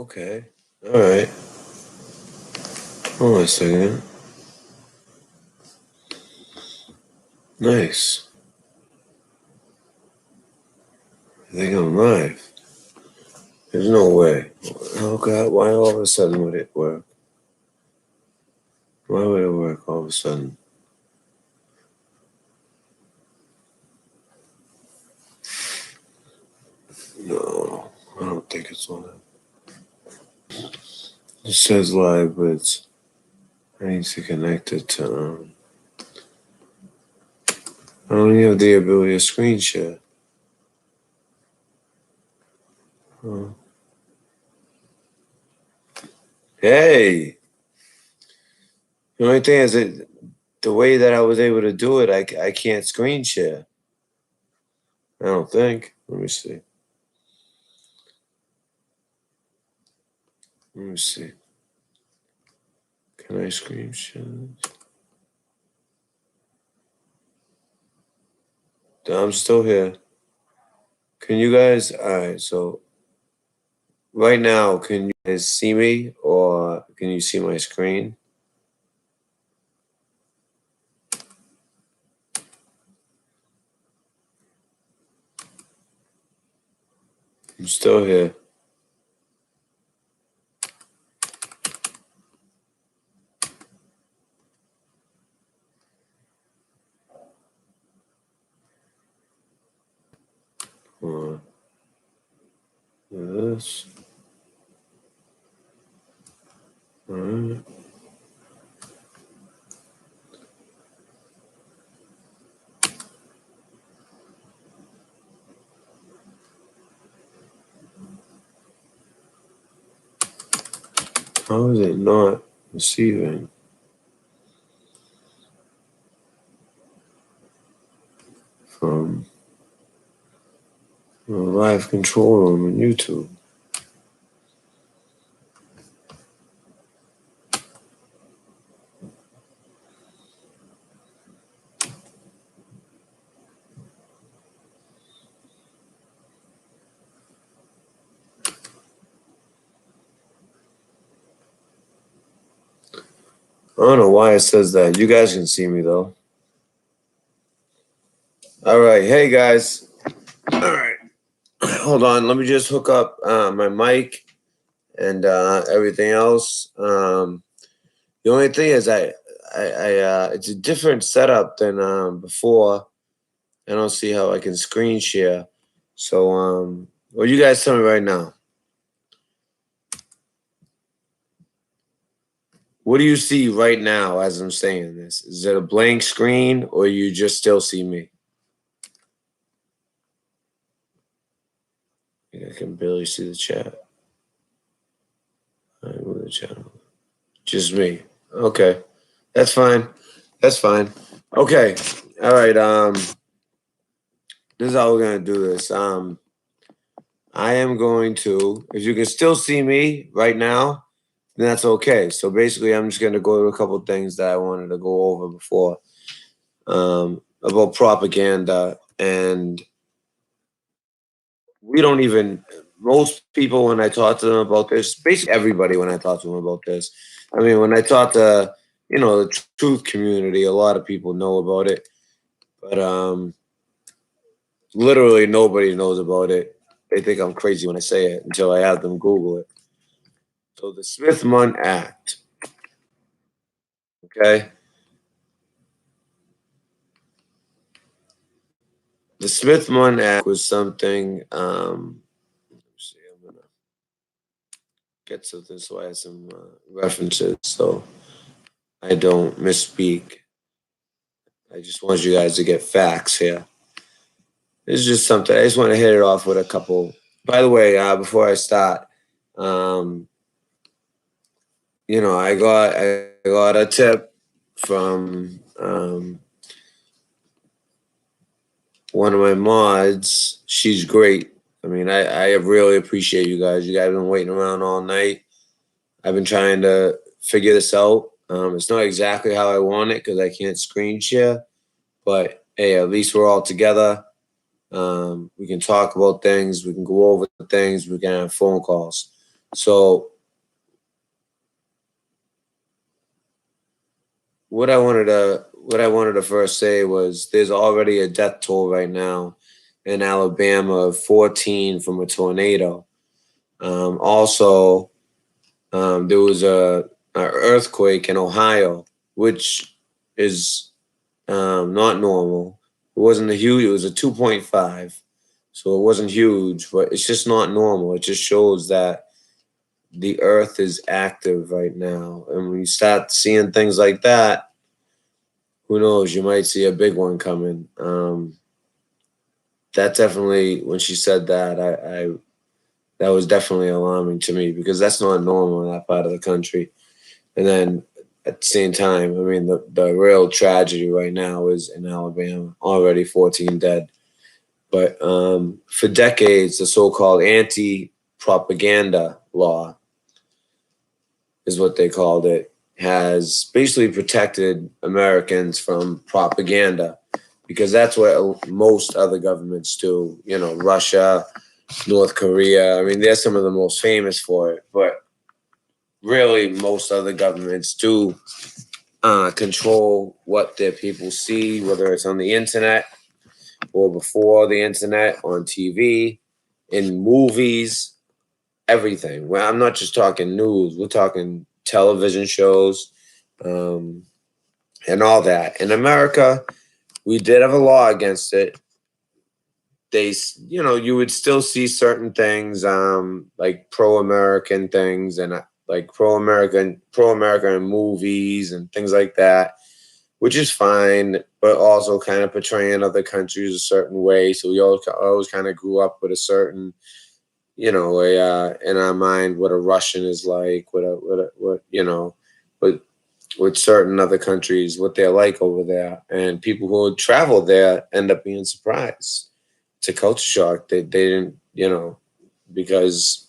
Okay. All right. Hold on a second. Nice. I think I'm live. There's no way. Oh God! Why all of a sudden would it work? Why would it work all of a sudden? No, I don't think it's on it. It says live, but I need to connect it to. I don't even have the ability to screen share. Oh. Hey, the only thing is that the way that I was able to do it, I can't screen share. I don't think. Let me see. Let me see. Can I screen share? I'm still here. Can you guys? All right. So right now, can you guys see me, or can you see my screen? I'm still here. Hold on. This. All right. How is it not receiving? From a live control room on YouTube. I don't know why it says that. You guys can see me though. All right. Hey guys. All right. Hold on. Let me just hook up my mic and everything else. The only thing is, it's a different setup than before. I don't see how I can screen share. So, well, you guys tell me right now. What do you see right now as I'm saying this? Is it a blank screen, or you just still see me? I can barely see the chat. I move the channel. Just me. Okay, that's fine. That's fine. Okay. All right. This is how we're gonna do this. I am going to. If you can still see me right now, then that's okay. So basically, I'm just gonna go to a couple of things that I wanted to go over before about propaganda, and we don't even. Most people, when I talk to them about this, basically everybody, when I talk to them about this, I mean, when I talk to the truth community, a lot of people know about it, but literally nobody knows about it. They think I'm crazy when I say it until I have them Google it. So the Smith-Munn Act, okay? The Smith-Munn Act was something. Let's see, I'm gonna get to this so I have some references so I don't misspeak. I just want you guys to get facts here. This is just something. I just want to hit it off with a couple. By the way, before I start, I got a tip from one of my mods. She's great. I mean, I really appreciate you guys. You guys have been waiting around all night. I've been trying to figure this out. It's not exactly how I want it because I can't screen share. But hey, at least we're all together. We can talk about things. We can go over things. We can have phone calls. So what I wanted to first say was there's already a death toll right now in Alabama of 14 from a tornado. Also, there was a earthquake in Ohio, which is not normal. It wasn't a huge. It was a 2.5, so it wasn't huge, but it's just not normal. It just shows that the Earth is active right now, and when you start seeing things like that, who knows? You might see a big one coming. That definitely, when she said that, I that was definitely alarming to me because that's not normal in that part of the country. And then at the same time, I mean, the real tragedy right now is in Alabama, already 14 dead. But for decades, the so-called anti-propaganda law is what they called it, has basically protected Americans from propaganda because that's what most other governments do. You know, Russia, North Korea. I mean, they're some of the most famous for it, but really, most other governments do control what their people see, whether it's on the internet or before the internet, on TV, in movies, everything. Well, I'm not just talking news, we're talking television shows um, and all that. In America, we did have a law against it. You would still see certain things, like pro-American things and like pro-American movies and things like that, which is fine, but also kind of portraying other countries a certain way. So we always kind of grew up with a certain, in our mind, what a Russian is like, what with certain other countries, what they're like over there, and people who travel there end up being surprised. It's a culture shock. They didn't, because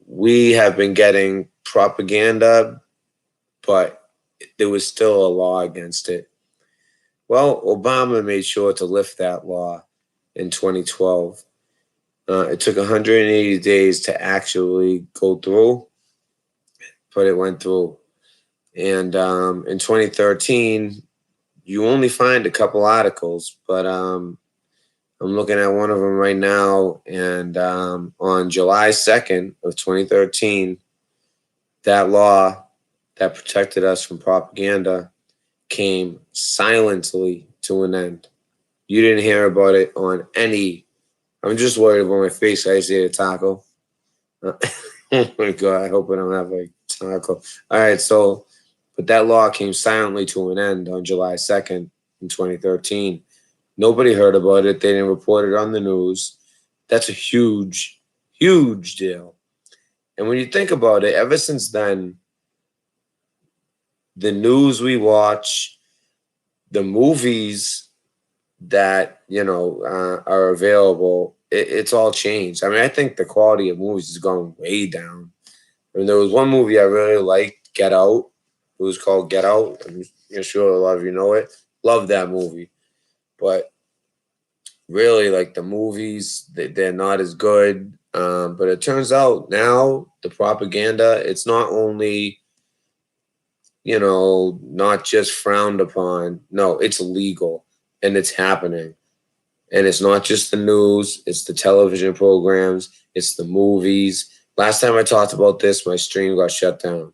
we have been getting propaganda, but there was still a law against it. Well, Obama made sure to lift that law in 2012. It took 180 days to actually go through, but it went through. And in 2013, you only find a couple articles, but I'm looking at one of them right now. And on July 2nd of 2013, that law that protected us from propaganda came silently to an end. You didn't hear about it on any. I'm just worried about my face. I just ate a taco. Oh my God, I hope I don't have like taco. All right, so, but that law came silently to an end on July 2nd in 2013. Nobody heard about it. They didn't report it on the news. That's a huge, huge deal. And when you think about it, ever since then, the news we watch, the movies that are available, it's all changed. I mean, I think the quality of movies has gone way down. I mean, there was one movie I really liked, Get Out. It was called Get Out. I'm sure a lot of you know it. Love that movie, but really, like the movies, they're not as good. But it turns out now the propaganda, it's not only not just frowned upon. No, it's legal and it's happening. And it's not just the news, it's the television programs, it's the movies. Last time I talked about this, my stream got shut down.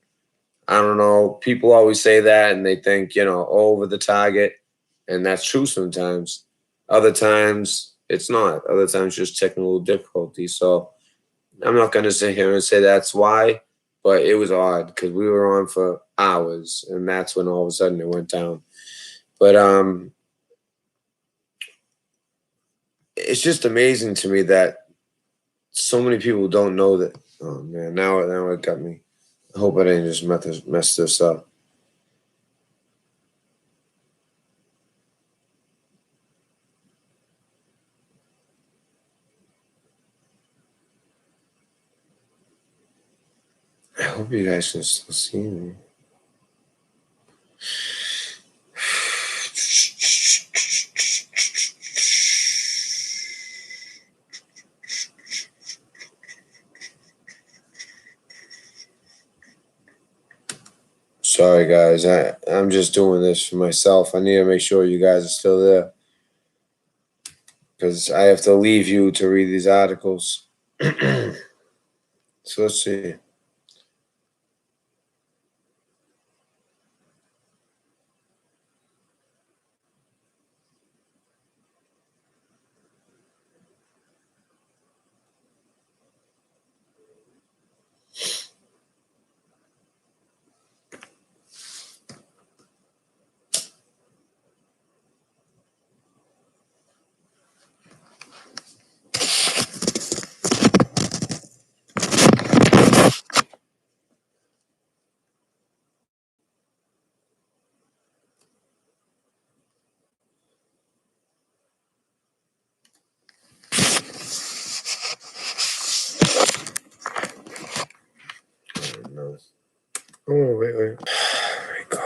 I don't know. People always say that and they think, over the target. And that's true sometimes. Other times, it's not. Other times, just technical difficulty. So I'm not going to sit here and say that's why, but it was odd because we were on for hours and that's when all of a sudden it went down. But it's just amazing to me that so many people don't know that. Oh man, now it got me. I hope I didn't just mess this up. I hope you guys can still see me. sorry, guys. I'm just doing this for myself. I need to make sure you guys are still there because I have to leave you to read these articles. So let's see. No. Oh, wait. Oh my God.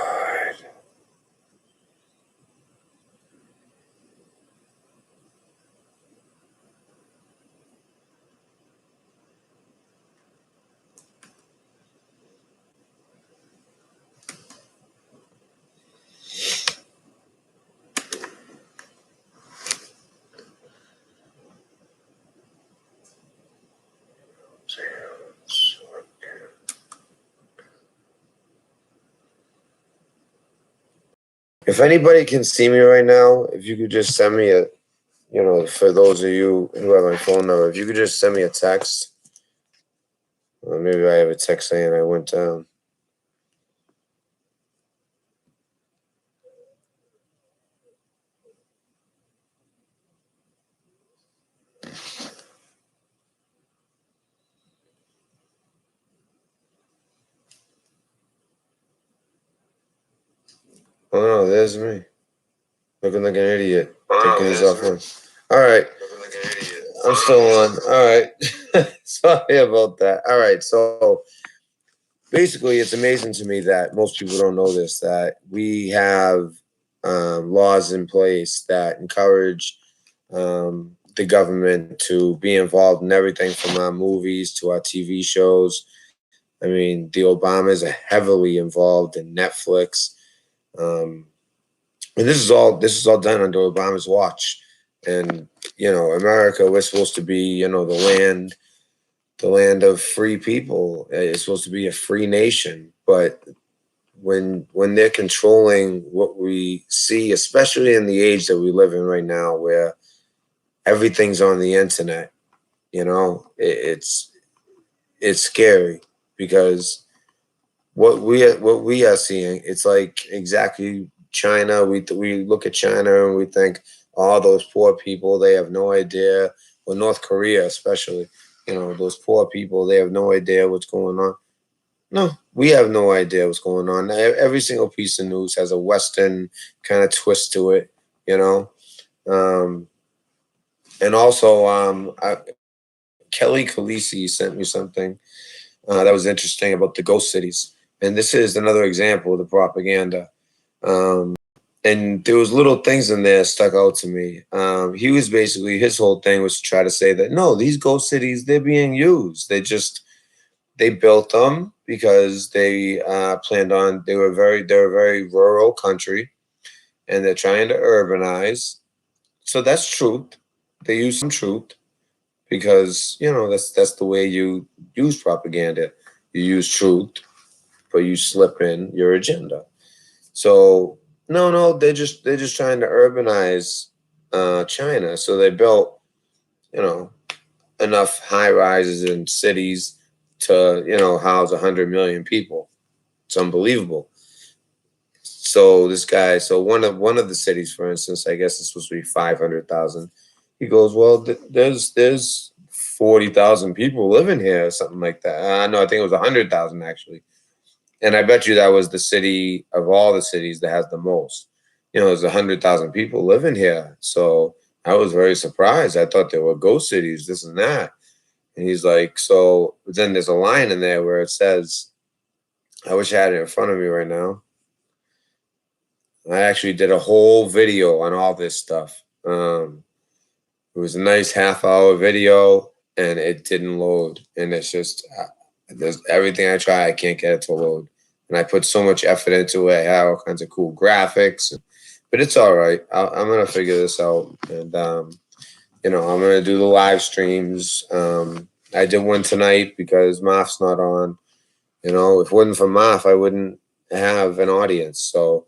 If anybody can see me right now, if you could just send me for those of you who have my phone number, if you could just send me a text, or maybe I have a text saying I went down. Oh no, there's me. Looking like an idiot. Taking his offline. All right. I'm still on. All right. Sorry about that. All right. So basically, it's amazing to me that most people don't know this, that we have laws in place that encourage the government to be involved in everything from our movies to our TV shows. I mean, the Obamas are heavily involved in Netflix. And this is all done under Obama's watch. And America, we're supposed to be, the land of free people. It's supposed to be a free nation. But when they're controlling what we see, especially in the age that we live in right now, where everything's on the internet, it's scary because what we are seeing, it's like exactly China. We look at China and we think, oh, those poor people, they have no idea. Or North Korea, especially, those poor people, they have no idea what's going on. No, we have no idea what's going on. Every single piece of news has a Western kind of twist to it, you know. Um, and also, Kelly Khaleesi sent me something that was interesting about the ghost cities, and this is another example of the propaganda. Um, and there was little things in there stuck out to me. He was basically, his whole thing was to try to say that no, these ghost cities, they're being used. They built them because they planned on, they're a very rural country, and they're trying to urbanize. So that's truth. They use some truth because that's the way you use propaganda. You use truth, but you slip in your agenda. So no, they're just trying to urbanize China. So they built you know enough high rises in cities to house 100 million people. It's unbelievable. So this guy, so one of the cities, for instance, I guess it's supposed to be 500,000. He goes, well, there's 40,000 people living here, or something like that. No, I think it was 100,000 actually. And I bet you that was the city of all the cities that has the most. There's 100,000 people living here. So I was very surprised. I thought there were ghost cities, this and that. And he's like, so then there's a line in there where it says, I wish I had it in front of me right now. I actually did a whole video on all this stuff. It was a nice half-hour video, and it didn't load. And it's just, there's everything I try, I can't get it to load. and I put so much effort into it. I had all kinds of cool graphics, but it's all right. I'm gonna figure this out, and I'm gonna do the live streams. I did one tonight because Moff's not on. If it wasn't for Moff, I wouldn't have an audience. So,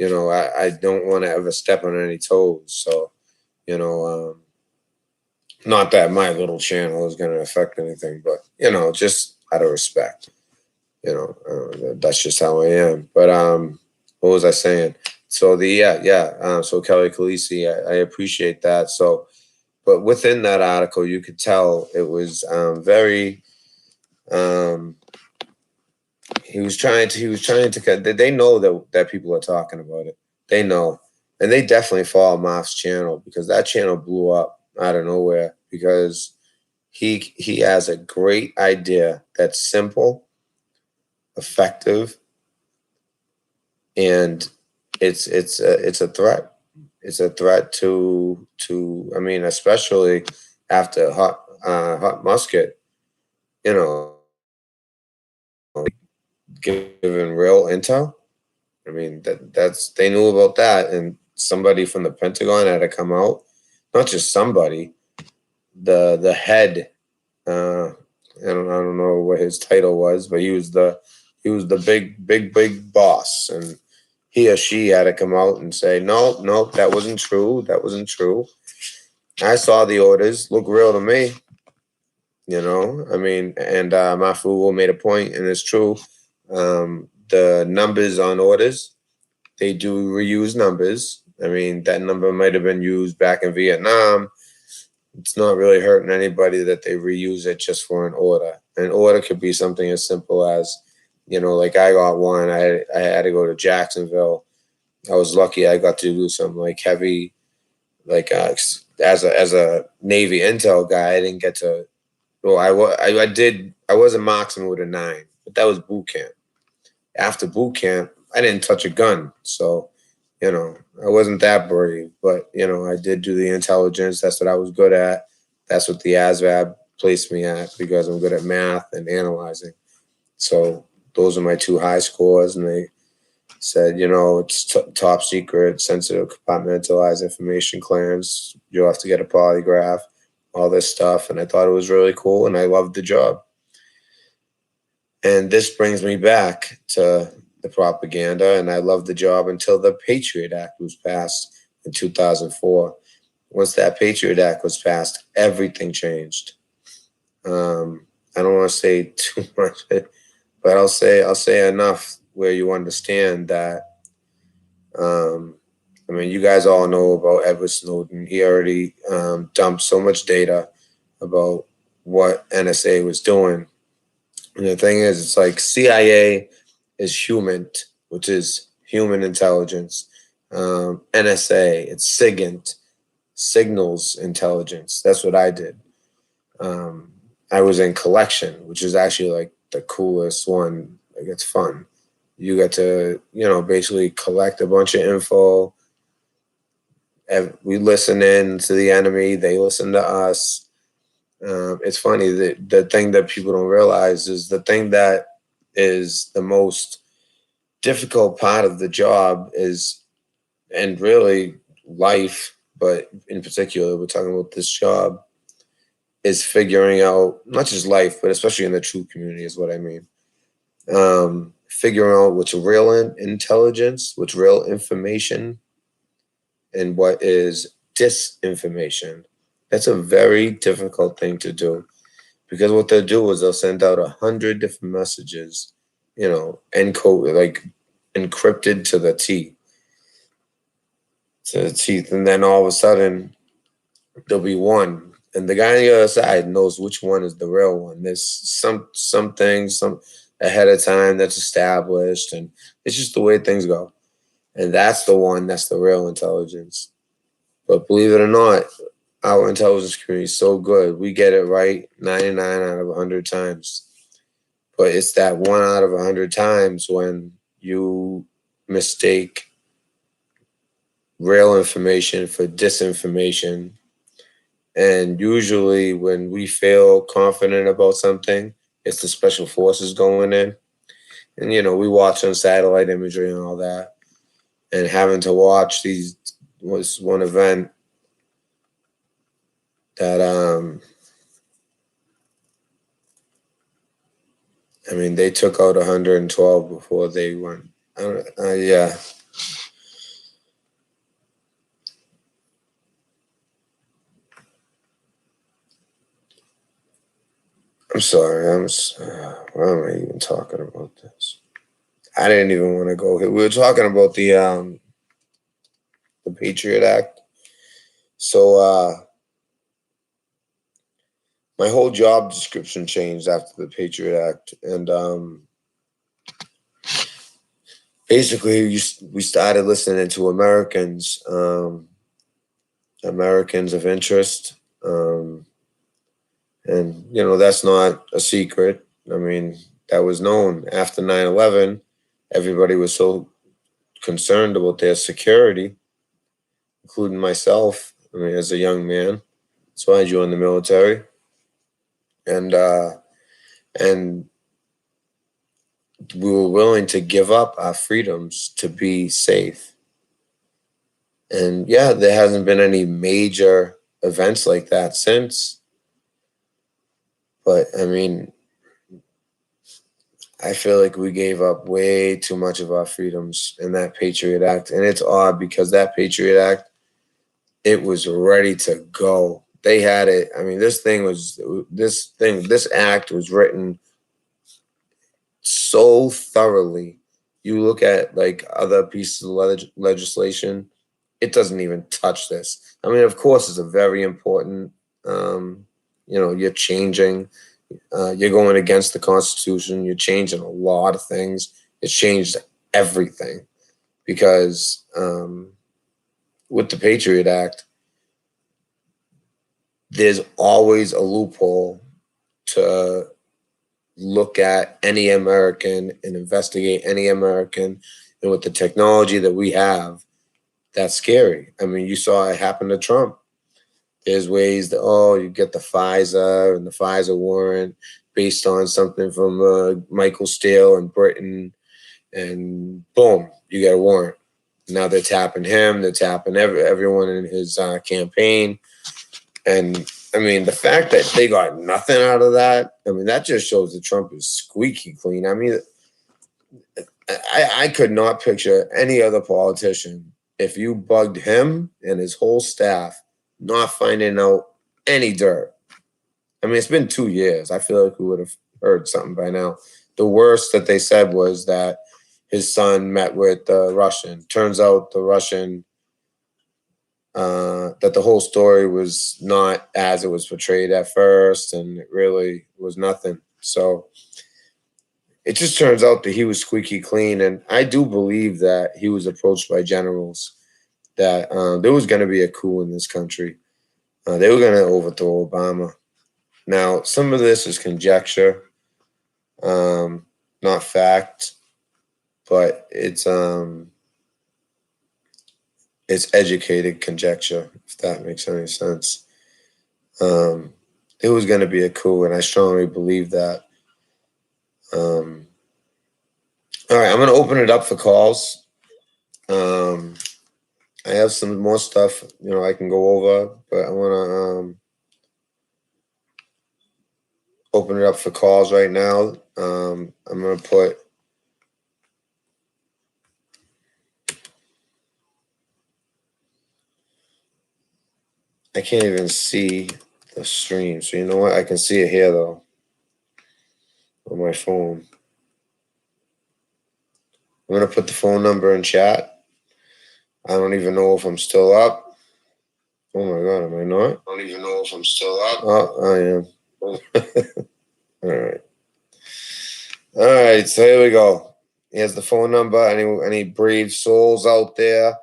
I don't want to ever step on any toes. So, you know, um, not that my little channel is going to affect anything, but just out of respect. That's just how I am. But what was I saying? So so Kelly Khaleesi, I appreciate that. So, but within that article, you could tell it was very. He was trying to. They know that people are talking about it. They know, and they definitely follow Moff's channel because that channel blew up out of nowhere because he has a great idea that's simple, effective, and it's a threat. It's a threat to. I mean, especially after Hot Musket, you know, given real intel. I mean, that's they knew about that, and somebody from the Pentagon had to come out. Not just somebody, the head. I don't know what his title was, but he was the big boss, and he or she had to come out and say, no, no, that wasn't true. That wasn't true. I saw the orders, look real to me. I mean, and Marfoogle made a point, and it's true. The numbers on orders, they do reuse numbers. I mean, that number might have been used back in Vietnam. It's not really hurting anybody that they reuse it just for an order. An order could be something as simple as, like I got one. I had to go to Jacksonville. I was lucky. I got to do some like heavy, like as a Navy intel guy. I didn't get to. Well, I did. I was a marksman with a 9, but that was boot camp. After boot camp, I didn't touch a gun. So, I wasn't that brave, but, I did do the intelligence. That's what I was good at. That's what the ASVAB placed me at because I'm good at math and analyzing. So those are my 2 high scores. And they said, it's top secret, sensitive, compartmentalized information clearance. You'll have to get a polygraph, all this stuff. And I thought it was really cool, and I loved the job. And this brings me back to the propaganda, and I loved the job until the Patriot Act was passed in 2004. Once that Patriot Act was passed, everything changed. I don't want to say too much, but I'll say enough where you understand that. I mean, you guys all know about Edward Snowden. He already dumped so much data about what NSA was doing. And the thing is, it's like CIA is human, which is human intelligence. NSA, it's SIGINT, signals intelligence. That's what I did. I was in collection, which is actually like the coolest one. Like, it's fun. You get to, basically collect a bunch of info. We listen in to the enemy. They listen to us. It's funny that the thing that people don't realize is the thing that is the most difficult part of the job is, and really life, but in particular, we're talking about this job, is figuring out not just life, but especially in the truth community is what I mean. Figuring out what's real intelligence, what's real information, and what is disinformation. That's a very difficult thing to do because what they'll do is they'll send out 100 different messages, encoded, like encrypted to the teeth, and then all of a sudden there'll be one, and the guy on the other side knows which one is the real one. There's some things ahead of time that's established, and it's just the way things go, and that's the one that's the real intelligence. But believe it or not, our intelligence community is so good. We get it right 99 out of 100 times. But it's that 1 out of 100 times when you mistake real information for disinformation. And usually when we feel confident about something, it's the special forces going in. and we watch on satellite imagery and all that, and having to watch these was one event that I mean, they took out 112 before they went. Yeah. I'm sorry. Why am I even talking about this? I didn't even want to go here. We were talking about the Patriot Act. So my whole job description changed after the Patriot Act, and basically we started listening to Americans, Americans of interest, and that's not a secret. I mean, that was known after 9/11. Everybody was so concerned about their security, including myself. I mean, as a young man, that's why I joined the military, and we were willing to give up our freedoms to be safe. And yeah, there hasn't been any major events like that since. But I mean, I feel like we gave up way too much of our freedoms in that Patriot Act. And it's odd because that Patriot Act, it was ready to go. They had it. I mean, this act was written so thoroughly. You look at like other pieces of legislation, it doesn't even touch this. I mean, of course, it's a very important, you're changing. You're going against the Constitution. You're changing a lot of things. It's changed everything because with the Patriot Act, there's always a loophole to look at any American and investigate any American. And with the technology that we have, that's scary. I mean, you saw it happen to Trump. There's ways that, you get the FISA and the FISA warrant based on something from Michael Steele in Britain, and boom, you get a warrant. Now they're tapping him, they're tapping everyone in his campaign. And I mean, the fact that they got nothing out of that, I mean, that just shows that Trump is squeaky clean. I mean, I could not picture any other politician, if you bugged him and his whole staff, not finding out any dirt. I mean, it's been 2 years. I feel like we would have heard something by now. The worst that they said was that his son met with the Russian. Turns out the Russian, that the whole story was not as it was portrayed at first, and it really was nothing. So it just turns out that he was squeaky clean. And I do believe that he was approached by generals that there was going to be a coup in this country. They were going to overthrow Obama. Now, some of this is conjecture, not fact, but it's educated conjecture, if that makes any sense. It was going to be a coup, and I strongly believe that. All right, I'm going to open it up for calls. I have some more stuff, I can go over, but I want to open it up for calls right now. I'm going to put I can't even see the stream. So you know what? I can see it here, though, on my phone. I'm going to put the phone number in chat. I don't even know if I'm still up. Oh, my God. Am I not? I don't even know if I'm still up. Oh, I am. All right. All right. So here we go. Here's the phone number. Any brave souls out there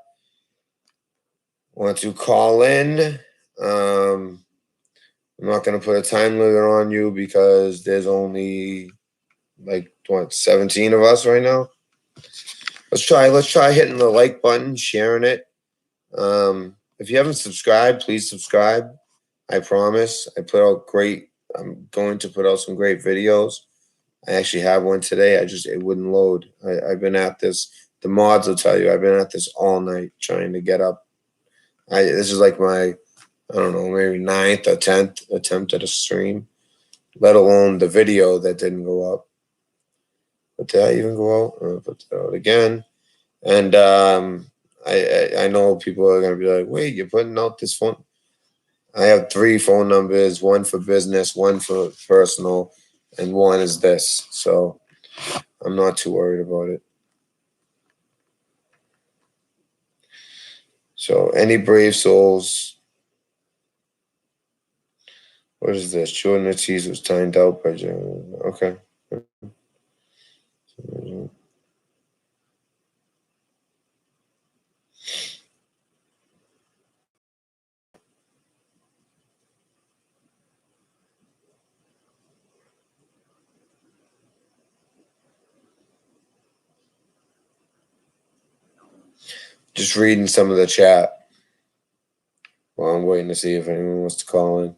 want to call in? I'm not going to put a time limit on you because there's only 17 of us right now. Let's try hitting the like button, sharing it. If you haven't subscribed, please subscribe. I promise. I'm going to put out some great videos. I actually have one today. It wouldn't load. I've been at this. The mods will tell you I've been at this all night trying to get up. This is like my, I don't know, maybe ninth or 10th attempt at a stream, let alone the video that didn't go up. But did I even go out? I'll put that out again. And I know people are gonna be like, wait, you're putting out this phone. I have 3 phone numbers, one for business, one for personal, and one is this. So I'm not too worried about it. So any brave souls. What is this? Jordan Ortiz was timed out by Jim. Okay. Just reading some of the chat while I'm waiting to see if anyone wants to call in.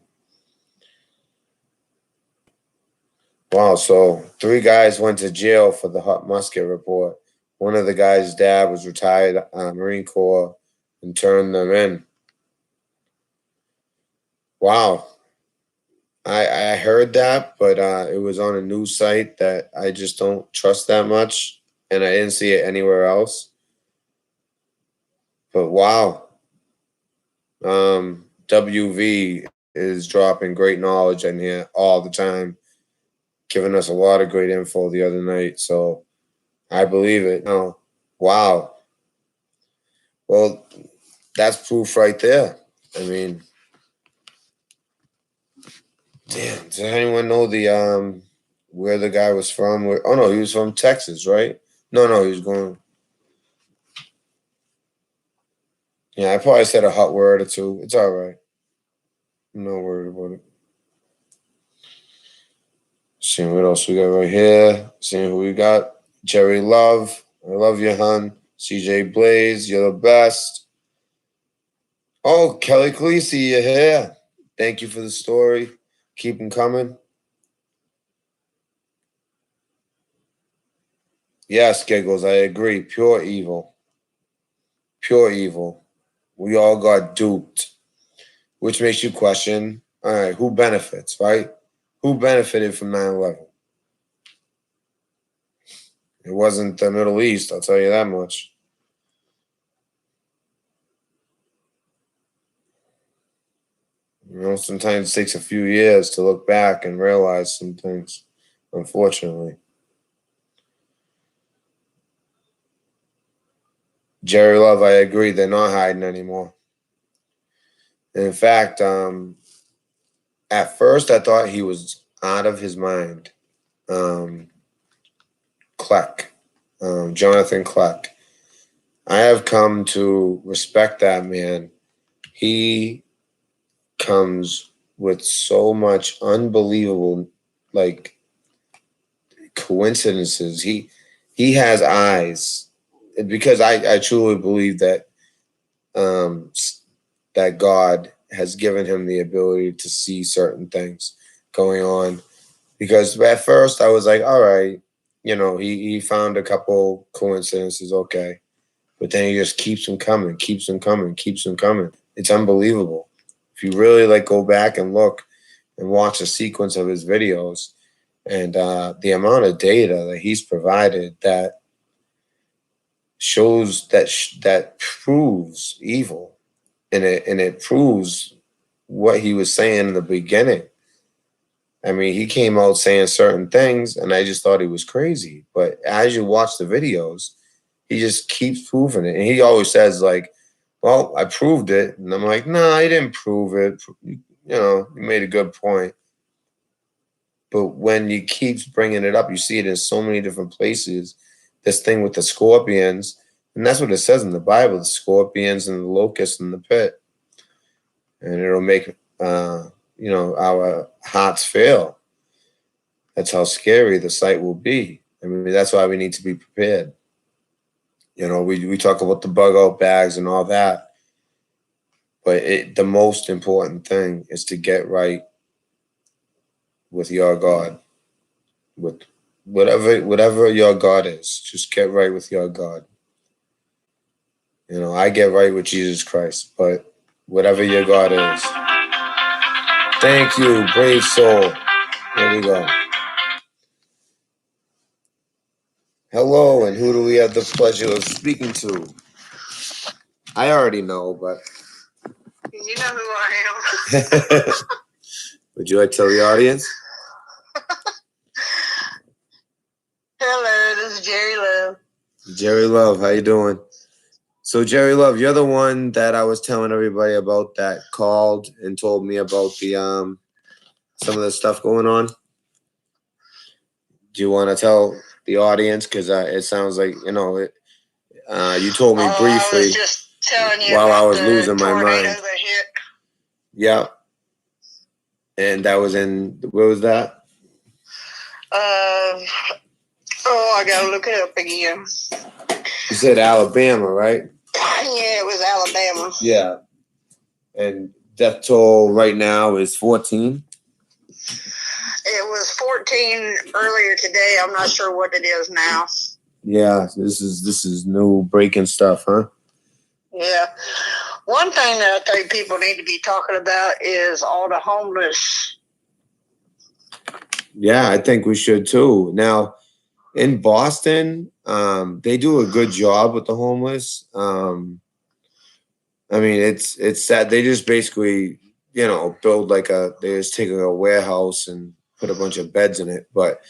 Wow, so 3 guys went to jail for the hot musket report. One of the guys' dad was retired Marine Corps and turned them in. Wow. I heard that, but it was on a news site that I just don't trust that much, and I didn't see it anywhere else. But wow. WV is dropping great knowledge in here all the time, giving us a lot of great info the other night. So I believe it. No, wow. Well, that's proof right there. I mean, damn. Does anyone know the where the guy was from? Oh no, he was from Texas, right? No, he was going. Yeah, I probably said a hot word or two. It's all right. I'm not worried about it. Seeing what else we got right here. Seeing who we got. Jerry Love. I love you, hun. CJ Blaze, you're the best. Oh, Kelly Khaleesi, you're here. Thank you for the story. Keep them coming. Yes, Giggles, I agree. Pure evil. Pure evil. We all got duped, which makes you question, all right, who benefits, right? Who benefited from 9/11? It wasn't the Middle East, I'll tell you that much. You know, sometimes it takes a few years to look back and realize some things, unfortunately. Jerry Love, I agree, they're not hiding anymore. In fact, at first I thought he was out of his mind. Kleck, Jonathan Kleck. I have come to respect that man. He comes with so much unbelievable, like, coincidences. He has eyes, because I truly believe that that God has given him the ability to see certain things going on. Because at first I was like, all right, you know, he found a couple coincidences, okay. But then he just keeps them coming, keeps them coming, keeps them coming. It's unbelievable. If you really like go back and look and watch a sequence of his videos and the amount of data that he's provided that shows that proves evil, and it proves what he was saying in the beginning. I mean, he came out saying certain things, and I just thought he was crazy. But as you watch the videos, he just keeps proving it. And he always says, like, well, I proved it. And I'm like, no, I didn't prove it. You know, you made a good point. But when he keeps bringing it up, you see it in so many different places. This thing with the scorpions, and that's what it says in the Bible, the scorpions and the locusts in the pit. And it'll make, our hearts fail. That's how scary the sight will be. I mean, that's why we need to be prepared. You know, we talk about the bug out bags and all that, but the most important thing is to get right with your God, with whatever your God is, just get right with your God. You know, I get right with Jesus Christ, but whatever your God is. Thank you, brave soul. Here we go. Hello, and who do we have the pleasure of speaking to? I already know, but you know who I am. Would you like to tell the audience? Hello, this is Jerry Love. Jerry Love, how you doing? So Jerry Love, you're the one that I was telling everybody about that called and told me about the some of the stuff going on. Do you want to tell the audience? Because it sounds like you know it. You told me briefly. I was just telling you while about I was the losing my mind. That hit. Yeah. And that was in, where was that? I gotta look it up again. You said Alabama, right? Yeah, it was Alabama. Yeah. And death toll right now is 14. It was 14 earlier today. I'm not sure what it is now. Yeah, this is new breaking stuff, huh? Yeah. One thing that I think people need to be talking about is all the homeless. Yeah, I think we should too. Now, in Boston, they do a good job with the homeless. I mean, it's sad. They just basically, you know, build like they just take a warehouse and put a bunch of beds in it. But,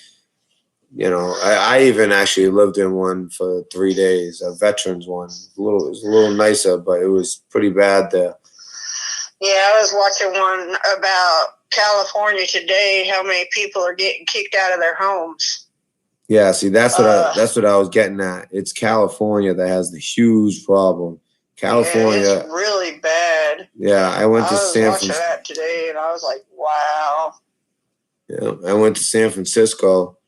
you know, I even actually lived in one for 3 days, a veterans one. It was a little nicer, but it was pretty bad there. Yeah, I was watching one about California today, how many people are getting kicked out of their homes. Yeah, see, that's what I was getting at. It's California that has the huge problem. California, yeah, it's really bad. Yeah, I went to San Francisco. I was watching that today, and I was like, wow. Yeah, I went to San Francisco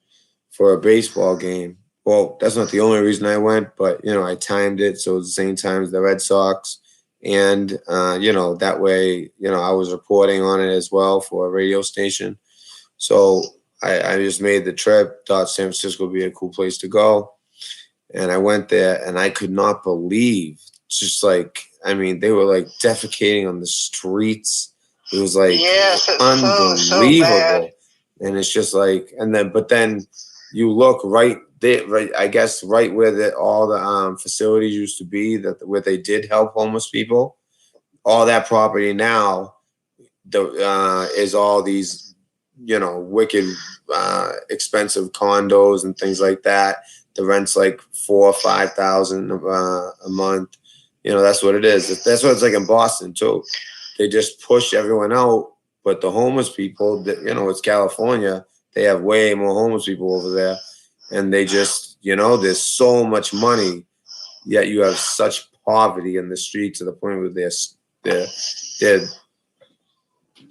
for a baseball game. Well, that's not the only reason I went, but you know, I timed it so it was the same time as the Red Sox, and you know, that way, you know, I was reporting on it as well for a radio station. So I just made the trip. Thought San Francisco would be a cool place to go, and I went there, and I could not believe, just like, I mean, they were like defecating on the streets. It was like unbelievable. And it's just like, but then you look right there, right, I guess right where all the facilities used to be, where they did help homeless people. All that property now is all these, you know, wicked expensive condos and things like that. The rent's like $4,000 or $5,000 a month. You know, that's what it is. That's what it's like in Boston too. They just push everyone out, but the homeless people, you know, it's California. They have way more homeless people over there, and they just, you know, there's so much money, yet you have such poverty in the street to the point where they're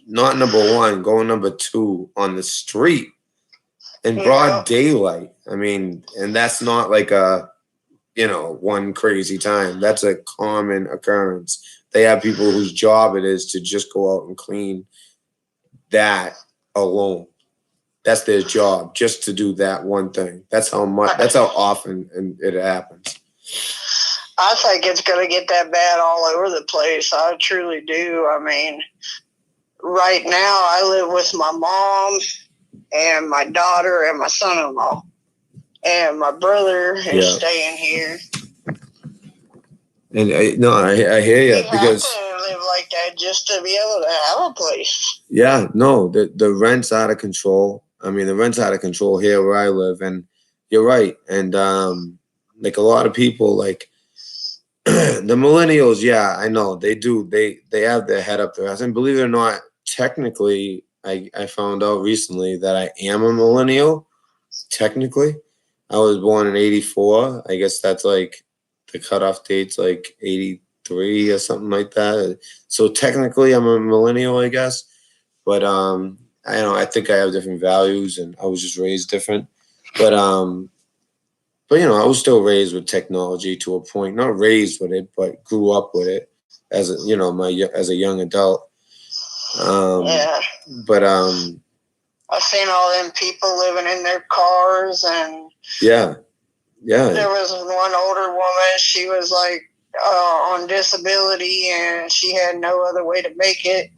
not number one, going number two on the street in broad daylight. I mean, and that's not like a, you know, one crazy time. That's a common occurrence. They have people whose job it is to just go out and clean that alone. That's their job, just to do that one thing. That's how often it happens. I think it's going to get that bad all over the place. I truly do. I mean, right now I live with my mom and my daughter and my son-in-law, and my brother is staying here. And I hear you, because have to live like that just to be able to have a place. Yeah, no, the rent's out of control. I mean, the rent's out of control here where I live, and you're right. And like a lot of people, like the millennials, yeah, I know they do. They have their head up their ass, and believe it or not, technically, I found out recently that I am a millennial. Technically, I was born in '84. I guess that's like the cutoff date's like '83 or something like that. So technically, I'm a millennial, I guess. But I think I have different values, and I was just raised different. But you know, I was still raised with technology to a point. Not raised with it, but grew up with it as as a young adult. But I seen all them people living in their cars, and yeah. there was one older woman. She was like on disability, and she had no other way to make it.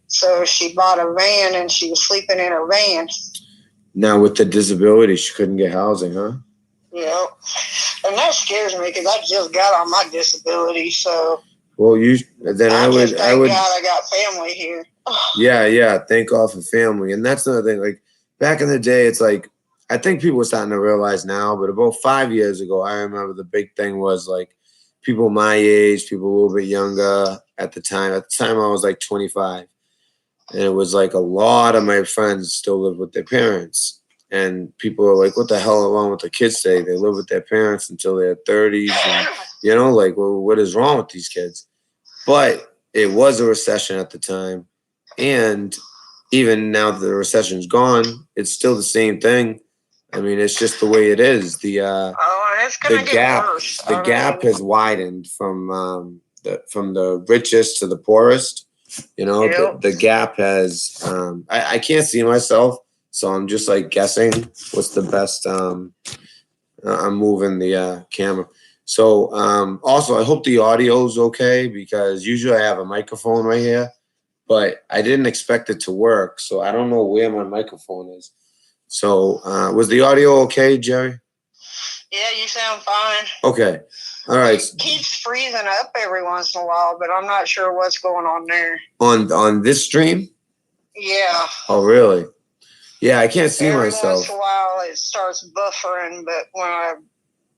So she bought a van, and she was sleeping in her van. Now with the disability, she couldn't get housing, huh? Yeah, and that scares me because I just got on my disability. So well, I would God I got family here. Yeah, thank God for family. And that's another thing. Like back in the day, it's like I think people are starting to realize now, but about 5 years ago, I remember the big thing was like people my age, people a little bit younger at the time. At the time I was like 25. And it was like a lot of my friends still live with their parents. And people are like, what the hell are wrong with the kids today? They live with their parents until their 30s. And, like, well, what is wrong with these kids? But it was a recession at the time. And even now that the recession's gone, it's still the same thing. I mean, it's just the way it is. The gap has widened from the richest to the poorest. The gap has. I can't see myself, so I'm just like guessing what's the best. I'm moving the camera. So also, I hope the audio is okay because usually I have a microphone right here, but I didn't expect it to work, so I don't know where my microphone is. So was the audio okay, Jerry? Yeah, you sound fine. Okay. All right. It keeps freezing up every once in a while, but I'm not sure what's going on there. On this stream? Yeah. Oh, really? Yeah, I can't see every myself. Once in a while, it starts buffering, but when I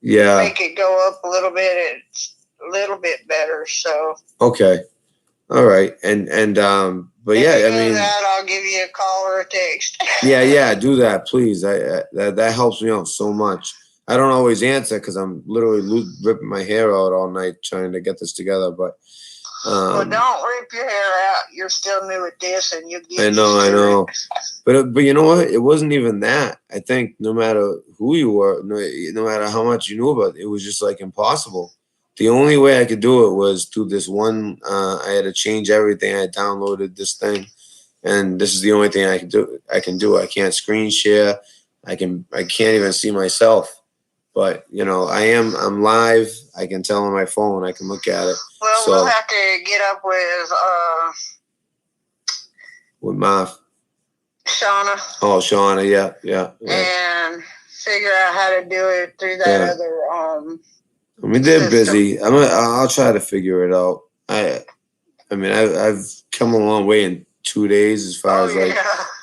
Yeah. make it go up a little bit, it's a little bit better. So. Okay. All right. And but if yeah, you I do mean that, I'll give you a call or a text. yeah, do that, please. That helps me out so much. I don't always answer because I'm literally ripping my hair out all night trying to get this together. But well, don't rip your hair out. You're still new at this, and you'll get. I know. But you know what? It wasn't even that. I think no matter who you were, no matter how much you knew about it, it was just like impossible. The only way I could do it was through this one. I had to change everything. I downloaded this thing, and this is the only thing I can do. I can't screen share. I can't even see myself. But I'm live. I can tell on my phone. I can look at it. Well, we'll have to get up with Marf. Shauna. Oh, Shauna, yeah. And figure out how to do it through that other I mean, they're busy. I'll try to figure it out. I mean, I've come a long way in 2 days as far as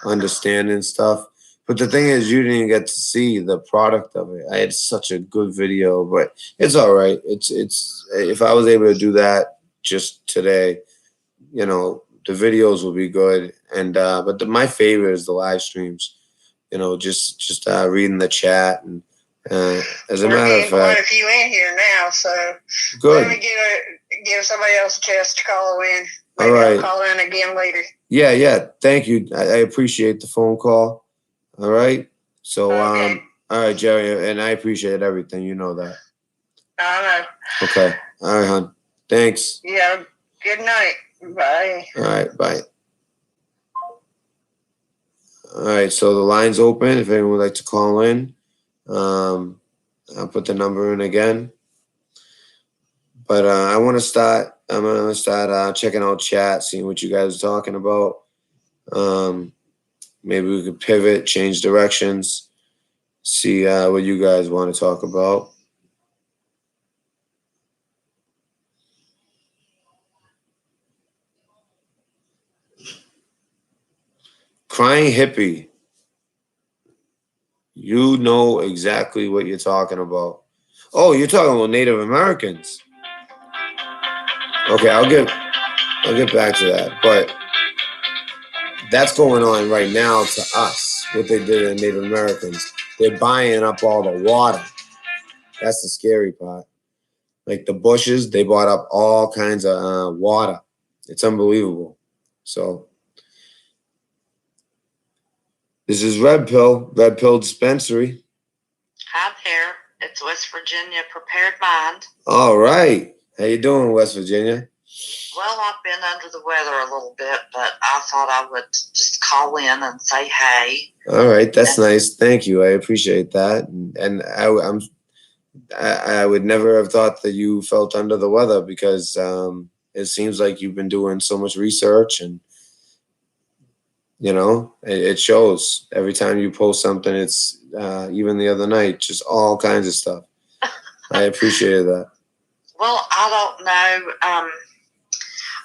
understanding stuff. But the thing is, you didn't get to see the product of it. I had such a good video, but it's all right. It's if I was able to do that just today, the videos will be good. And but my favorite is the live streams. Just reading the chat and as a matter of fact, quite a few in here now. So good. Let me give somebody else a chance to call in. Maybe all right. I'll call in again later. Yeah. Thank you. I appreciate the phone call. All right. So okay. All right, Jerry, and I appreciate everything. You know that. I know. Okay. All right, hon. Thanks. Yeah. Good night. Bye. All right. Bye. All right. So the line's open. If anyone would like to call in, I'll put the number in again. But I'm gonna start checking out chat, seeing what you guys are talking about. Maybe we could pivot, change directions, see what you guys want to talk about. Crying hippie. You know exactly what you're talking about. Oh, you're talking about Native Americans. Okay, I'll get back to that. But that's going on right now to us, what they did to Native Americans. They're buying up all the water. That's the scary part. Like the bushes, they bought up all kinds of water. It's unbelievable. So this is Red Pill Dispensary. Hi there. It's West Virginia Prepared Mind. All right. How you doing, West Virginia? Well, I've been under the weather a little bit, but I thought I would just call in and say hey. All right, that's nice. Thank you. I appreciate that. And I would never have thought that you felt under the weather because it seems like you've been doing so much research and it shows every time you post something. It's even the other night, just all kinds of stuff. I appreciated that. Well, I don't know.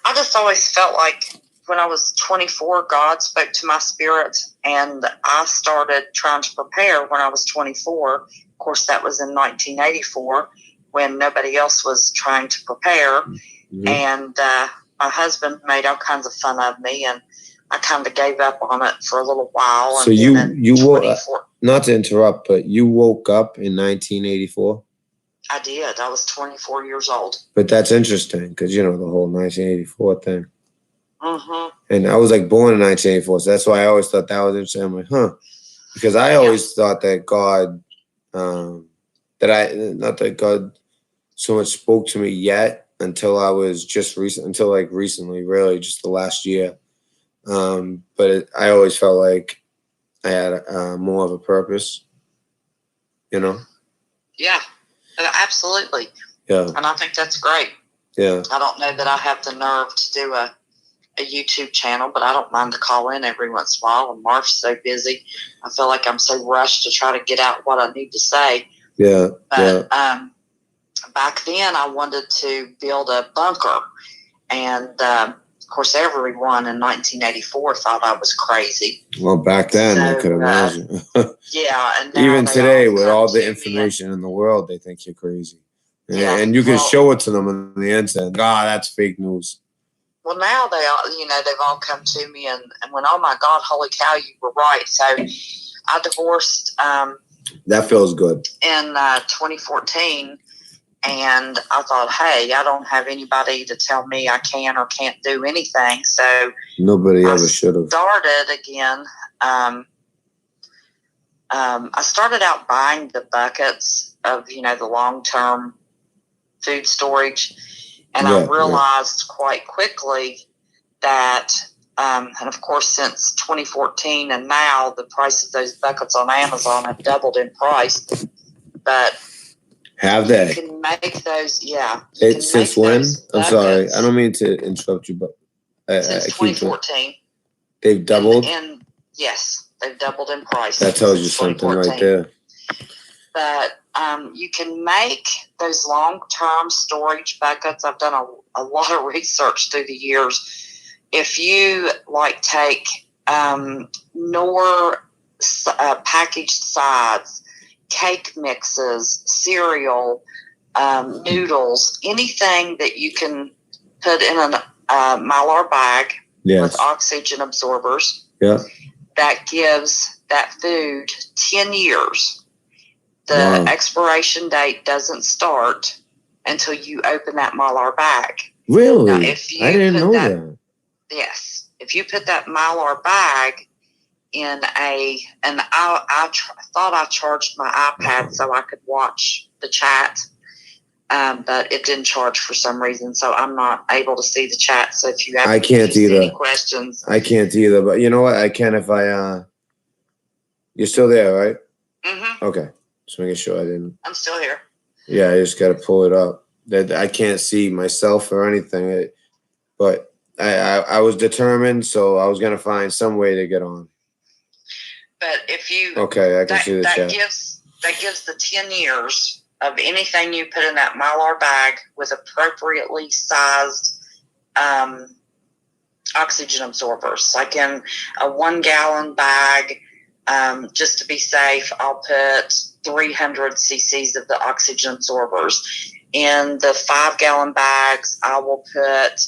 I just always felt like when I was 24, God spoke to my spirit, and I started trying to prepare when I was 24. Of course, that was in 1984 when nobody else was trying to prepare. Mm-hmm. And my husband made all kinds of fun of me, and I kind of gave up on it for a little while. So and you woke, not to interrupt, but you woke up in 1984? I did. I was 24 years old. But that's interesting because, the whole 1984 thing. Mm-hmm. And I was born in 1984, so that's why I always thought that was interesting. I'm like, huh. Because I always thought that God, not that God so much spoke to me yet until I was recently, really, just the last year. But I always felt like I had more of a purpose, Yeah, absolutely. Yeah. And I think that's great. Yeah. I don't know that I have the nerve to do a YouTube channel, but I don't mind to call in every once in a while. And Marf's so busy. I feel like I'm so rushed to try to get out what I need to say. Yeah. But back then I wanted to build a bunker. And, of course, everyone in 1984 thought I was crazy. Well, back then, I could imagine. Yeah. And even today, with all the information in the world, they think you're crazy. Yeah, and you can show it to them on the instant. That's fake news. Well, now they've all come to me and went, oh my God, holy cow, you were right. So I divorced. That feels good. In 2014, and I thought, hey, I don't have anybody to tell me I can or can't do anything. So nobody ever should have. Started again. I started out buying the buckets of the long-term food storage. And I realized quite quickly that, and of course, since 2014 and now, the price of those buckets on Amazon have doubled in price. But have they? You can make those, yeah. Since when? I'm sorry. I don't mean to interrupt you, but since 2014. They've doubled? Yes, they've doubled in price. That tells you something right there. But you can make those long-term storage buckets. I've done a lot of research through the years. If you take Knorr packaged sides, cake mixes, cereal, noodles, anything that you can put in a Mylar bag with oxygen absorbers, that gives that food 10 years. The expiration date doesn't start until you open that Mylar bag. Really? Now, I didn't know that. Yes. If you put that Mylar bag in and I thought I charged my iPad so I could watch the chat, but it didn't charge for some reason, so I'm not able to see the chat. So if you have any questions. I can't either, but you know what? I can if I, you're still there, right? Mm-hmm. Okay. Just making sure I didn't. I'm still here. Yeah, I just got to pull it up. I can't see myself or anything, but I was determined, so I was going to find some way to get on. But if you... Okay, I can see the chat. That gives the 10 years of anything you put in that Mylar bag with appropriately sized oxygen absorbers. Like in a 1 gallon bag, just to be safe, I'll put 300 cc's of the oxygen absorbers. In the 5 gallon bags, I will put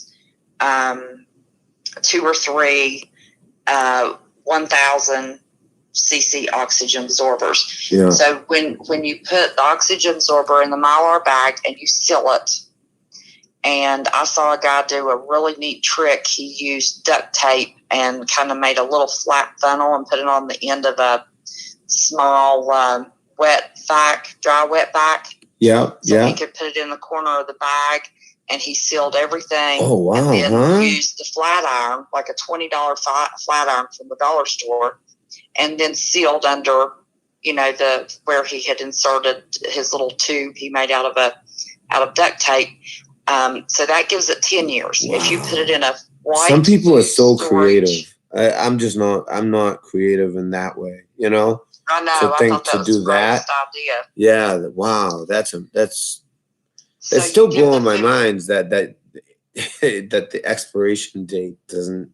2 or 3 1,000 cc oxygen absorbers. Yeah. So when you put the oxygen absorber in the Mylar bag and you seal it, and I saw a guy do a really neat trick. He used duct tape and kind of made a little flat funnel and put it on the end of a small dry wet vac. Yeah, so he could put it in the corner of the bag. and he sealed everything. Oh, wow, and then huh? used the flat iron, like a $20 flat iron from the dollar store, and then sealed under, where he had inserted his little tube he made out of duct tape. So that gives it 10 years. Wow. If you put it in a white, some people are so storage, creative. I'm not creative in that way, I know. I thought that was the greatest idea. Yeah. Wow. That's So it's still blowing my mind that that the expiration date doesn't,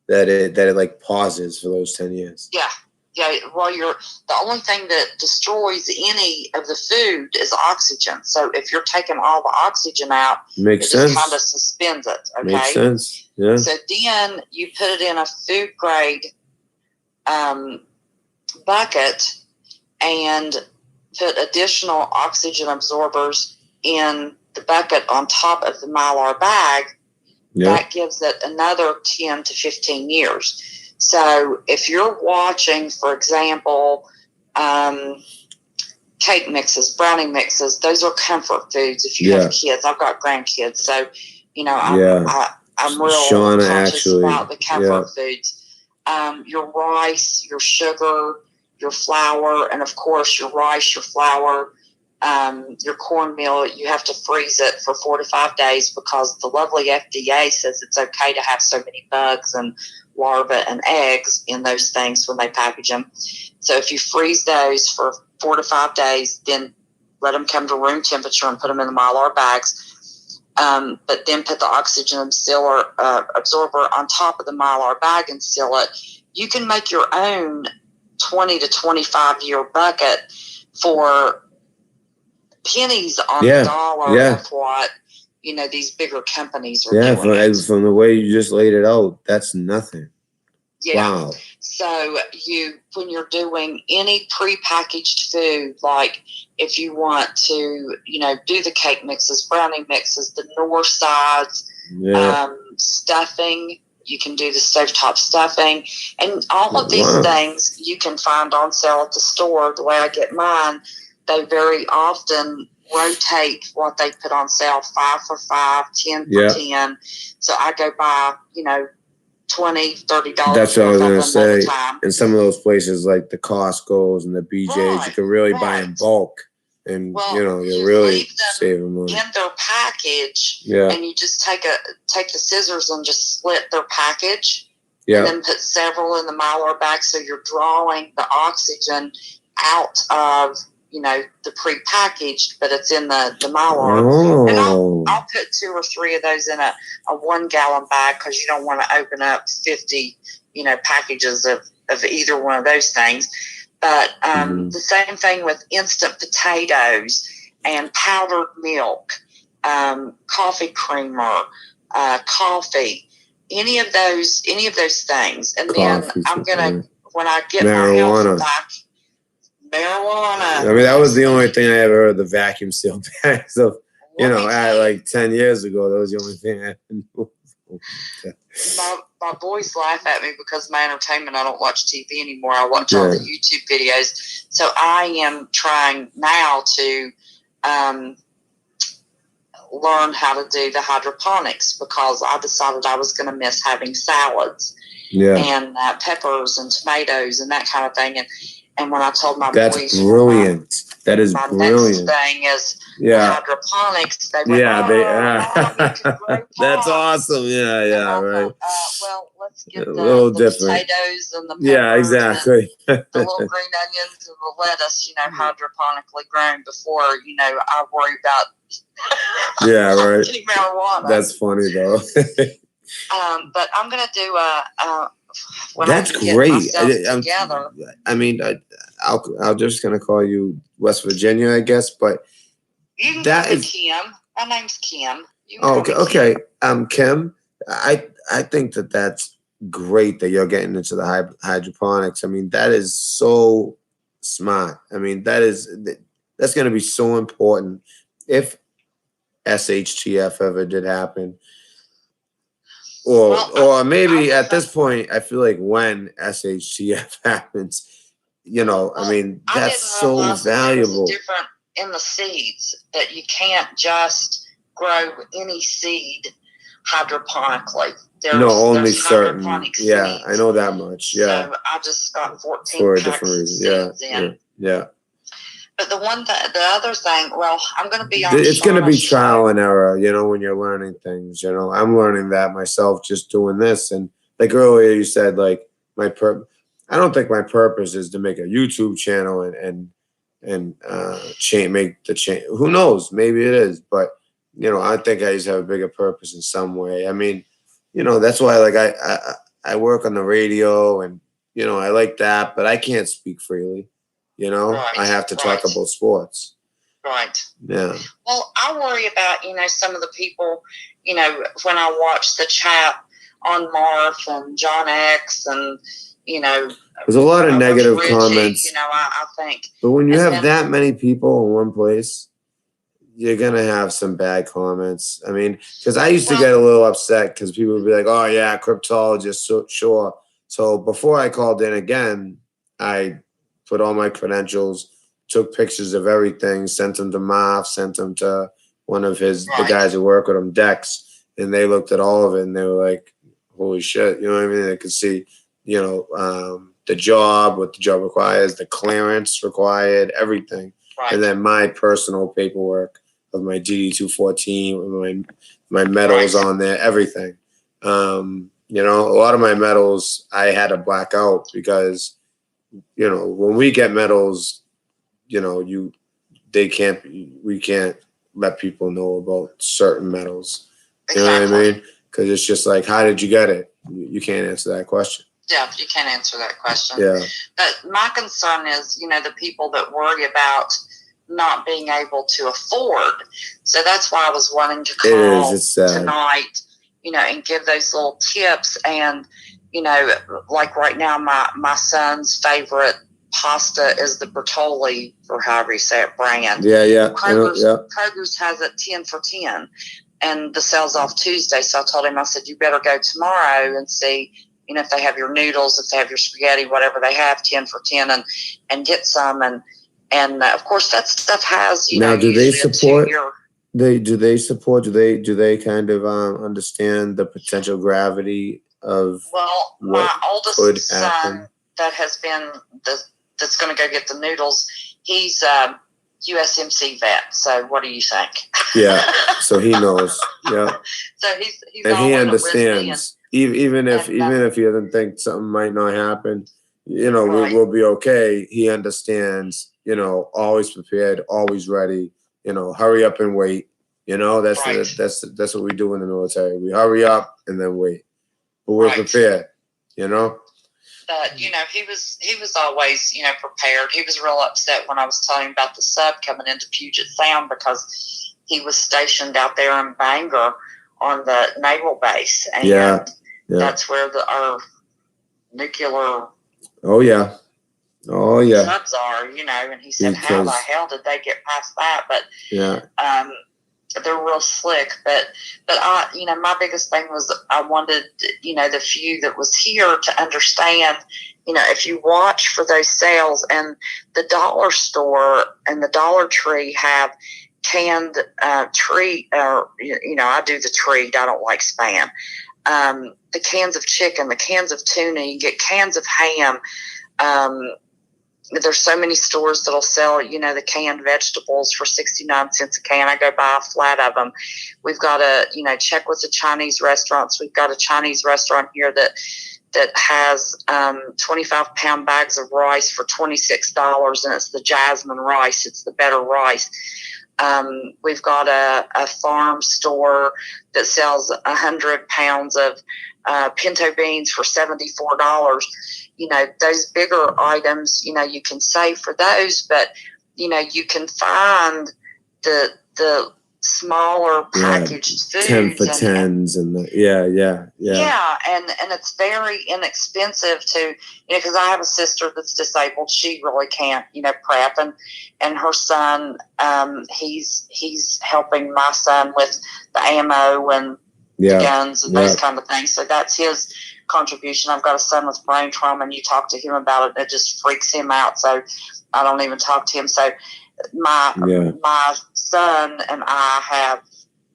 that it like pauses for those 10 years. Yeah. Well, the only thing that destroys any of the food is oxygen. So if you're taking all the oxygen out, Makes it sense. just kind of suspends it. Okay. Makes sense. Yeah. So then you put it in a food grade bucket and put additional oxygen absorbers in the bucket on top of the Mylar bag. Yeah. That gives it another 10 to 15 years. So if you're watching, for example, cake mixes, brownie mixes, those are comfort foods. If you have kids, I've got grandkids, so I'm real Shauna conscious about the comfort foods. Your rice, your sugar, your flour, and of course your rice, your flour, your cornmeal, you have to freeze it for 4 to 5 days because the lovely FDA says it's okay to have so many bugs and larvae and eggs in those things when they package them. So if you freeze those for 4 to 5 days, then let them come to room temperature and put them in the Mylar bags. But then put the oxygen absorber on top of the Mylar bag and seal it. You can make your own 20 to 25 year bucket for pennies on the dollar of what these bigger companies are doing. From the way you just laid it out, that's nothing. Yeah. Wow. So when you're doing any prepackaged food, like if you want to, do the cake mixes, brownie mixes, the north sides, stuffing, you can do the stovetop stuffing, and all of these things you can find on sale at the store. The way I get mine, they very often rotate what they put on sale, 5 for $5, 10 for 10. So I go buy, $20, $30. That's what I was gonna say. In some of those places like the Costco's and the BJ's, you can really buy in bulk, and you're really saving money. In their package, and you just take the scissors and just slit their package, and then put several in the Mylar bag, so you're drawing the oxygen out of the pre-packaged, but it's in the Mylar. And I'll put 2 or 3 of those in a 1 gallon bag because you don't want to open up 50 packages of either one of those things. But the same thing with instant potatoes and powdered milk, coffee creamer, coffee, any of those things. And then I'm gonna, when I get my health back, marijuana. I mean, that was the only thing I ever heard, the vacuum seal bags of, like 10 years ago, that was the only thing I knew. My boys laugh at me because of my entertainment. I don't watch TV anymore. I watch all the YouTube videos. So I am trying now to learn how to do the hydroponics because I decided I was going to miss having salads and peppers and tomatoes and that kind of thing. And when I told my boys, that's brilliant. That is brilliant. Next thing is hydroponics. They went, that's awesome. Right. Well, let's get the potatoes and the peppers exactly. the little green onions and the lettuce, hydroponically grown before, I worry about getting marijuana. That's funny though. But I'm going to do that's great. I mean, I'm just gonna call you West Virginia, I guess. But you can call me Kim. My name's Kim. Okay. Kim. I think that's great that you're getting into the hydroponics. I mean, that is so smart. I mean, that's gonna be so important if SHTF ever did happen. Or maybe at this point, I feel like when SHTF happens, I mean, that's so valuable. Different in the seeds that you can't just grow any seed hydroponically. Only there's certain. hydroponic Yeah, seeds. I know that much. Yeah. So I just got 14 For a packs different of reason. seeds Yeah. in. Yeah. But the other thing, well, I'm going to be on. It's going to be Shauna's trial show. and error, when you're learning things. I'm learning that myself just doing this. And like earlier, you said like I don't think my purpose is to make a YouTube channel and make the change. Who knows? Maybe it is, but I think I just have a bigger purpose in some way. I mean, that's why like I work on the radio and I like that, but I can't speak freely. Right, I have to talk about sports. Right. Yeah. Well, I worry about, some of the people, when I watch the chat on Marf and John X and, there's a lot of negative Richie, comments. I think. But when you have that many people in one place, you're going to have some bad comments. I mean, because I used to get a little upset because people would be like, oh, yeah, cryptologist, sure. So before I called in again, I put all my credentials, took pictures of everything, sent them to Marf, sent them to one of the guys who work with him, Dex, and they looked at all of it and they were like, holy shit, you know what I mean? They could see, the job, what the job requires, the clearance required, everything. Right. And then my personal paperwork of my DD-214, my medals on there, everything. A lot of my medals I had to black out because, when we get medals, we can't let people know about certain medals. You know what I mean? Because it's just like, how did you get it? You can't answer that question. Yeah, you can't answer that question. Yeah. But my concern is, the people that worry about not being able to afford. So that's why I was wanting to call tonight, and give those little tips. And, like right now, my son's favorite pasta is the Bertolli, or however you say it, brand. Yeah. Kroger's has it 10 for 10. And the sale's off Tuesday. So I told him, I said, you better go tomorrow and see, if they have your noodles, if they have your spaghetti, whatever they have, 10 for 10, and get some. And of course, that stuff has, now, do they support? Do they kind of understand the potential gravity of? Well, my oldest son that has been that's going to go get the noodles. He's USMC vet. So what do you think? Yeah. So he knows. Yeah. So he's and he understands. Even if he doesn't think something might not happen, we'll be okay. He understands. Always prepared, always ready. Hurry up and wait. That's what we do in the military. We hurry up and then wait, but we're prepared. But he was always prepared. He was real upset when I was telling him about the sub coming into Puget Sound because he was stationed out there in Bangor on the naval base, and that's where our nuclear subs are. And he said, how the hell did they get past that? But they're real slick. But I, my biggest thing was I wanted, the few that was here to understand, if you watch for those sales, and the dollar store and the Dollar Tree have canned treat, or, I do the treat. I don't like Spam. The cans of chicken, the cans of tuna, you get cans of ham. There's so many stores that'll sell, the canned vegetables for 69 cents a can. I go buy a flat of them. We've got to, check with the Chinese restaurants. We've got a Chinese restaurant here that has 25-pound bags of rice for $26, and it's the jasmine rice. It's the better rice. We've got a farm store that sells 100 pounds of pinto beans for $74. Those bigger items, you can save for those, but, you can find the smaller packaged foods. 10 for 10s and Yeah, and it's very inexpensive to, because I have a sister that's disabled. She really can't, prep, and her son, he's helping my son with the ammo and the guns and those kind of things. So that's his contribution. I've got a son with brain trauma, and you talk to him about it, it just freaks him out. So I don't even talk to him. So my son and I have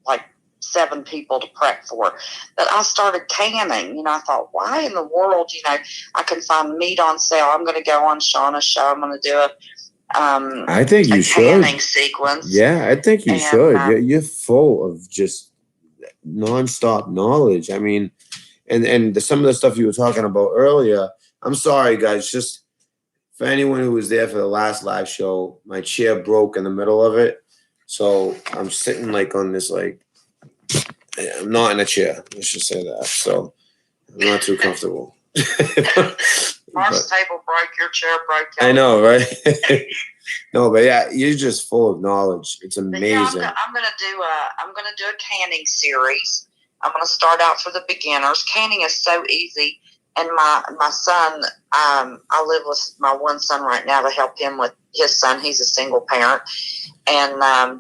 like 7 people to prep for. But I started canning. You know, I thought, why in the world, you know, I can find meat on sale. I'm going to go on Shauna's show. I'm going to do I think you should. canning sequence. Yeah, I think you should. You're full of just nonstop knowledge. I mean, and some of the stuff you were talking about earlier. I'm sorry, guys. Just for anyone who was there for the last live show, my chair broke in the middle of it, so I'm sitting like on this like. I'm not in a chair. Let's just say that. So I'm not too comfortable. Mark's table broke. Your chair broke. I know, right? No, but yeah, you're just full of knowledge. It's amazing. Yeah, I'm gonna do a canning series. I'm gonna start out for the beginners. Canning is so easy, and my son, I live with my one son right now to help him with his son. He's a single parent, and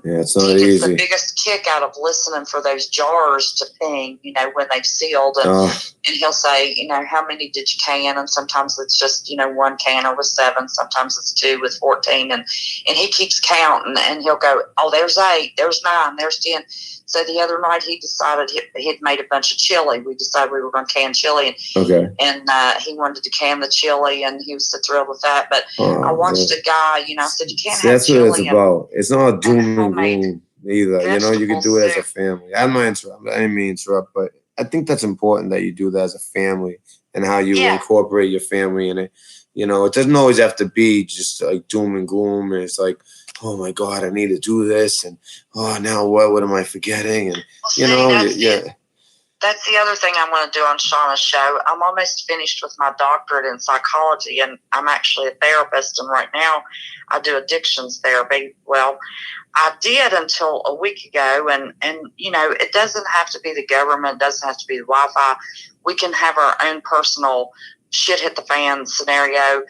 it's not he gets easy. the biggest kick out of listening for those jars to ping, you know, when they've sealed, and he'll say, you know, how many did you can? And sometimes it's just, you know, 1 canner with 7, sometimes it's 2 with 14, and he keeps counting, and he'll go, oh, there's 8, there's 9, there's 10. So the other night he decided he'd made a bunch of chili. We decided we were going to can chili, and he wanted to can the chili, and he was so thrilled with that. But I watched a guy, you know, I said, you can't have chili. That's what it's about. It's not doom and gloom either. You know, you can do it as a family. I didn't mean to interrupt, but I think that's important that you do that as a family and how you incorporate your family in it. You know, it doesn't always have to be just like doom and gloom. And it's like, oh my God, I need to do this, and now what am I forgetting? And you know, That's the other thing I'm going to do on Shauna's show. I'm almost finished with my doctorate in psychology, and I'm actually a therapist. And right now, I do addictions therapy. Well, I did until a week ago, and you know, it doesn't have to be the government, it doesn't have to be the Wi-Fi. We can have our own personal shit hit the fan scenario.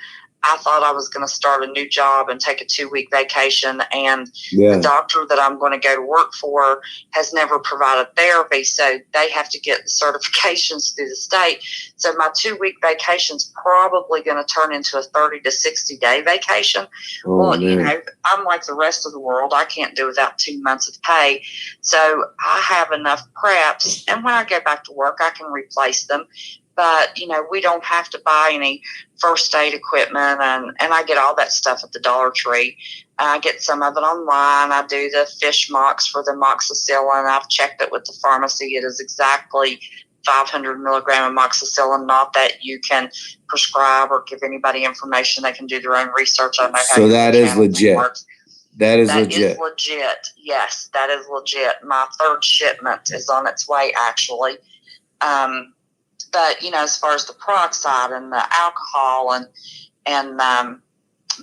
I thought I was going to start a new job and take a 2-week vacation, and the doctor that I'm going to go to work for has never provided therapy, so they have to get the certifications through the state. So my 2-week vacation is probably going to turn into a 30 to 60 day vacation. You know, I'm like the rest of the world. I can't do without 2 months of pay. So I have enough preps, and when I go back to work, I can replace them. But, you know, we don't have to buy any first aid equipment, and I get all that stuff at the Dollar Tree. I get some of it online. I do the fish mocks for the amoxicillin. I've checked it with the pharmacy. It is exactly 500 milligram amoxicillin, not that you can prescribe or give anybody information. They can do their own research. I know how so that is legit. That is legit. Yes, that is legit. My 3rd shipment is on its way, actually. But, you know, as far as the peroxide and the alcohol and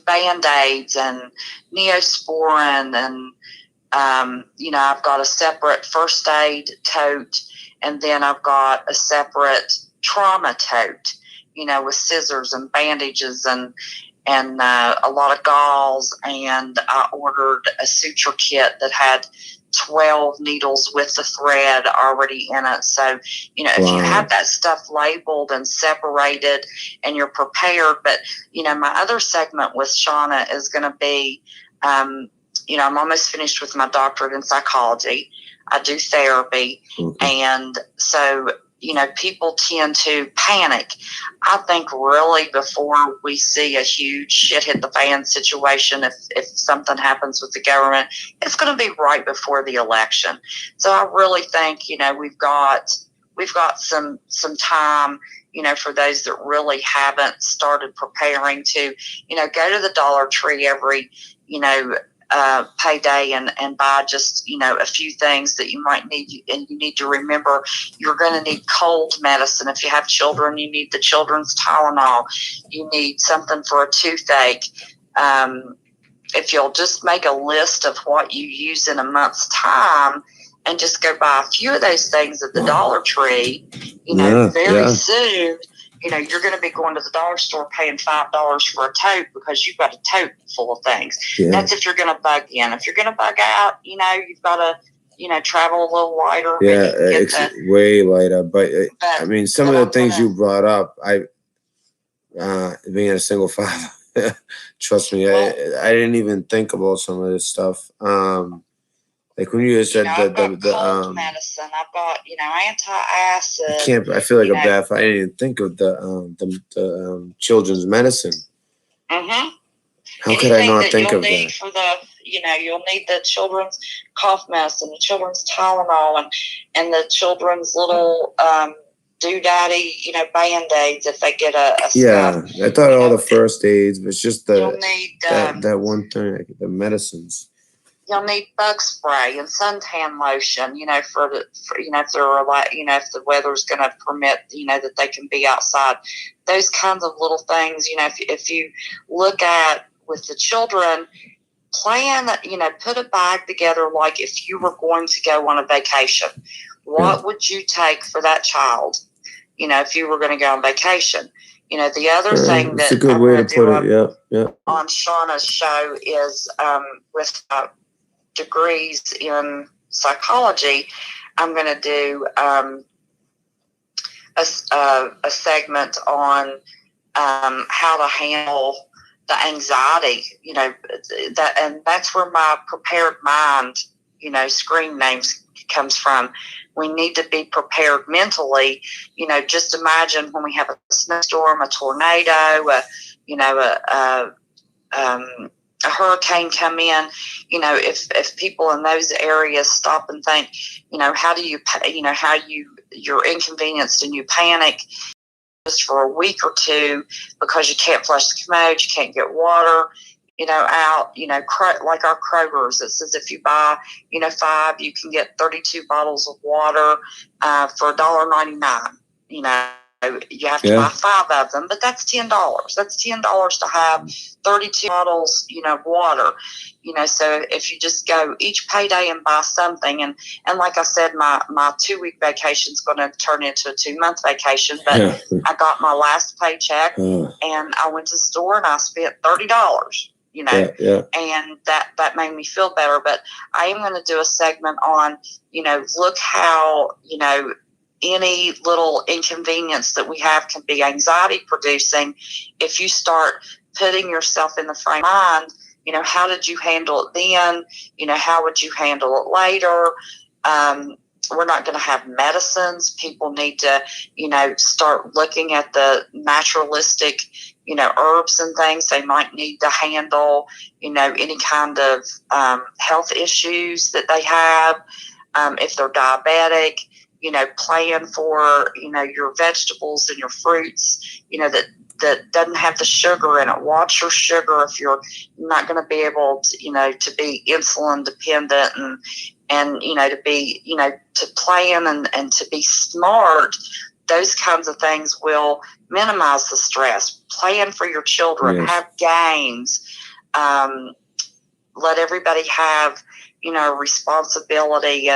Band-Aids and Neosporin and, you know, I've got a separate first aid tote, and then I've got a separate trauma tote, you know, with scissors and bandages and a lot of gauze. And I ordered a suture kit that had 12 needles with the thread already in it. So, you know, if you have that stuff labeled and separated and you're prepared. But, you know, my other segment with Shauna is going to be, you know, I'm almost finished with my doctorate in psychology. I do therapy. And so, you know, people tend to panic. I think really before we see a huge shit hit the fan situation, if something happens with the government, it's going to be right before the election. So I really think, you know, we've got some time, you know, for those that really haven't started preparing to, you know, go to the Dollar Tree every, you know, payday and buy just, you know, a few things that you might need. And you need to remember you're going to need cold medicine. If you have children, you need the children's Tylenol. You need something for a toothache. If you'll just make a list of what you use in a month's time and just go buy a few of those things at the Dollar Tree, you know, very soon, you know, you're going to be going to the dollar store paying $5 for a tote because you've got a tote full of things. That's if you're going to bug in. If you're going to bug out, you know, you've got to, you know, travel a little lighter. Yeah, it's way lighter. But I mean, some of the things you brought up, being a single father, trust me, I didn't even think about some of this stuff. Like when you said I've got cold medicine. I've got, antacid. I feel like a bad. I didn't even think of the children's medicine. Mm-hmm. How could I not think of that? For the, you'll need the children's cough medicine, the children's Tylenol, and the children's little doodaddy, Band-Aids if they get a yeah. I thought all the first aids, but it's just you'll need that one thing, like the medicines. You'll need bug spray and suntan lotion, if the weather's going to permit, that they can be outside. Those kinds of little things, if you look at with the children, plan, put a bag together like if you were going to go on a vacation. What would you take for that child, if you were going to go on vacation? The other thing that's that a good way to put it. Yeah. On Shauna's show is with degrees in psychology, I'm going to do a segment on how to handle the anxiety, and that's where my prepared mind, screen names comes from. We need to be prepared mentally. Just imagine when we have a snowstorm, a tornado, a hurricane come in, if people in those areas stop and think, how do you, you're inconvenienced and you panic just for a week or two because you can't flush the commode, you can't get water, out, like our Kroger's. It says if you buy, 5, you can get 32 bottles of water for $1.99, you have to buy 5 of them, but that's $10. That's $10 to have 32 bottles, water. So if you just go each payday and buy something, and like I said, my 2-week vacation is going to turn into a 2-month vacation. But I got my last paycheck, and I went to the store and I spent $30. And that made me feel better. But I am going to do a segment on, look how, any little inconvenience that we have can be anxiety producing. If you start putting yourself in the frame of mind, how did you handle it then? How would you handle it later? We're not going to have medicines. People need to, start looking at the naturalistic, herbs and things they might need to handle, any kind of health issues that they have. If they're diabetic, plan for, your vegetables and your fruits, that doesn't have the sugar in it. Watch your sugar if you're not going to be able to, to be insulin dependent and to be, to plan and to be smart. Those kinds of things will minimize the stress. Plan for your children. Have games. Let everybody have, responsibility.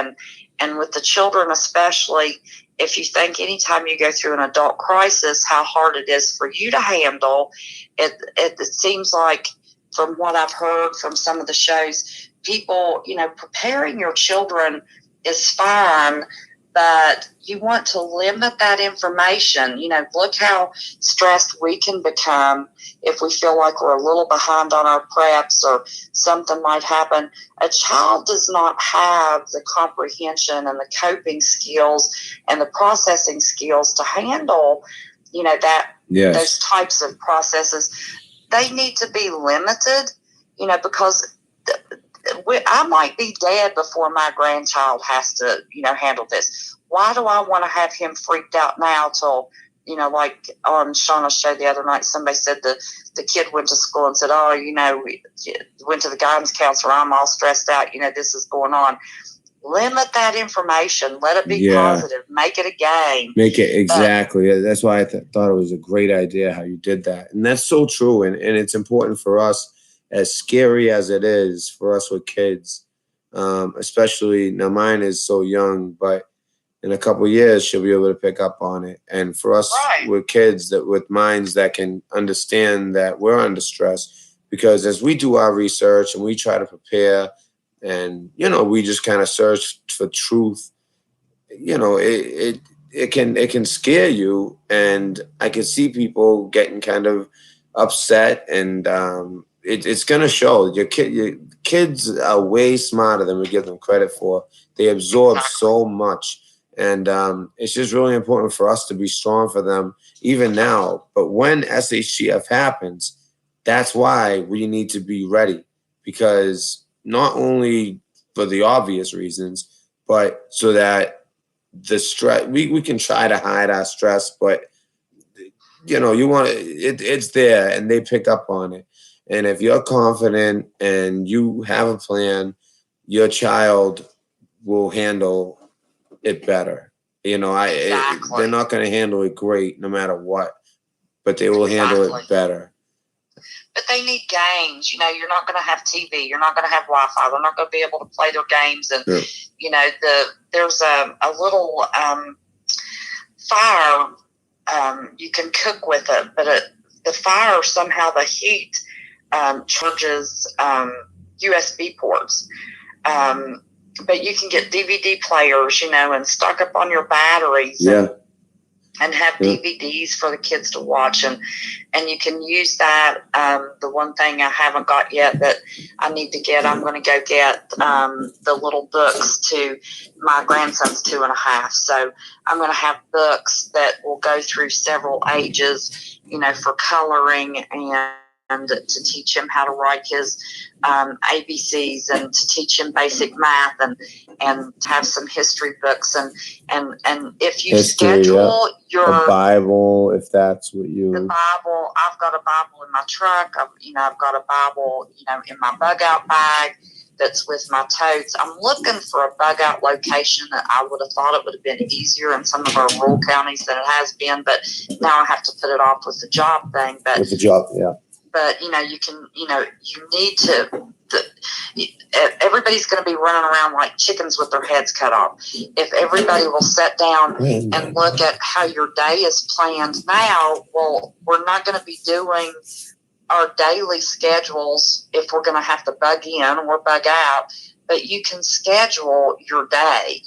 And with the children especially, if you think anytime you go through an adult crisis, how hard it is for you to handle, it seems like from what I've heard from some of the shows, people, preparing your children is fine, but you want to limit that information. Look how stressed we can become if we feel like we're a little behind on our preps or something might happen. A child does not have the comprehension and the coping skills and the processing skills to handle, those types of processes. They need to be limited, because I might be dead before my grandchild has to, handle this. Why do I want to have him freaked out now till, like on Shauna's show the other night, somebody said the kid went to school and said, went to the guidance counselor, I'm all stressed out, this is going on. Limit that information. Let it be positive. Make it a game. Make it, exactly. That's why I thought it was a great idea how you did that. And that's so true. And it's important for us, as scary as it is for us with kids, especially now mine is so young, but in a couple of years she'll be able to pick up on it. And for us with kids that with minds that can understand that we're under stress, because as we do our research and we try to prepare, and we just kind of search for truth, it can scare you, and I can see people getting kind of upset and it's going to show. Your kids are way smarter than we give them credit for. They absorb so much, and it's just really important for us to be strong for them even now. But when SHTF happens, that's why we need to be ready, because not only for the obvious reasons, but so that the stress, we can try to hide our stress, but you want it's there and they pick up on it. And if you're confident and you have a plan, your child will handle it better. They're not going to handle it great no matter what, but they will handle it better. But they need games. You're not going to have TV. You're not going to have Wi-Fi. They're not going to be able to play their games. And, there's a little fire. You can cook with it, but the fire, somehow the heat charges USB ports. But you can get DVD players, and stock up on your batteries. Yeah. And have DVDs for the kids to watch, and you can use that. The one thing I haven't got yet that I need to get, I'm going to go get the little books to my grandson's 2.5. So I'm going to have books that will go through several ages, for coloring and to teach him how to write his ABCs, and to teach him basic math, and to have some history books, and if you schedule your Bible, if that's what the Bible. I've got a Bible in my truck. I've got a Bible in my bug out bag that's with my totes. I'm looking for a bug out location that I would have thought it would have been easier in some of our rural counties than it has been, but now I have to put it off with the job thing. But with the job, yeah. But you can, you need to. Everybody's going to be running around like chickens with their heads cut off. If everybody will sit down and look at how your day is planned now, well, we're not going to be doing our daily schedules if we're going to have to bug in or bug out. But you can schedule your day.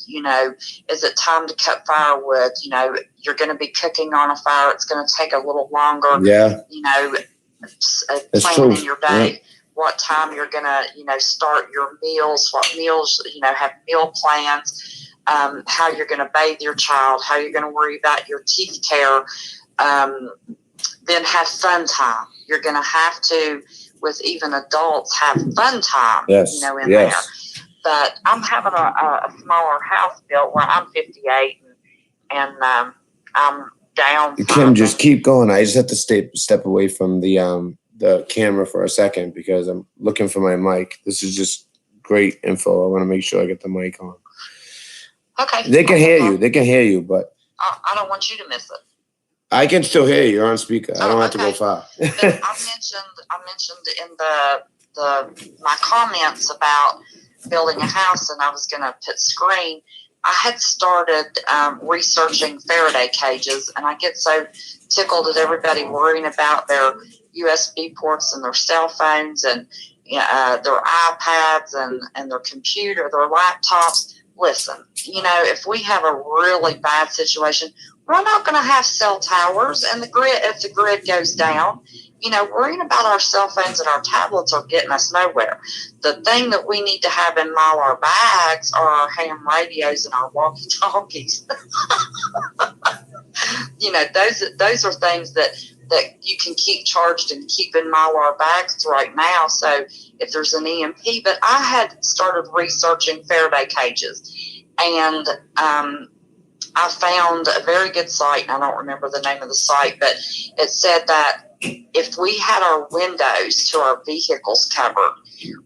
Is it time to cut firewood? You're going to be cooking on a fire. It's going to take a little longer. Yeah. Planning your day. Yeah. What time you're gonna, start your meals, what meals, have meal plans, how you're gonna bathe your child, how you're gonna worry about your teeth care, then have fun time. You're gonna have to, with even adults, have fun time, in there. But I'm having a smaller house built where I'm 58 and I'm down. Kim, just keep going. I just have to step away from the camera for a second because I'm looking for my mic. This is just great info. I want to make sure I get the mic on. Okay. They can hear you. They can hear you, but I don't want you to miss it. I can still hear you. You're on speaker. I don't have to go far. I mentioned in my comments about building a house, and I was going to put screen. I had started researching Faraday cages, and I get so tickled at everybody worrying about their USB ports and their cell phones and their iPads and their computer, their laptops. Listen, if we have a really bad situation, we're not going to have cell towers, and if the grid goes down, worrying about our cell phones and our tablets are getting us nowhere. The thing that we need to have in all our bags are our ham radios and our walkie-talkies. Those are things that you can keep charged and keep in all our bags right now. So if there's an EMP, but I had started researching Faraday cages, and I found a very good site, and I don't remember the name of the site, but it said that if we had our windows to our vehicles covered,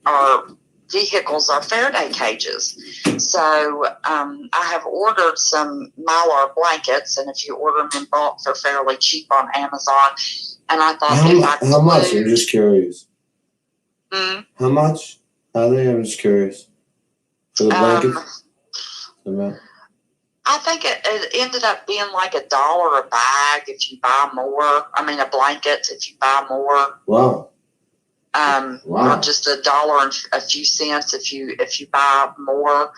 our vehicles are Faraday cages. So I have ordered some Mylar blankets, and if you order them in bulk, they're fairly cheap on Amazon. And I thought, how much? I'm just curious. Hmm? How much are they? I'm just curious. For the blankets? I think it ended up being like $1 a bag if you buy more. I mean, a blanket if you buy more. Wow. Or just $1 and a few cents if you buy more.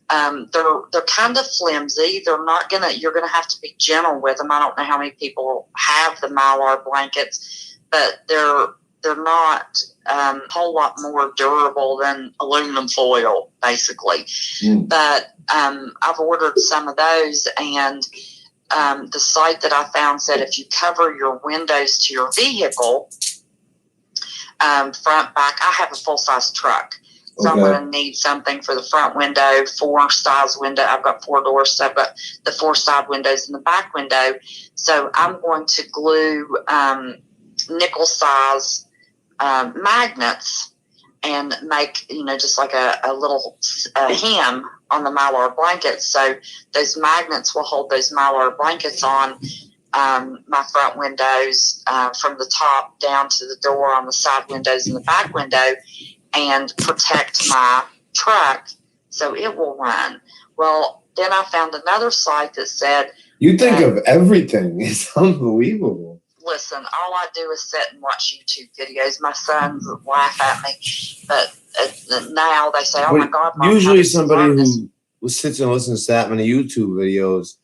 They're kind of flimsy. They're not you're gonna have to be gentle with them. I don't know how many people have the Mylar blankets, but they're they're not a whole lot more durable than aluminum foil, basically. But I've ordered some of those, and the site that I found said if you cover your windows to your vehicle, front, back, I have a full-size truck. So I'm going to need something for the front window, 4-size window. I've got 4 doors, so I've got the 4 side windows and the back window. So I'm going to glue nickel-size magnets and make, just like a little hem on the Mylar blankets. So those magnets will hold those Mylar blankets on my front windows from the top down to the door on the side windows and the back window, and protect my truck so it will run. Well, then I found another site that said, you think of everything. It's unbelievable. Listen, all I do is sit and watch YouTube videos. My sons laugh at me, but now they say, "Oh my God!" Mom, usually, somebody who sits and listens to that many YouTube videos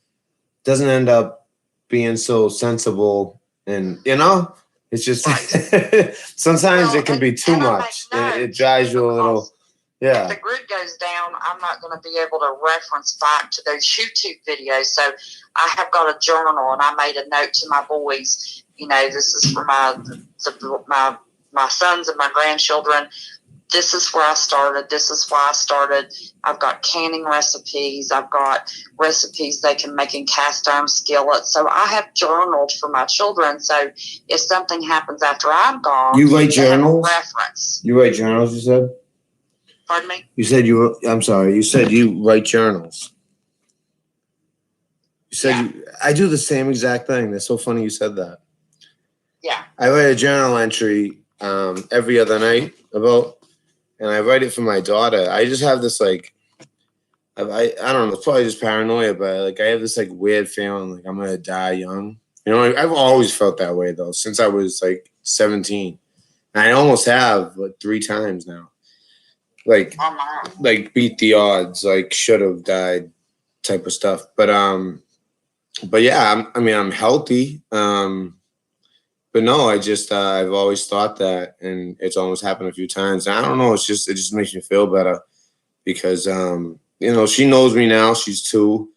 doesn't end up being so sensible, and it's just right. sometimes it can be too much. It drives you a little. Yeah. If the grid goes down, I'm not going to be able to reference back to those YouTube videos. So I have got a journal, and I made a note to my boys. This is for my sons and my grandchildren. This is where I started. This is why I started. I've got canning recipes. I've got recipes they can make in cast iron skillets. So I have journaled for my children. So if something happens after I'm gone, you write journals? Reference. You write journals, you said? Pardon me? You said I'm sorry. You said you write journals. You said I do the same exact thing. That's so funny you said that. Yeah. I write a journal entry every other night and I write it for my daughter. I just have this I don't know, it's probably just paranoia, but I have this weird feeling I'm gonna die young. I've always felt that way though, since I was 17. And I almost have 3 times now. Beat the odds, should have died type of stuff. But yeah, I'm healthy. But no, I've always thought that, and it's almost happened a few times. And I don't know, it just makes me feel better because, she knows me now. She's 2,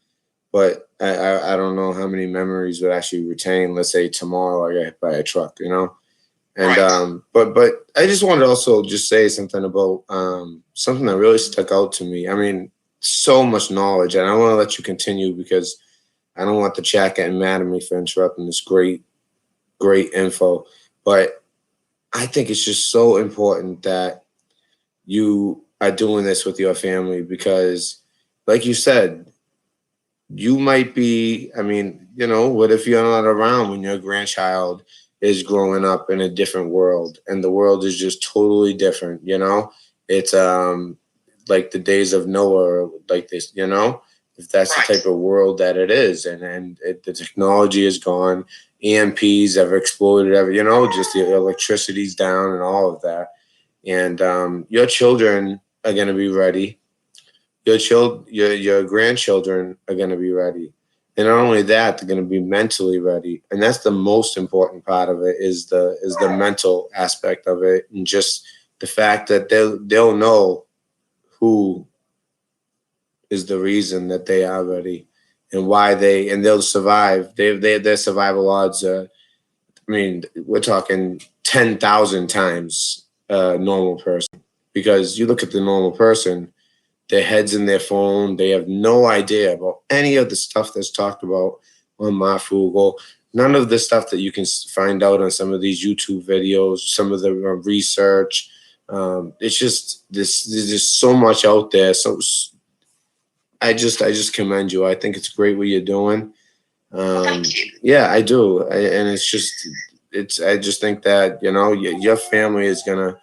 but I don't know how many memories would actually retain. Let's say tomorrow I get hit by a truck, And, right. But I just wanted to also just say something about something that really stuck out to me. So much knowledge, and I want to let you continue because I don't want the chat getting mad at me for interrupting this great info, but I think it's just so important that you are doing this with your family because, like you said, you might be, what if you're not around when your grandchild is growing up in a different world and the world is just totally different, It's like the days of Noah, like this, if that's the type of world that it is, and the technology is gone. EMPs have exploded, just the electricity's down and all of that. And your children are going to be ready. Your grandchildren are going to be ready. And not only that, they're going to be mentally ready. And that's the most important part of it is the mental aspect of it. And just the fact that they'll know who is the reason that they are ready. And why they'll survive. Their survival odds are, we're talking 10,000 times a normal person. Because you look at the normal person, their head's in their phone. They have no idea about any of the stuff that's talked about on Marfoogle. None of the stuff that you can find out on some of these YouTube videos, some of the research. It's just there's just so much out there. So I just commend you. I think it's great what you're doing. Thank you. Yeah, I do. And I just think that, your family is going to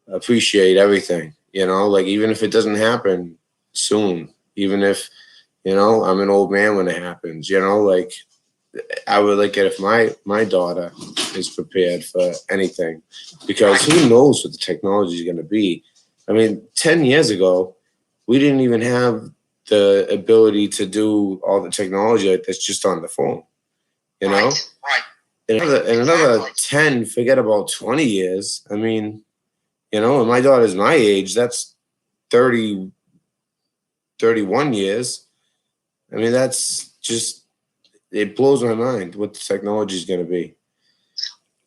appreciate everything, even if it doesn't happen soon, even if, I'm an old man when it happens, I would like it if my daughter is prepared for anything because who knows what the technology is going to be. 10 years ago, we didn't even have the ability to do all the technology like that's just on the phone, Right. in another 10, forget about 20 years. I mean, when my daughter's my age, that's 30, 31 years. I mean, that's just, it blows my mind what the technology is going to be.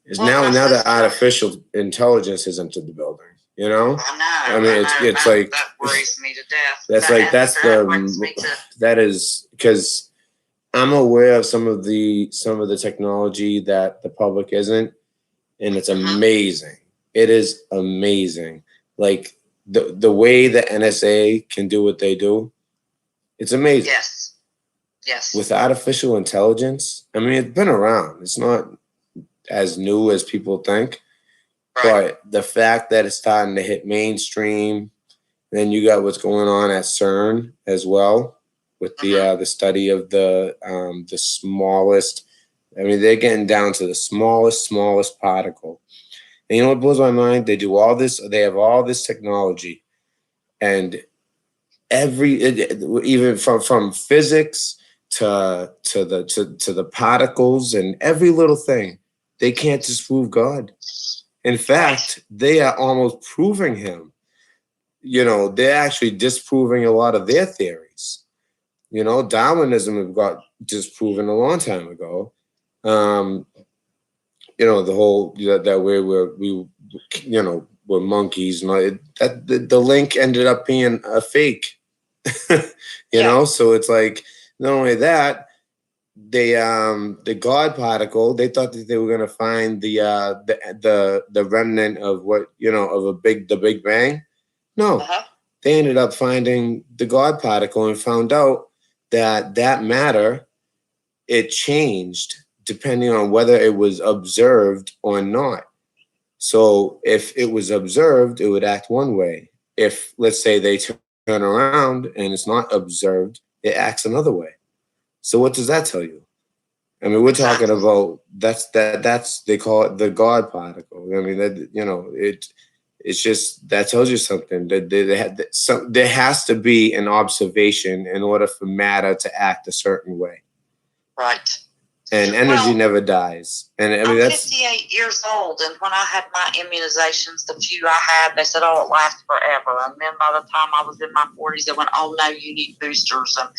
Is now that artificial intelligence has entered the building. I know. I mean, it's like that worries me to death. That is because I'm aware of some of the technology that the public isn't, and it's amazing. It is amazing. Like the way the NSA can do what they do, it's amazing. Yes. With artificial intelligence, I mean, it's been around. It's not as new as people think. Right. But the fact that it's starting to hit mainstream, then you got what's going on at CERN as well with the study of the smallest. I mean, they're getting down to the smallest particle. And you know what blows my mind? They do all this. They have all this technology, and even from physics to the particles and every little thing, they can't disprove God. In fact, they are almost proving him. They're actually disproving a lot of their theories. Darwinism got disproven a long time ago. The whole that way we're monkeys. The link ended up being a fake. So it's like not only that. The God particle, they thought that they were going to find the remnant of the Big Bang. No, they ended up finding the God particle and found out that matter, it changed depending on whether it was observed or not. So if it was observed, it would act one way. If, let's say, they turn around and it's not observed, it acts another way. So what does that tell you? I mean, we're talking about that's they call it the God particle. I mean, it's just that tells you something. That there has to be an observation in order for matter to act a certain way. Right. And energy never dies. And I mean, I'm 58 years old, and when I had my immunizations, the few I had, they said, "Oh, it lasts forever." And then by the time I was in my 40s, they went, "Oh no, you need boosters." And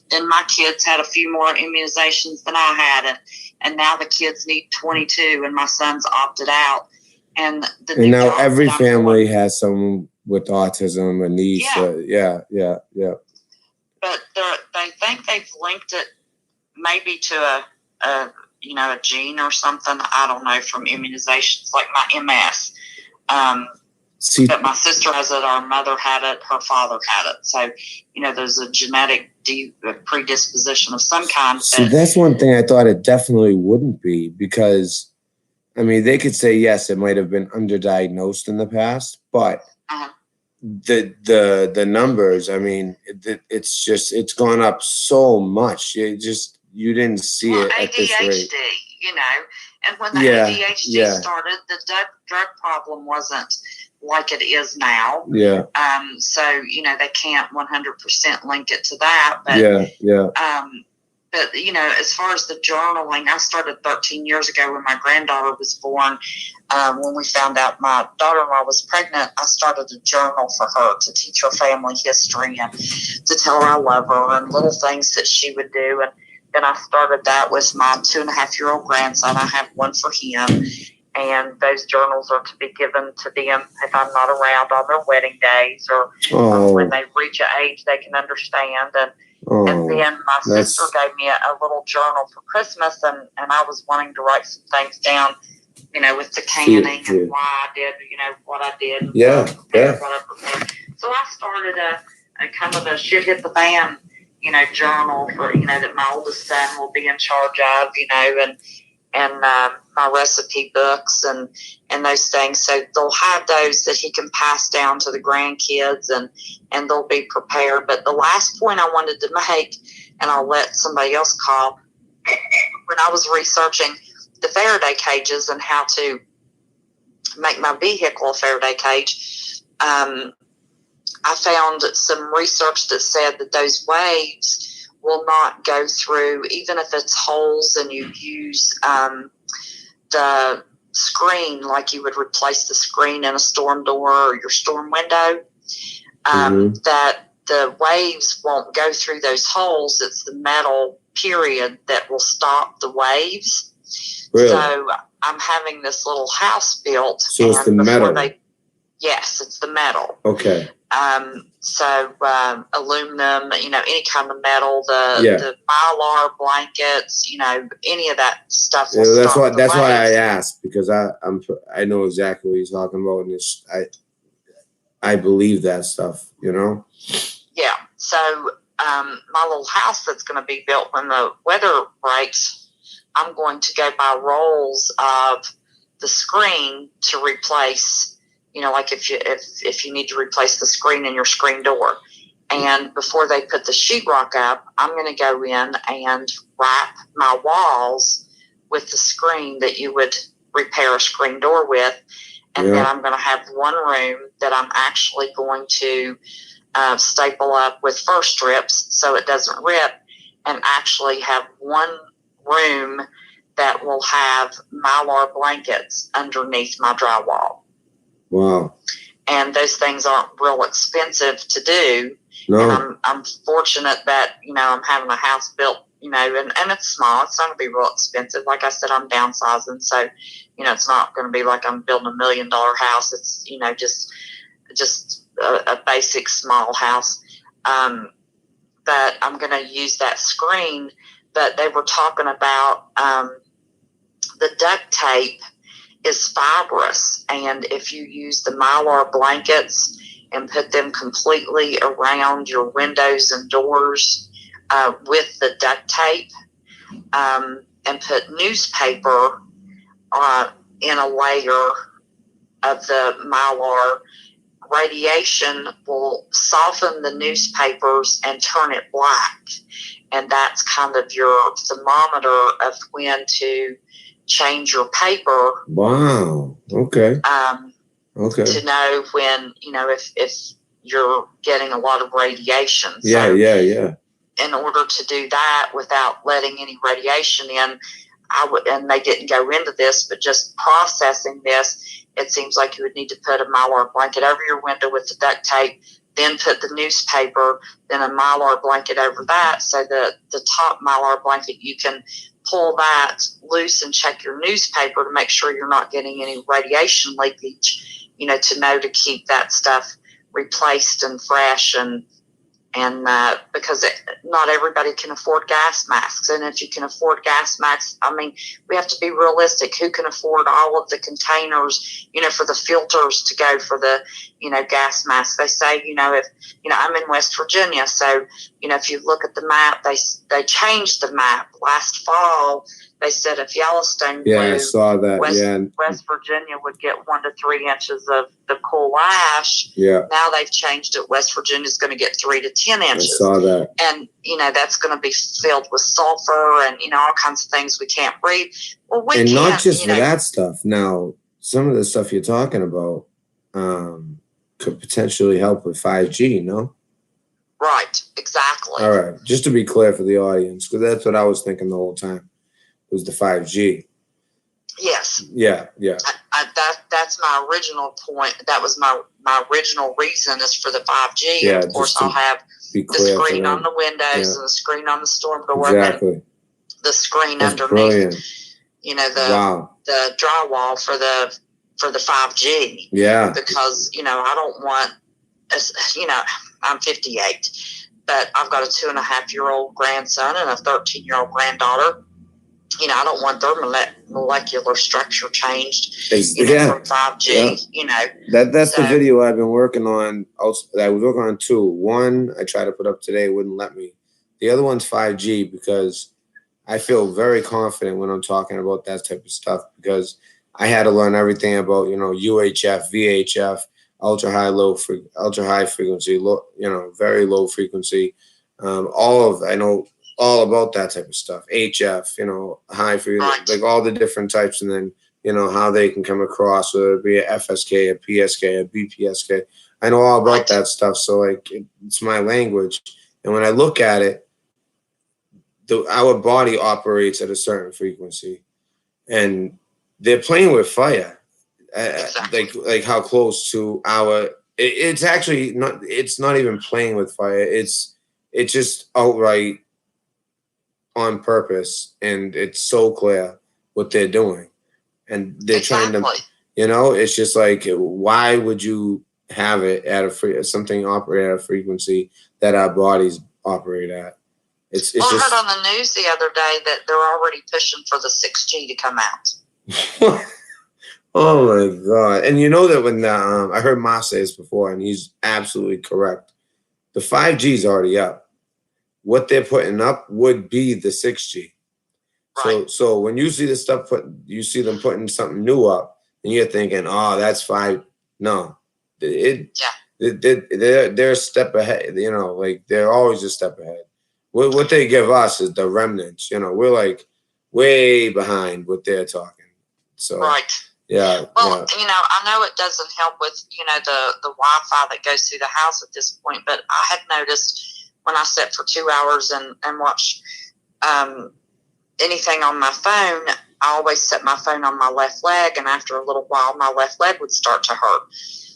then my kids had a few more immunizations than I had, and now the kids need 22, and my son's opted out. And now every family has someone with autism and needs. Yeah. But they think they've linked it maybe to a gene or something. I don't know, from immunizations like my MS. But my sister has it, our mother had it, her father had it. So, there's a genetic predisposition of some kind. So that's one thing I thought it definitely wouldn't be, because, I mean, they could say, yes, it might have been underdiagnosed in the past, but the numbers, I mean, it's gone up so much. You didn't see it at this rate. ADHD, and when the ADHD started, the drug problem wasn't like it is now. Yeah. So, they can't 100% link it to that. But, but, as far as the journaling, I started 13 years ago when my granddaughter was born. When we found out my daughter-in-law was pregnant, I started a journal for her to teach her family history and to tell her I love her and little things that she would do. And then I started that with my 2.5-year-old grandson. I have one for him. And those journals are to be given to them if I'm not around on their wedding days or when they reach an age they can understand. And then my sister gave me a little journal for Christmas, and I was wanting to write some things down, with the canning and why I did, what I did. And what I prepared. So I started a kind of a shit hit the fan, journal for, that my oldest son will be in charge of, and my recipe books and those things. So they'll have those that he can pass down to the grandkids and they'll be prepared. But the last point I wanted to make, and I'll let somebody else call, when I was researching the Faraday cages and how to make my vehicle a Faraday cage, I found some research that said that those waves will not go through, even if it's holes and you use the screen, like you would replace the screen in a storm door or your storm window, that the waves won't go through those holes. It's the metal period that will stop the waves. Really? So I'm having this little house built. So it's the metal. Yes, it's the metal. Okay. So aluminum, any kind of metal, the Mylar blankets, any of that stuff. Yeah, that's why I asked, because I know exactly what you're talking about, and I believe that stuff, Yeah. So my little house that's going to be built when the weather breaks, I'm going to go buy rolls of the screen to replace. Like if you need to replace the screen in your screen door, and before they put the sheetrock up, I'm going to go in and wrap my walls with the screen that you would repair a screen door with, and then I'm going to have one room that I'm actually going to staple up with fur strips so it doesn't rip, and actually have one room that will have Mylar blankets underneath my drywall. Wow. And those things aren't real expensive to do. No. And I'm fortunate that, I'm having a house built, and it's small. It's not going to be real expensive. Like I said, I'm downsizing. So, it's not going to be like I'm building $1 million house. It's, just a basic small house. But I'm going to use that screen. But they were talking about the duct tape is fibrous, and if you use the Mylar blankets and put them completely around your windows and doors with the duct tape, and put newspaper in a layer of the Mylar, radiation will soften the newspapers and turn it black, and that's kind of your thermometer of when to change your paper. Wow. Okay. Okay. To know when, if you're getting a lot of radiation. Yeah. In order to do that without letting any radiation in, and they didn't go into this, but just processing this, it seems like you would need to put a Mylar blanket over your window with the duct tape, then put the newspaper, then a Mylar blanket over that. So the top Mylar blanket, you can pull that loose and check your newspaper to make sure you're not getting any radiation leakage, to know to keep that stuff replaced and fresh, and because not everybody can afford gas masks. And if you can afford gas masks, we have to be realistic. Who can afford all of the containers, for the filters to go for the, gas masks? They say, if, I'm in West Virginia. So, if you look at the map, they changed the map last fall. They said if Yellowstone blew, I saw that. West Virginia would get 1 to 3 inches of the cool ash. Yeah. Now they've changed it. West Virginia's going to get 3 to 10 inches. I saw that. And, that's going to be filled with sulfur and, all kinds of things we can't breathe. Well, we and can't, not just for that stuff. Now, some of the stuff you're talking about could potentially help with 5G, no? Right. Exactly. All right. Just to be clear for the audience, because that's what I was thinking the whole time. Was the 5G. Yes. Yeah. That's my original point. That was my original reason is for the 5G. Yeah, and of course, I'll have the screen on the windows and the screen on the storm door. Exactly. And the screen that's underneath. Brilliant. The drywall for the 5G. Yeah. Because, I don't want, I'm 58, but I've got a 2.5-year-old grandson and a 13-year-old granddaughter. I don't want their molecular structure changed, from 5G, That's the video I've been working on. I was working on 2. One, I tried to put up today, wouldn't let me. The other one's 5G, because I feel very confident when I'm talking about that type of stuff, because I had to learn everything about, UHF, VHF, ultra high frequency, very low frequency. I know all about that type of stuff. HF, high frequency, like all the different types, and then, how they can come across, whether it be a FSK, a PSK, a BPSK. I know all about that stuff. So it's my language. And when I look at it, our body operates at a certain frequency. And they're playing with fire. Exactly. Like how close to our. It's actually not. It's not even playing with fire. It's just outright on purpose, and it's so clear what they're doing, and they're trying to. Exactly. It's just like, why would you have it at something operate at a frequency that our bodies operate at? It's Well, just. I heard on the news the other day that they're already pushing for the 6G to come out. Oh my God. And you know that when I heard Ma say this before, and he's absolutely correct. The 5G is already up. What they're putting up would be the 6G. Right. So when you see the stuff you see them putting something new up, and you're thinking, oh, that's 5. No, they're a step ahead. Like they're always a step ahead. What they give us is the remnants. We're like way behind what they're talking. So right. Yeah. Well, I know it doesn't help with the Wi-Fi that goes through the house at this point, but I had noticed when I sit for 2 hours and watch anything on my phone, I always set my phone on my left leg, and after a little while, my left leg would start to hurt.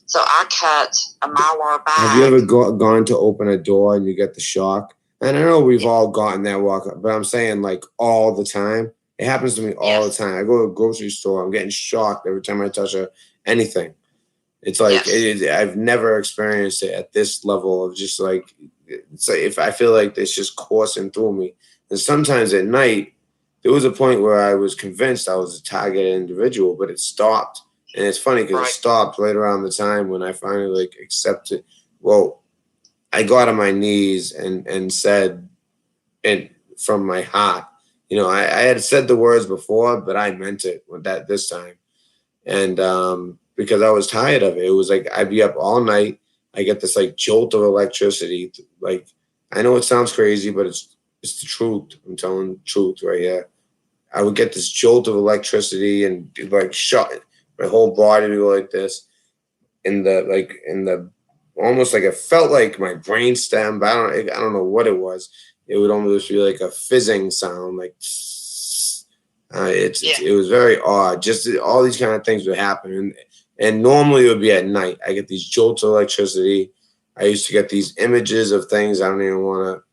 So I cut a Mylar bag. Have you ever gone to open a door and you get the shock? And I know we've all gotten that walk up, but I'm saying like all the time. It happens to me all the time. I go to a grocery store, I'm getting shocked every time I touch anything. It's like I've never experienced it at this level of just like, it's like if I feel like it's just coursing through me. And sometimes at night, there was a point where I was convinced I was a targeted individual, but it stopped. And it's funny because it stopped right around the time when I finally accepted. Well, I got on my knees and said, and from my heart, I had said the words before, but I meant it with that this time. And because I was tired of it. It was like I'd be up all night. I get this jolt of electricity. Like, I know it sounds crazy, but it's the truth. I'm telling the truth right here. I would get this jolt of electricity and shut my whole body would go like this. In the almost like it felt like my brain stem, but I don't know what it was. It would almost be like a fizzing sound, like it was very odd. Just all these kind of things would happen, and normally it would be at night. I get these jolts of electricity. I used to get these images of things I don't even want to.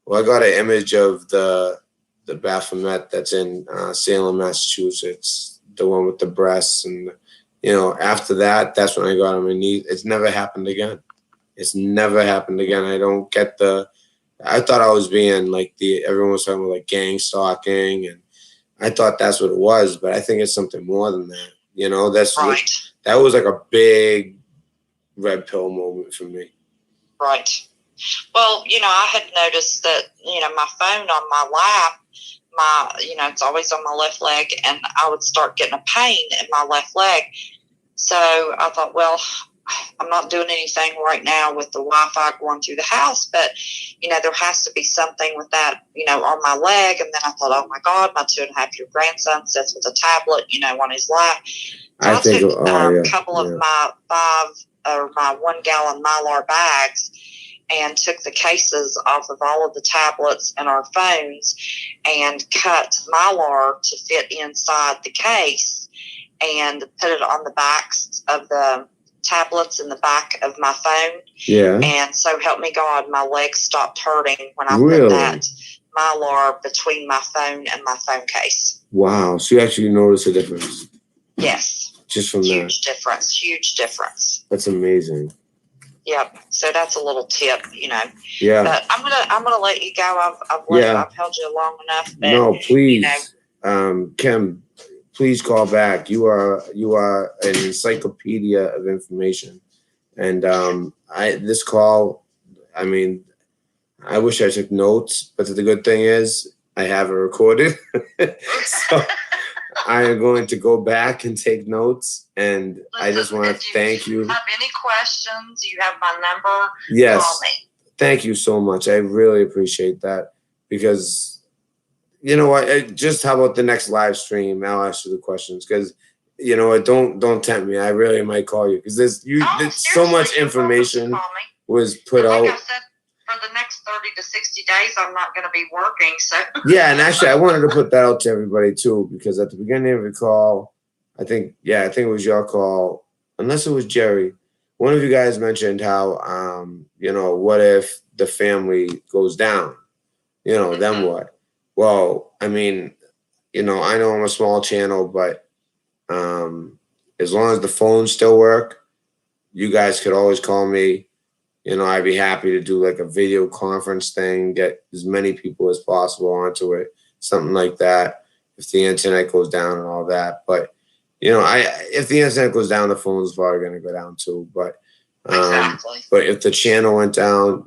Well, I got an image of the Baphomet that's in Salem, Massachusetts, the one with the breasts, and after that, that's when I got on my knees. It's never happened again. It's never happened again. I don't get I thought I was being everyone was talking about gang stalking, and I thought that's what it was, but I think it's something more than that. That's right. That was like a big red pill moment for me. Right. Well, I had noticed that, my phone on my lap, it's always on my left leg, and I would start getting a pain in my left leg. So I thought, well, I'm not doing anything right now with the Wi-Fi going through the house, but, there has to be something with that, on my leg. And then I thought, oh my God, my 2.5-year grandson sits with a tablet, on his lap. So I took a couple of my 1-gallon Mylar bags and took the cases off of all of the tablets and our phones and cut Mylar to fit inside the case and put it on the backs of the tablets in the back of my phone. Yeah. And so help me God, my legs stopped hurting when I put that Mylar between my phone and my phone case. Wow. So you actually noticed a difference? Yes. Just from Huge difference. That's amazing. Yep. So that's a little tip, Yeah. But I'm gonna let you go. I've held you long enough. But, no, please, Kim, please call back. You are an encyclopedia of information, and this call. I mean, I wish I took notes, but the good thing is I have it recorded, so I am going to go back and take notes. And listen, I just want to thank you. If you have any questions, you have my number. Yes. Call me. Thank you so much. I really appreciate that, because you know what? Just how about the next live stream? I'll ask you the questions, because you know what? Don't tempt me. I really might call you, because there's so much information was put out. Like I said, for the next 30 to 60 days, I'm not going to be working. So yeah, and actually, I wanted to put that out to everybody too, because at the beginning of the call, I think it was your call, unless it was Jerry. One of you guys mentioned how, what if the family goes down? Then what? Well, I mean, I know I'm a small channel, but as long as the phones still work, you guys could always call me. I'd be happy to do like a video conference thing, get as many people as possible onto it, something like that. If the internet goes down and all that, but if the internet goes down, the phone's probably going to go down too. But exactly. But if the channel went down,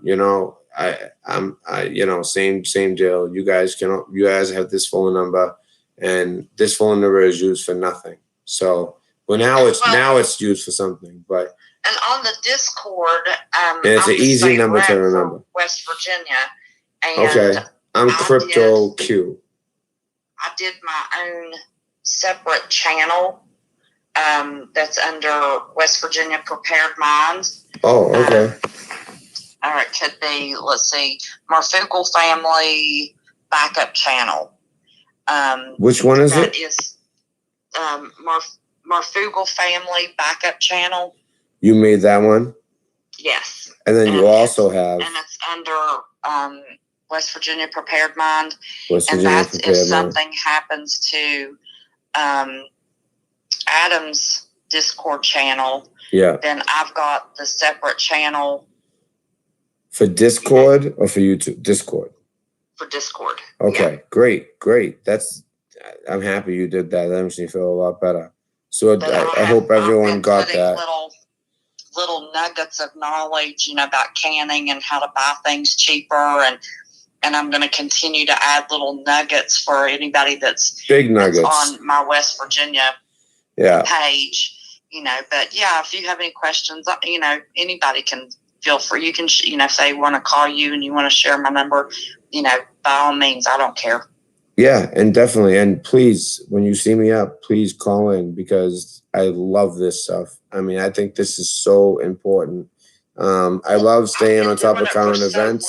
same deal. You guys have this phone number, and this phone number is used for nothing. So, now it's used for something, but. And on the Discord, and it's an easy number to remember. West Virginia. And okay. I'm Crypto Q. I did my own separate channel that's under West Virginia Prepared Minds. Oh, okay. Or it could be, let's see, Marfoogle Family Backup Channel. Which one is it? That is Marfoogle Family Backup Channel. You made that one? Yes. And then you also have... And it's under West Virginia Prepared Mind. West Virginia and that's Prepared if something happens to Adam's Discord channel. Yeah. Then I've got the separate channel. For Discord or for YouTube? Discord. For Discord. Okay. Yeah. Great. I'm happy you did that. That makes me feel a lot better. So I hope everyone got that. Little nuggets of knowledge, about canning and how to buy things cheaper, and I'm going to continue to add little nuggets for anybody that's big nuggets on my West Virginia page. But yeah, if you have any questions, anybody can feel free. You can, say you want to call you and you want to share my number, by all means, I don't care. Yeah, and definitely. And please, when you see me up, please call in, because I love this stuff. I mean, I think this is so important. I love staying on top of current events.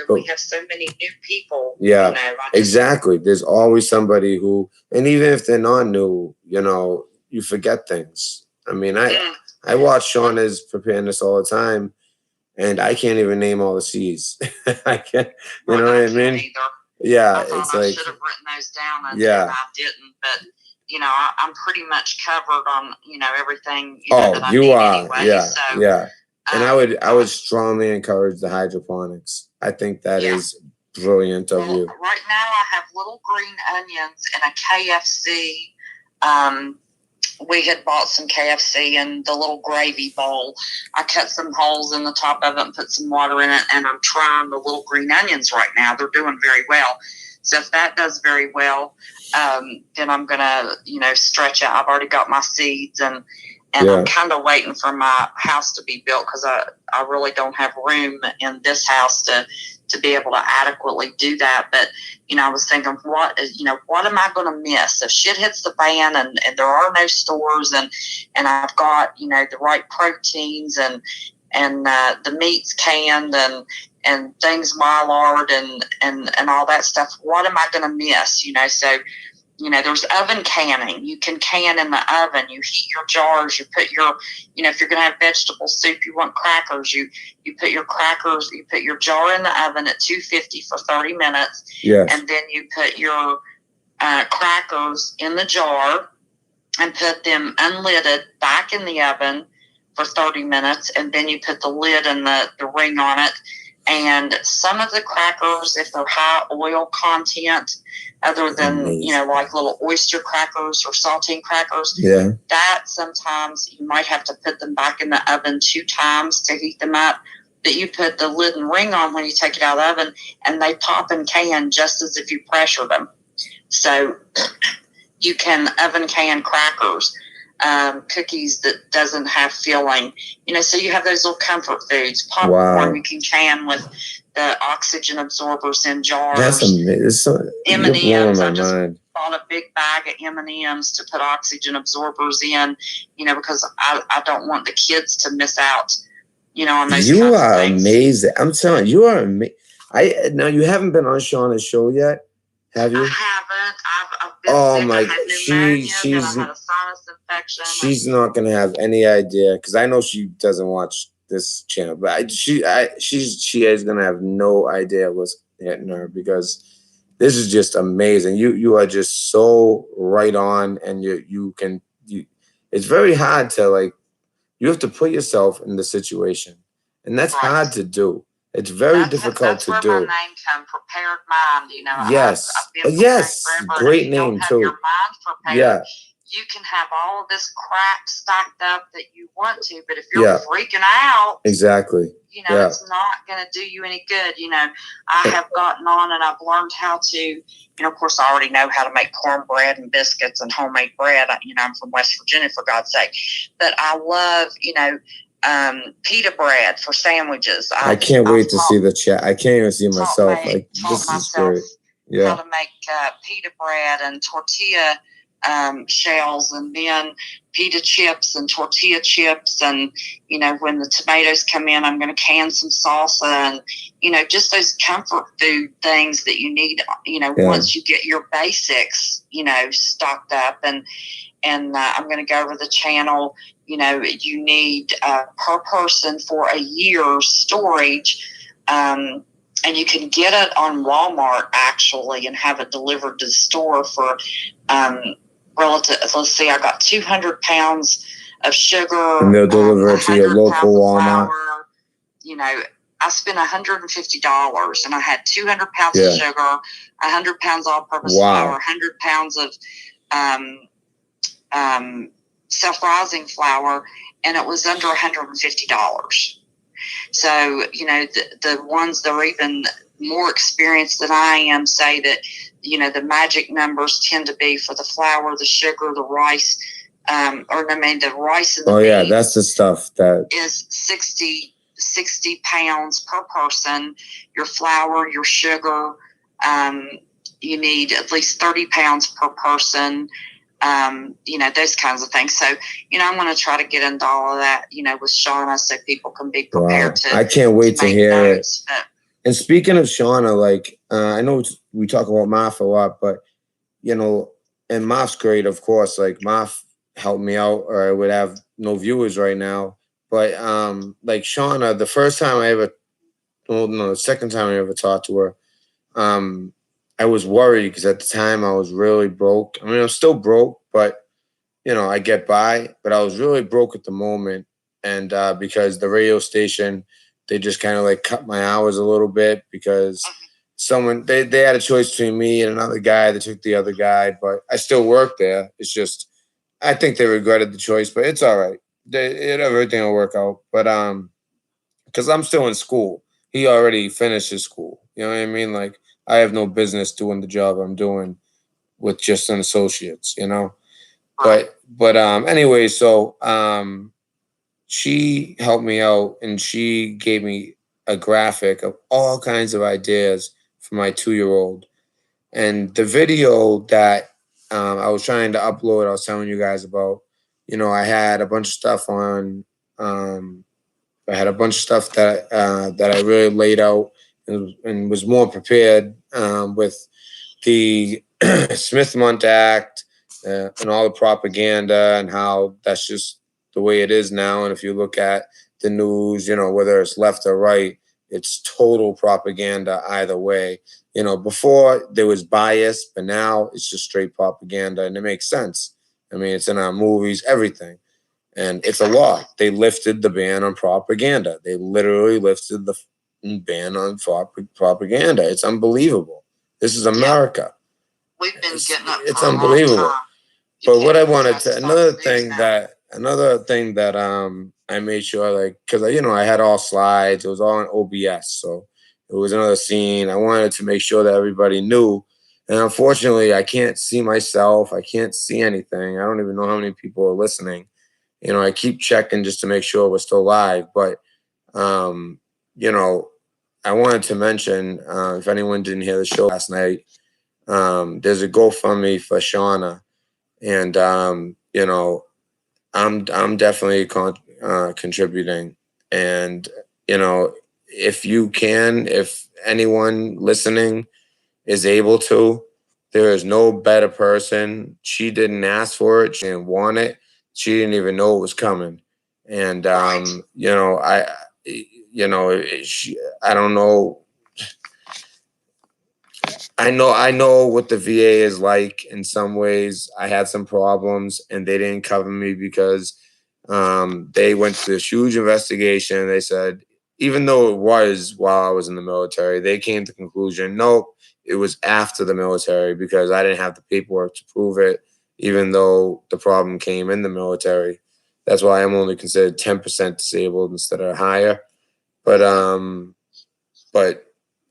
But we have so many new people. Yeah, exactly. There's always somebody who, and even if they're not new, you forget things. I mean, I watch Shauna's preparing this all the time, and I can't even name all the C's. I can't, you know what I mean? Either. Yeah, it's like, I should have written those down, and I didn't. But I'm pretty much covered on everything. That I need anyway, yeah. And I would strongly encourage the hydroponics. I think that is brilliant of you. Right now, I have little green onions in a KFC. We had bought some KFC in the little gravy bowl. I cut some holes in the top of it and put some water in it, and I'm trying the little green onions right now. They're doing very well. So if that does very well, then I'm going to, stretch out. I've already got my seeds, and I'm kind of waiting for my house to be built, because I really don't have room in this house to be able to adequately do that. But, I was thinking, what am I going to miss if shit hits the fan and there are no stores, and I've got, the right proteins and the meats canned and things Mylard and all that stuff. What am I going to miss? So, there's oven canning. You can can in the oven. You heat your jars. You put your, if you're going to have vegetable soup, you want crackers. You put your crackers, you put your jar in the oven at 250 for 30 minutes. Yes. And then you put your crackers in the jar and put them unlidded back in the oven for 30 minutes. And then you put the lid and the ring on it. And some of the crackers, if they're high oil content, other than, like little oyster crackers or saltine crackers, that sometimes you might have to put them back in the oven 2 times to heat them up. But you put the lid and ring on when you take it out of the oven, and they pop and can just as if you pressured them. So you can oven can crackers. Cookies that doesn't have filling, so you have those little comfort foods. Popcorn you can can with the oxygen absorbers in jars. That's amazing. M&Ms. I just bought a big bag of M&Ms to put oxygen absorbers in, because I don't want the kids to miss out, on those. You are amazing. I'm telling you, you are amazing. Now you haven't been on Shauna's show yet, have you? I haven't. I've been Oh sick. my I God, had pneumonia, then I had a sinus infection. she's not gonna have any idea because I know she doesn't watch this channel, but she is gonna have no idea what's hitting her because this is just amazing. You are just so right on, and you can. It's very hard to like. You have to put yourself in the situation, and that's Right. hard to do. It's very difficult to do. That's where my name comes, Prepared Mind. You know, yes, I've been yes, forever. great If you name don't have too. your mind prepared, Yeah. You can have all of this crap stacked up that you want to, but if you're freaking out, exactly, you know, it's not going to do you any good. You know, I have gotten on and I've learned how to, you know, of course, I already know how to make cornbread and biscuits and homemade bread. You know, I'm from West Virginia, for God's sake. But I love, you know, pita bread for sandwiches. I can't wait to see the chat. I can't even see myself. Like, this is great. Yeah. How to make pita bread and tortilla shells, and then pita chips and tortilla chips, and you know, when the tomatoes come in, I'm going to can some salsa, and you know, just those comfort food things that you need, you know, once you get your basics, you know, stocked up. And I'm going to go over the channel. You know, you need per person for a year's storage, and you can get it on Walmart actually and have it delivered to the store for relative. Let's see, I got 200 pounds of sugar, and they'll deliver it to your local Walmart. Flour. You know, I spent $150, and I had 200 pounds of sugar, 100 pounds all-purpose flour, 100 pounds of self-rising flour, and it was under $150. So, you know, the ones that are even more experienced than I am say that, you know, the magic numbers tend to be for the flour, the sugar, the rice, the rice and the beans. That's the stuff that is 60 pounds per person. Your flour, your sugar, you need at least 30 pounds per person. You know, those kinds of things. So, you know, I'm going to try to get into all of that, you know, with Shauna so people can be prepared to. I can't wait to hear notes, it. And speaking of Shauna, like, I know we talk about Marf a lot, but, you know, and Marf's great, of course. Like, Marf helped me out, or I would have no viewers right now. But, like, Shauna, the second time I ever talked to her, I was worried because at the time I was really broke. I mean, I'm still broke, but, you know, I get by. But I was really broke at the moment. And because the radio station, they just kind of like cut my hours a little bit because they had a choice between me and another guy. They took the other guy, but I still work there. It's just, I think they regretted the choice, but it's all right. Everything will work out. But because I'm still in school. He already finished his school. You know what I mean? Like, I have no business doing the job I'm doing with just an associates, you know? But anyway, so she helped me out, and she gave me a graphic of all kinds of ideas for my 2-year-old. And the video that I was trying to upload, I was telling you guys about, you know, I had a bunch of stuff on, I had a bunch of stuff that I really laid out and was more prepared with the Smith-Mundt Act and all the propaganda and how that's just the way it is now. And if you look at the news, you know, whether it's left or right, it's total propaganda either way. You know, before there was bias, but now it's just straight propaganda, and it makes sense. I mean, it's in our movies, everything. And it's a law. They lifted the ban on propaganda. They literally lifted the ban on propaganda. It's unbelievable. This is America. We've been getting up. It's unbelievable. But what I wanted to another thing that I made sure, like, because you know I had all slides. It was all on OBS, so it was another scene. I wanted to make sure that everybody knew. And unfortunately, I can't see myself. I can't see anything. I don't even know how many people are listening. You know, I keep checking just to make sure we're still live. But, you know, I wanted to mention, if anyone didn't hear the show last night, there's a GoFundMe for Shauna. And, you know, I'm definitely contributing. And, you know, if you can, if anyone listening is able to, there is no better person. She didn't ask for it. She didn't want it. She didn't even know it was coming. And, you know, I don't know. I know what the VA is like in some ways. I had some problems and they didn't cover me because they went to this huge investigation. They said, even though it was while I was in the military, they came to the conclusion, nope, it was after the military because I didn't have the paperwork to prove it, even though the problem came in the military. That's why I'm only considered 10% disabled instead of higher. But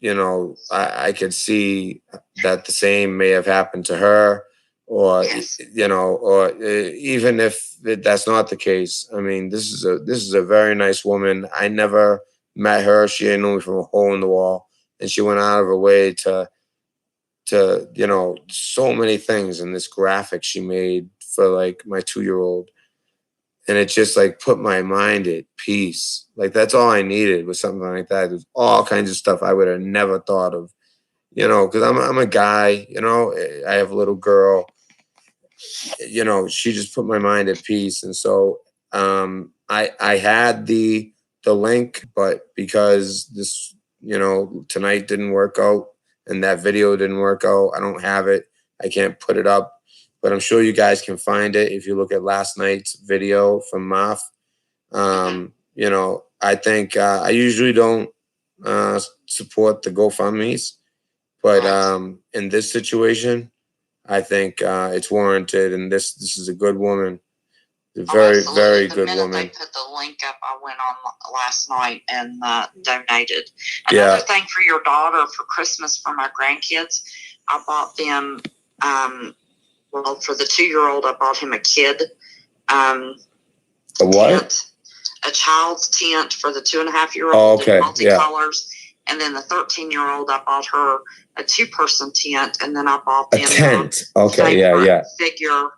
you know, I could see that the same may have happened to her, or you know, or even if that's not the case. I mean, this is a very nice woman. I never met her. She didn't know me from a hole in the wall, and she went out of her way to you know, so many things in this graphic she made for like my 2-year-old. And it just like put my mind at peace. Like that's all I needed was something like that. There's all kinds of stuff I would have never thought of, you know, because I'm a guy, you know, I have a little girl, you know, she just put my mind at peace. And so I had the link, but because this, you know, tonight didn't work out and that video didn't work out, I don't have it. I can't put it up. But I'm sure you guys can find it if you look at last night's video from Marf. You know, I think I usually don't support the GoFundMe's, but in this situation, I think it's warranted. And this is a good woman, a very very good woman. They put the link up. I went on last night and donated. Another thing for your daughter for Christmas for my grandkids, I bought them. Well, for the 2-year-old, I bought him a kid. A what? Tent, a child's tent for the 2.5-year-old. Okay. Multicolors. Yeah. And then the 13-year-old, I bought her a 2-person tent, and then I bought them a tent. Okay. Yeah. Figure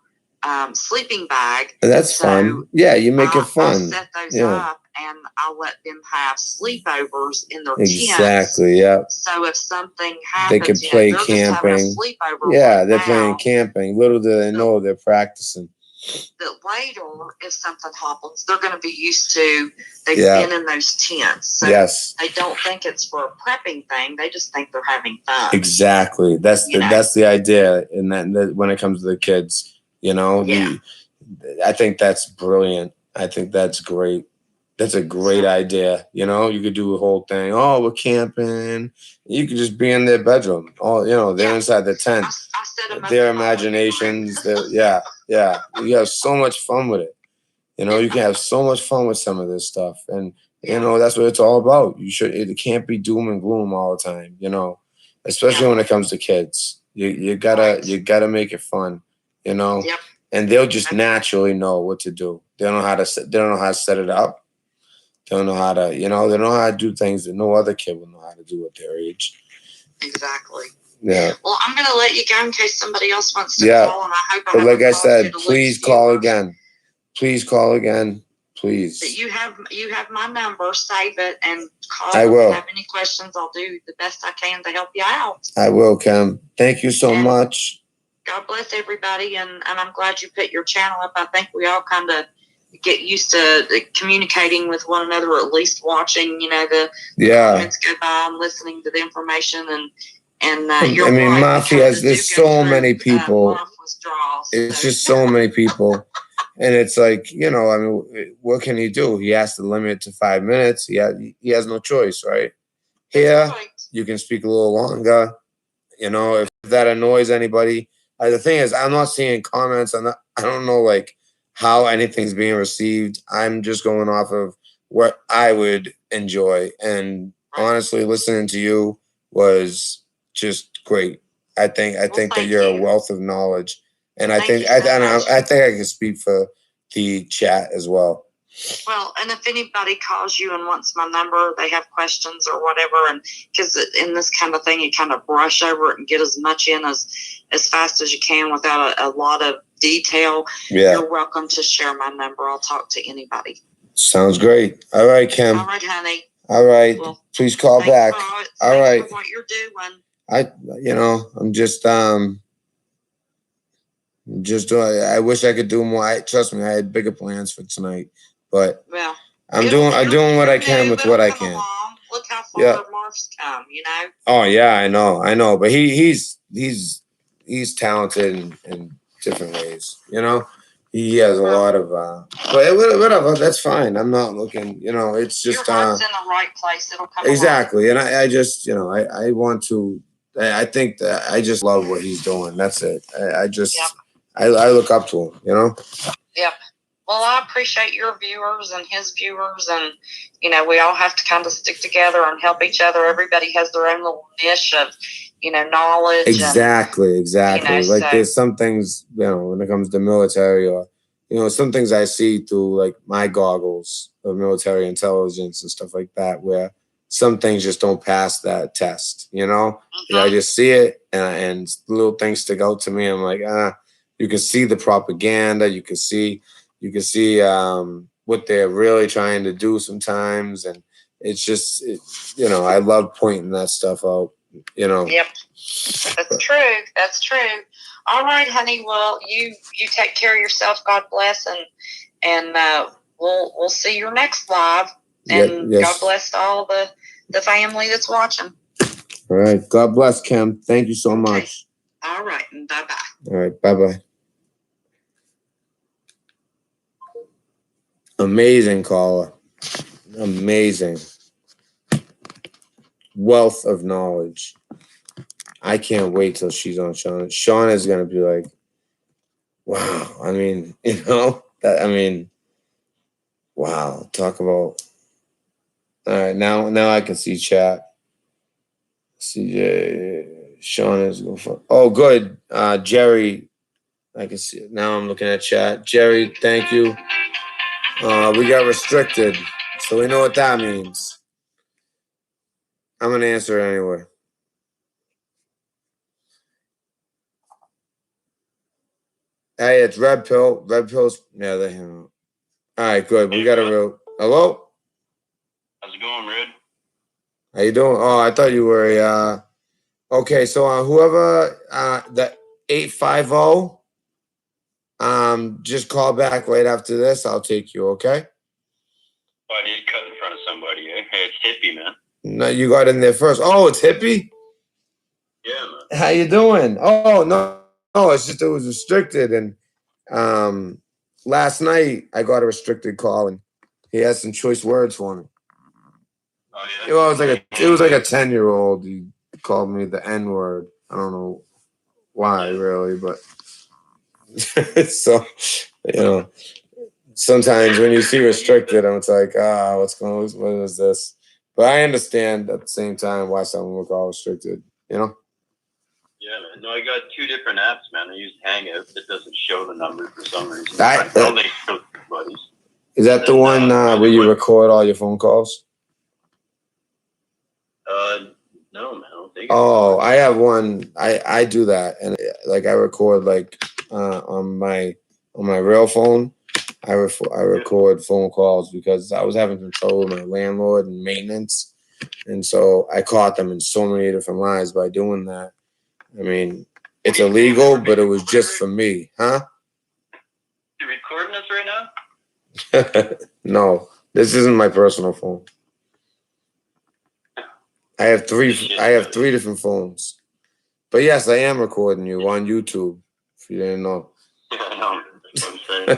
sleeping bag. That's fun. Yeah, you make it fun. I set those up, and I let them have sleepovers in their exactly. Yeah. So if something happens, they could play camping. Yeah, they're playing camping. Little do they know they're practicing. That later, if something happens, they're going to be used to. They've been in those tents, so they don't think it's for a prepping thing. They just think they're having fun. Exactly. That's the idea. And that when it comes to the kids. You know, I think that's brilliant. I think that's great. That's a great idea. You know, you could do a whole thing. Oh, we're camping. You could just be in their bedroom. Oh, you know, they're inside the tent. I set them up their imaginations. Yeah. You have so much fun with it. You know, you can have so much fun with some of this stuff. And, you know, that's what it's all about. It can't be doom and gloom all the time, you know, especially when it comes to kids. You gotta make it fun. You know, and they'll just naturally know what to do. They don't know how to set it up. They don't know how to, you know, they don't know how to do things that no other kid will know how to do at their age. Exactly. Yeah. Well, I'm going to let you go in case somebody else wants to call, and I hope but like I said, please call again. Please call again. Please. But you have my number. Save it and call. I will. If you have any questions, I'll do the best I can to help you out. I will, Kim. Thank you so much. God bless everybody, and I'm glad you put your channel up. I think we all kind of get used to communicating with one another, or at least watching, you know, the comments go by and listening to the information. And you're right, Mafia, there's so many people. It's just so many people. And it's like, you know, I mean, what can he do? He has to limit it to 5 minutes. He has no choice, right? Here, you can speak a little longer. You know, if that annoys anybody. The thing is, I'm not seeing comments. I don't know, like, how anything's being received. I'm just going off of what I would enjoy. And honestly, listening to you was just great. I think that you're a wealth of knowledge. And I think I can speak for the chat as well. Well, and if anybody calls you and wants my number, they have questions or whatever, and because in this kind of thing, you kind of brush over it and get as much in as fast as you can without a lot of detail. You're welcome to share my number. I'll talk to anybody. Sounds great. All right, Kim. All right, honey. All right. Well, please call back. All right. For what you're doing. I'm just I wish I could do more. Trust me, I had bigger plans for tonight, but well, I'm doing what I can with what I can. Along. Look how far Marf's come, you know. Oh yeah, I know, but he's talented in different ways, you know. He has a lot of but whatever, that's fine. I'm not looking, it's just your heart's in the right place. It'll come exactly. Along. And I just, I want to I think that I just love what he's doing. That's it. I just I look up to him, Yep. Well, I appreciate your viewers and his viewers, and we all have to kind of stick together and help each other. Everybody has their own little niche of, knowledge. Exactly. Like there's some things, when it comes to military, or some things I see through like my goggles of military intelligence and stuff like that, where some things just don't pass that test. Mm-hmm. I just see it, and little things stick out to me. I'm like, you can see the propaganda. You can see what they're really trying to do sometimes, and it's just, I love pointing that stuff out. Yep, that's true. All right, honey. Well, you take care of yourself. God bless, and we'll see your next live. And yes. God bless all the family that's watching. All right. God bless, Kim. Thank you so much. All right. Bye bye. All right. Bye bye. Amazing caller. Amazing. Wealth of knowledge. I can't wait till she's on Shauna. Shauna is going to be like, wow. I mean, wow. Talk about. All right. Now I can see chat. CJ. Shauna is going for. Oh, good. Jerry. I can see it. Now I'm looking at chat. Jerry, thank you. We got restricted, so we know what that means. I'm going to answer it anyway. Hey, it's Red Pill. Red Pill's, yeah, they hang out. All right, good. We got a real. Hello? How's it going, Red? How you doing? Oh, I thought you were okay, so whoever the 850, just call back right after this. I'll take you, okay? Oh, I did cut in front of somebody, eh? Hey, it's Hippie, man. No, you got in there first. Oh, it's Hippie? Yeah, man. How you doing? Oh, no, it's just it was restricted, and last night I got a restricted call, and he had some choice words for me. Oh yeah. Well, it was like a 10-year-old. He called me the N-word. I don't know why, really, but so sometimes when you see restricted, it's like, what is this? But I understand at the same time why someone would call restricted. Yeah, man. No, I got two different apps, man. I use Hangout that doesn't show the number for some reason. Is that the one where you record all your phone calls? No, man. I don't think. Oh, I have one. I do that, and like I record like on my real phone. I record phone calls because I was having some trouble with my landlord and maintenance, and so I caught them in so many different lies by doing that. I mean, it's illegal, but it was just for me, huh? You recording this right now? No, this isn't my personal phone. I have three different phones. But yes, I am recording you on YouTube, if you didn't know. Yeah, I know. That's what I'm saying.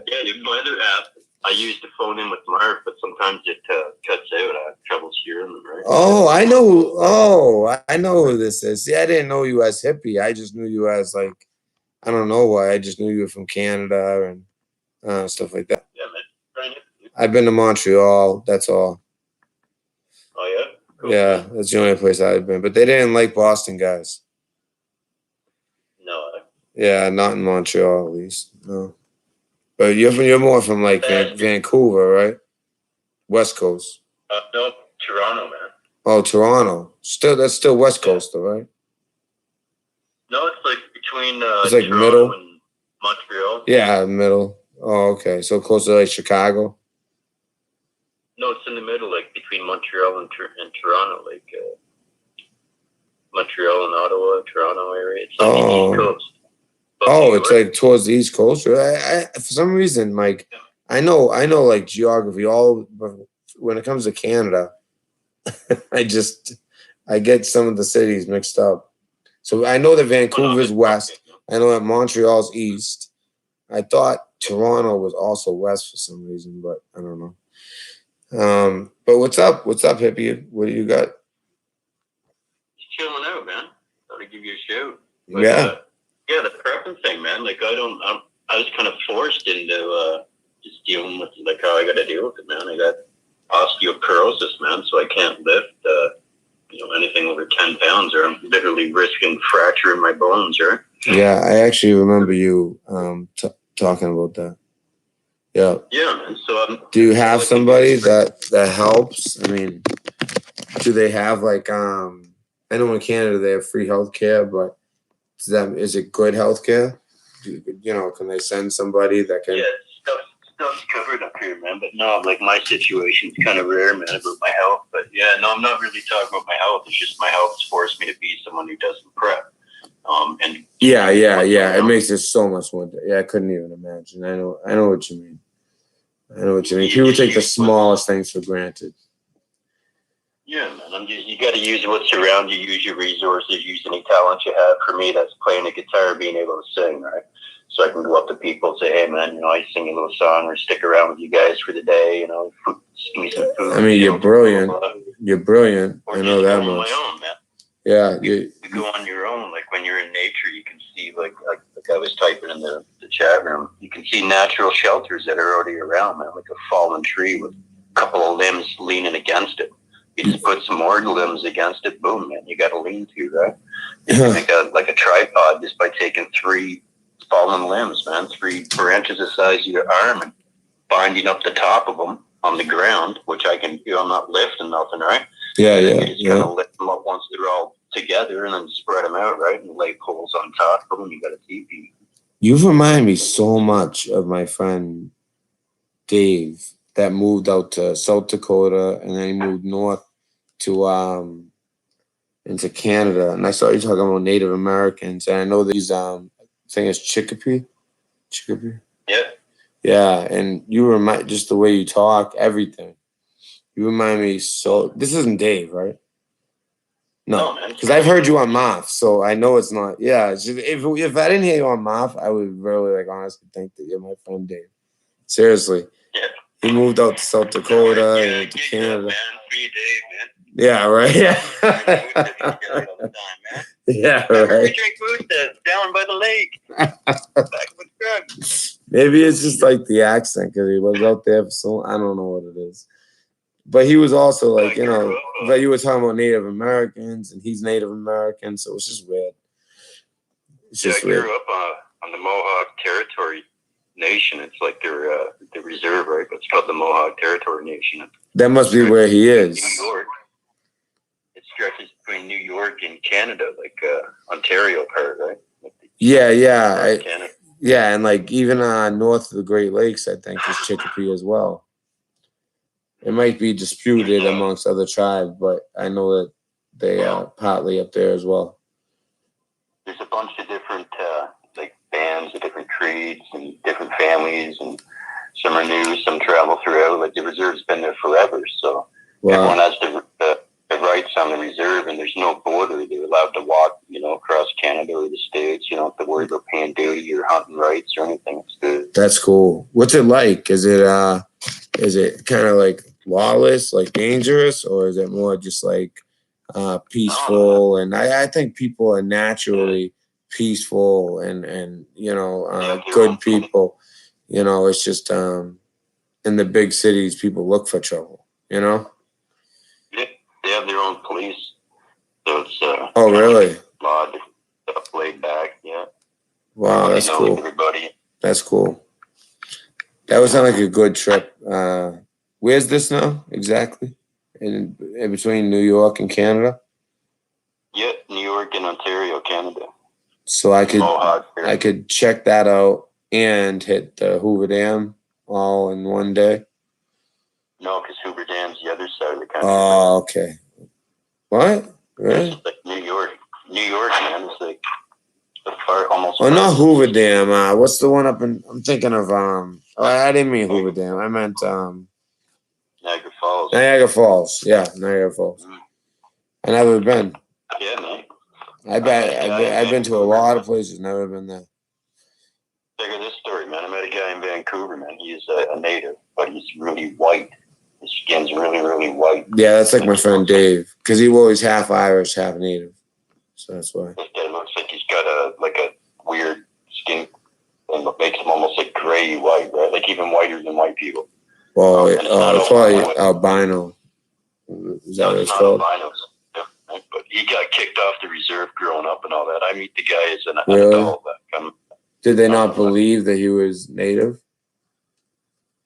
Yeah, my other app, I use to phone in with Marv, but sometimes it cuts out. I have trouble hearing them, right? Oh, I know. Oh, I know who this is. See, I didn't know you as Hippie. I just knew you as like, I don't know why. I just knew you were from Canada and stuff like that. Yeah, man. I've been to Montreal. That's all. Oh, yeah? Cool. Yeah, that's the only place I've been. But they didn't like Boston guys. No. Yeah, not in Montreal, at least. No. But you're more from like Vancouver, right? West Coast. No, Toronto, man. Oh, Toronto. That's still West Coast, though, right? No, it's like between it's like Toronto middle and Montreal. Yeah, middle. Oh, okay. So close to like Chicago. No, it's in the middle, like between Montreal and Toronto, like Montreal and Ottawa, Toronto area. It's on the East Coast. Oh, it's like towards the East Coast. I for some reason, like I know like geography. All when it comes to Canada, I get some of the cities mixed up. So I know that Vancouver's west. I know that Montreal's east. I thought Toronto was also west for some reason, but I don't know. But what's up? What's up, hippie? What do you got? Just chilling out, man. Thought I'd give you a shout. But, Yeah. Yeah, the prepping thing, man. Like I was kind of forced into just dealing with like how I got to deal with it, man. I got osteoporosis, man, so I can't lift anything over 10 pounds, or I'm literally risking fracturing my bones, right? Yeah, I actually remember you talking about that. Yeah. Yeah, man. So do you have somebody that helps? I mean, do they have like I know in Canada they have free healthcare, but is it good healthcare? Can they send somebody that can? Yeah, stuff's covered up here, man. But no, like my situation's kind of rare, man, about my health. But yeah, no, I'm not really talking about my health. It's just my health has forced me to be someone who doesn't prep. And yeah, it makes it so much more. Yeah, I couldn't even imagine. I know what you mean. People take the smallest things for granted. Yeah, man. You got to use what's around you. Use your resources. Use any talent you have. For me, that's playing a guitar, being able to sing, right? So I can go up to people and say, "Hey, man, I sing a little song, or stick around with you guys for the day. Give me some food." I mean, you're brilliant. You're brilliant. I know that much. On my own, man. Yeah, you go on your own. Like when you're in nature, you can see like I was typing in the chat room. You can see natural shelters that are already around, man. Like a fallen tree with a couple of limbs leaning against it. You just put some more limbs against it. Boom, man. You got a lean-to, right? You can make a tripod just by taking 3 fallen limbs, man. 3 branches the size of your arm and binding up the top of them on the ground, which I can do. I'm not lifting nothing, right? Yeah. You just kind of lift them up once they're all together and then spread them out, right? And lay poles on top of them. You got a teepee. You remind me so much of my friend Dave that moved out to South Dakota and then he moved north to into Canada. And I saw you talking about Native Americans, and I know these I think it's Chicopee. Yeah. Yeah, and you remind just the way you talk, everything. You remind me so. This isn't Dave, right? No, because I've heard you on Marf, so I know it's not. Yeah, it's just, if I didn't hear you on Marf, I would really honestly think that you're my friend Dave. Seriously. Yeah. He moved out to South Dakota and to Canada. Man. Free Dave, man. Yeah, right. Yeah. Yeah, right. We drink Boostas down by the lake. Back with drugs. Maybe it's just like the accent because he was out there for so. I don't know what it is. But he was also like, but you were talking about Native Americans, and he's Native American, so it's just weird. I grew up on the Mohawk Territory Nation. It's like their reserve, right? But it's called the Mohawk Territory Nation. That must be where he is. New York. It stretches between New York and Canada, like Ontario part, right? Yeah. Yeah, and like even north of the Great Lakes, I think is Chicopee as well. It might be disputed amongst other tribes, but I know that they are partly up there as well. There's a bunch of different like bands of different creeds and different families, and some are new, some travel throughout. Like the reserve's been there forever, so everyone has the rights on the reserve, and there's no border. They're allowed to walk, across Canada or the States. You don't have to worry about paying duty or hunting rights or anything. It's good. That's cool. What's it like? Is it kind of like lawless, like dangerous, or is it more just like peaceful? And I think people are naturally peaceful and good people. It's just in the big cities, people look for trouble. Yeah, they have their own police, so it's oh really? A lot of stuff laid back. Yeah. Wow, that's cool. Everybody. That's cool. That would sound like a good trip. Where's this now exactly? In between New York and Canada? Yeah, New York and Ontario, Canada. So I could check that out and hit the Hoover Dam all in one day. No, because Hoover Dam's the other side of the country. Oh, okay. What? Really? It's like New York, man. It's like the far almost. Oh, not Hoover Dam. What's the one up in? I'm thinking of Oh, I didn't mean Hoover Dam. I meant Niagara Falls. Niagara Falls. Yeah, Niagara Falls. I never been. Yeah, man. I've been to a lot of places. Never been there. Figure this story, man. I met a guy in Vancouver, man. He's a native, but he's really white. His skin's really, really white. Yeah, that's like my friend Dave, because he was half Irish, half Native. So that's why. This guy looks like he's got a weird skin, and it makes him almost like gray white, right? Like even whiter than white people. Well, it's probably albino. Is that what it's called? Albino, but he got kicked off the reserve growing up and all that. I meet the guy as an really? adult. Did they not believe that he was Native?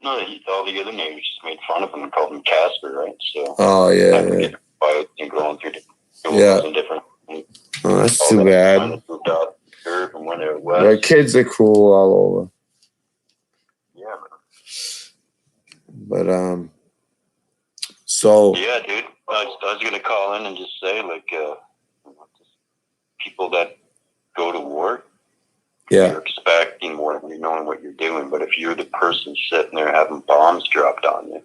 No, all the other neighbors just made fun of him and called him Casper, right? So. Oh yeah. And going through and different. Oh, that's too bad. The kids are cool all over. Yeah. But so. Yeah, dude. I was gonna call in and just say, people that go to war. Yeah. You're expecting more than you knowing what you're doing, but if you're the person sitting there having bombs dropped on you,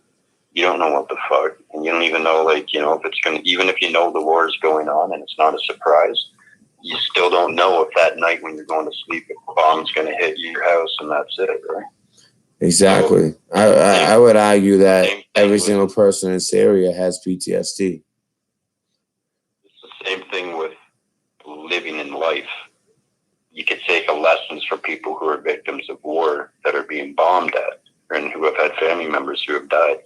you don't know what the fuck, and you don't even know, if it's gonna. Even if you know the war is going on and it's not a surprise, you still don't know if that night when you're going to sleep, if a bomb's gonna hit your house and that's it, right? Exactly. So, I would argue that every single person in this area has PTSD. It's the same thing with living in life. You could take lessons from people who are victims of war that are being bombed at and who have had family members who have died.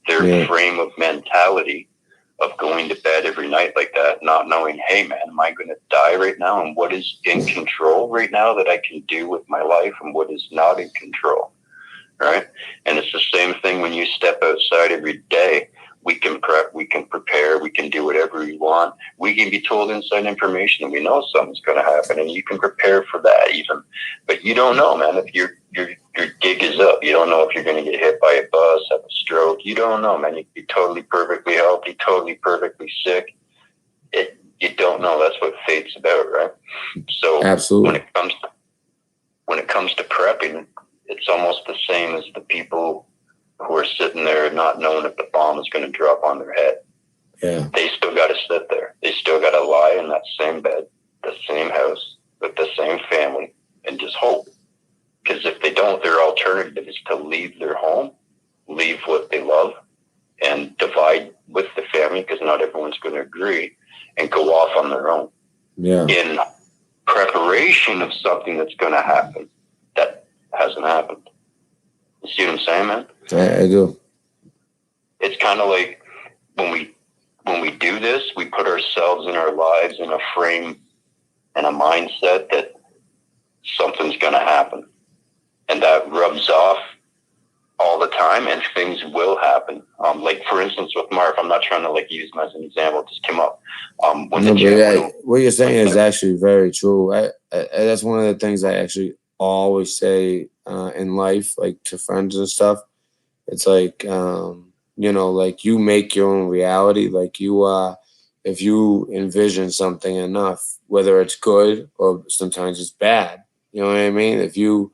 Their frame of mentality of going to bed every night like that, not knowing, hey, man, am I going to die right now? And what is in control right now that I can do with my life and what is not in control, right? And it's the same thing when you step outside every day. We can prep, we can prepare, we can do whatever we want. We can be told inside information and we know something's going to happen and you can prepare for that even. But you don't know, man, if your gig is up. You don't know if you're going to get hit by a bus, have a stroke. You don't know, man. You could be totally perfectly healthy, totally perfectly sick. You don't know. That's what fate's about, right? So absolutely. When it comes to prepping, it's almost the same as the people who are sitting there not knowing if the bomb is going to drop on their head. Yeah. They still got to sit there. They still got to lie in that same bed, the same house, with the same family, and just hope. Because if they don't, their alternative is to leave their home, leave what they love, and divide with the family, because not everyone's going to agree, and go off on their own. Yeah. In preparation of something that's going to happen that hasn't happened. You see what I'm saying, man? I do. It's kind of like when we do this, we put ourselves in our lives in a frame and a mindset that something's going to happen. And that rubs off all the time, and things will happen. Like, for instance, with Marv, I'm not trying to use him as an example. It just came up. What you're saying is actually very true. That's one of the things I actually always say in life, like to friends and stuff. It's like, you make your own reality. Like if you envision something enough, whether it's good or sometimes it's bad, you know what I mean? If you,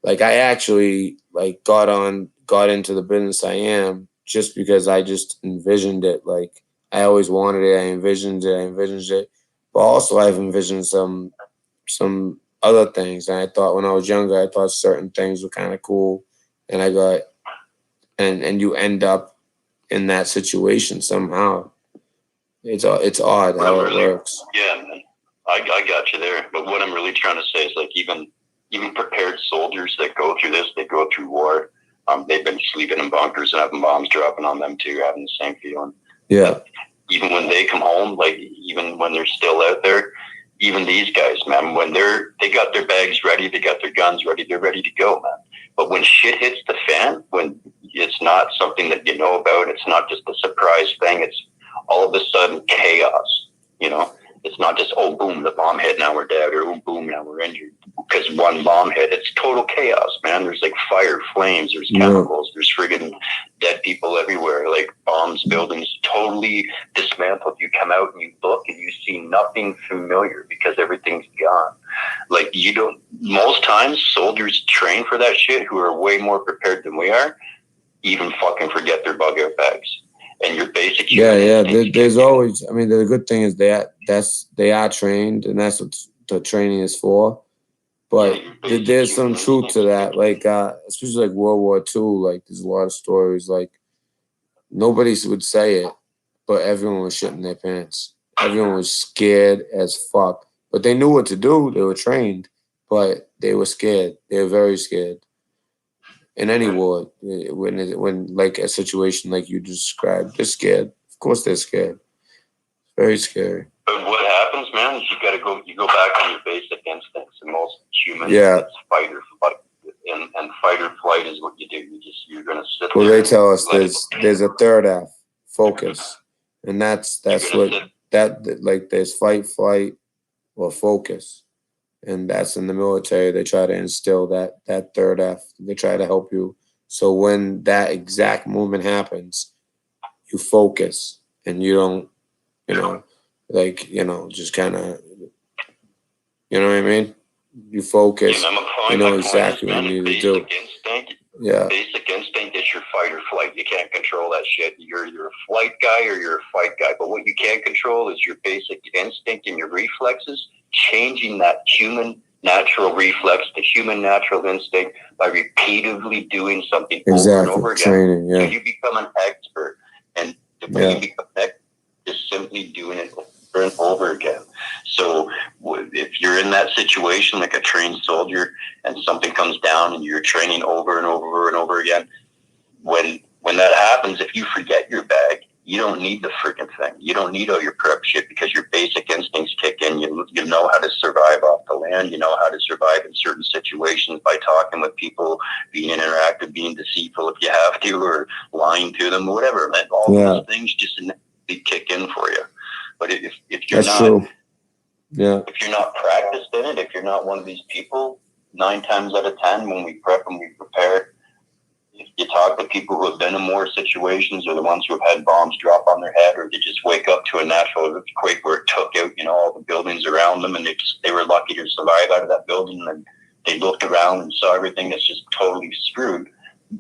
I actually got into the business I am just because I just envisioned it. Like I always wanted it. I envisioned it. But also I've envisioned some other things. And I thought when I was younger, I thought certain things were kind of cool. And I got, and you end up in that situation somehow. It's odd how it works. Yeah, man. I got you there. But what I'm really trying to say is even prepared soldiers that go through this, they go through war. They've been sleeping in bunkers and having bombs dropping on them too, having the same feeling. Yeah. Even when they come home, even when they're still out there, even these guys, man, when they got their bags ready, they got their guns ready, they're ready to go, man. But when shit hits the fan, when it's not something that you know about, it's not just a surprise thing, it's all of a sudden chaos, It's not just, oh, boom, the bomb hit, now we're dead, or oh, boom, now we're injured. Because one bomb hit, it's total chaos, man. There's fire, flames, there's chemicals, there's friggin' dead people everywhere, like bombs, buildings totally dismantled. You come out and you look and you see nothing familiar because everything's gone. Like, you don't, most times soldiers train for that shit who are way more prepared than we are, even fucking forget their bug out bags. And your basic there's always, I mean, the good thing is they are trained, and that's what the training is for. But there's some truth to that, like especially like World War II. Like, there's a lot of stories. Like, nobody would say it, but everyone was shitting their pants. Everyone was scared as fuck, but they knew what to do. They were trained, but they were scared. They were very scared. In any war, when like a situation like you described, they're scared. Of course, they're scared. Very scary. But what happens, man, is you go back on your basic instincts, and most humans, it's fight or flight, and fight or flight is what you do. You're gonna sit. Well, they tell us there's a third F, focus, and that's what like there's fight, flight, or focus, and that's in the military. They try to instill that third F. They try to help you. So when that exact movement happens, you focus, and you don't, just kind of, you know what I mean? You focus, you know exactly what you need to do. Yeah. Basic instinct is your fight or flight. You can't control that shit. You're a flight guy or you're a fight guy. But what you can control is your basic instinct and your reflexes, changing that human natural reflex to human natural instinct by repeatedly doing something over and over again. Training, yeah. So you become an expert. And the way you become an expert is simply doing it over and over again. So if you're in that situation like a trained soldier and something comes down and you're training over and over and over again, when that happens, if you forget your bag, you don't need the freaking thing. You don't need all your prep shit because your basic instincts kick in. You know how to survive off the land. You know how to survive in certain situations by talking with people, being interactive, being deceitful if you have to, or lying to them, or whatever. All those things just kick in for you. But if you're if you're not practiced in it, if you're not one of these people, 9 times out of 10 when we prep and we prepare, if you talk to people who have been in more situations, or the ones who have had bombs drop on their head, or they just wake up to a natural earthquake where it took out, all the buildings around them, and they were lucky to survive out of that building, and then they looked around and saw everything that's just totally screwed,